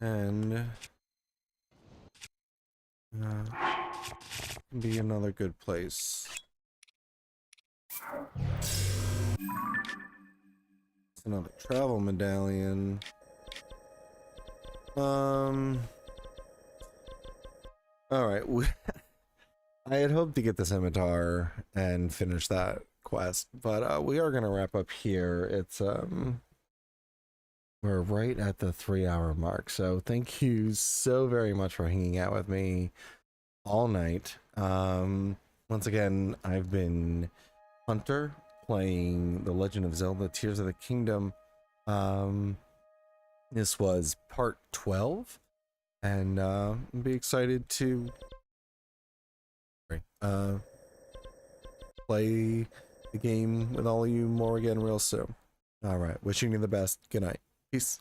And be another good place. It's another travel medallion. Alright, I had hoped to get the scimitar and finish that quest, but we are gonna wrap up here. It's we're right at the 3-hour mark, so thank you so very much for hanging out with me all night. Once again, I've been Hunter playing The Legend of Zelda Tears of the Kingdom. This was part 12, and I'll be excited to play the game with all of you more again real soon. All right, wishing you the best. Good night. Peace.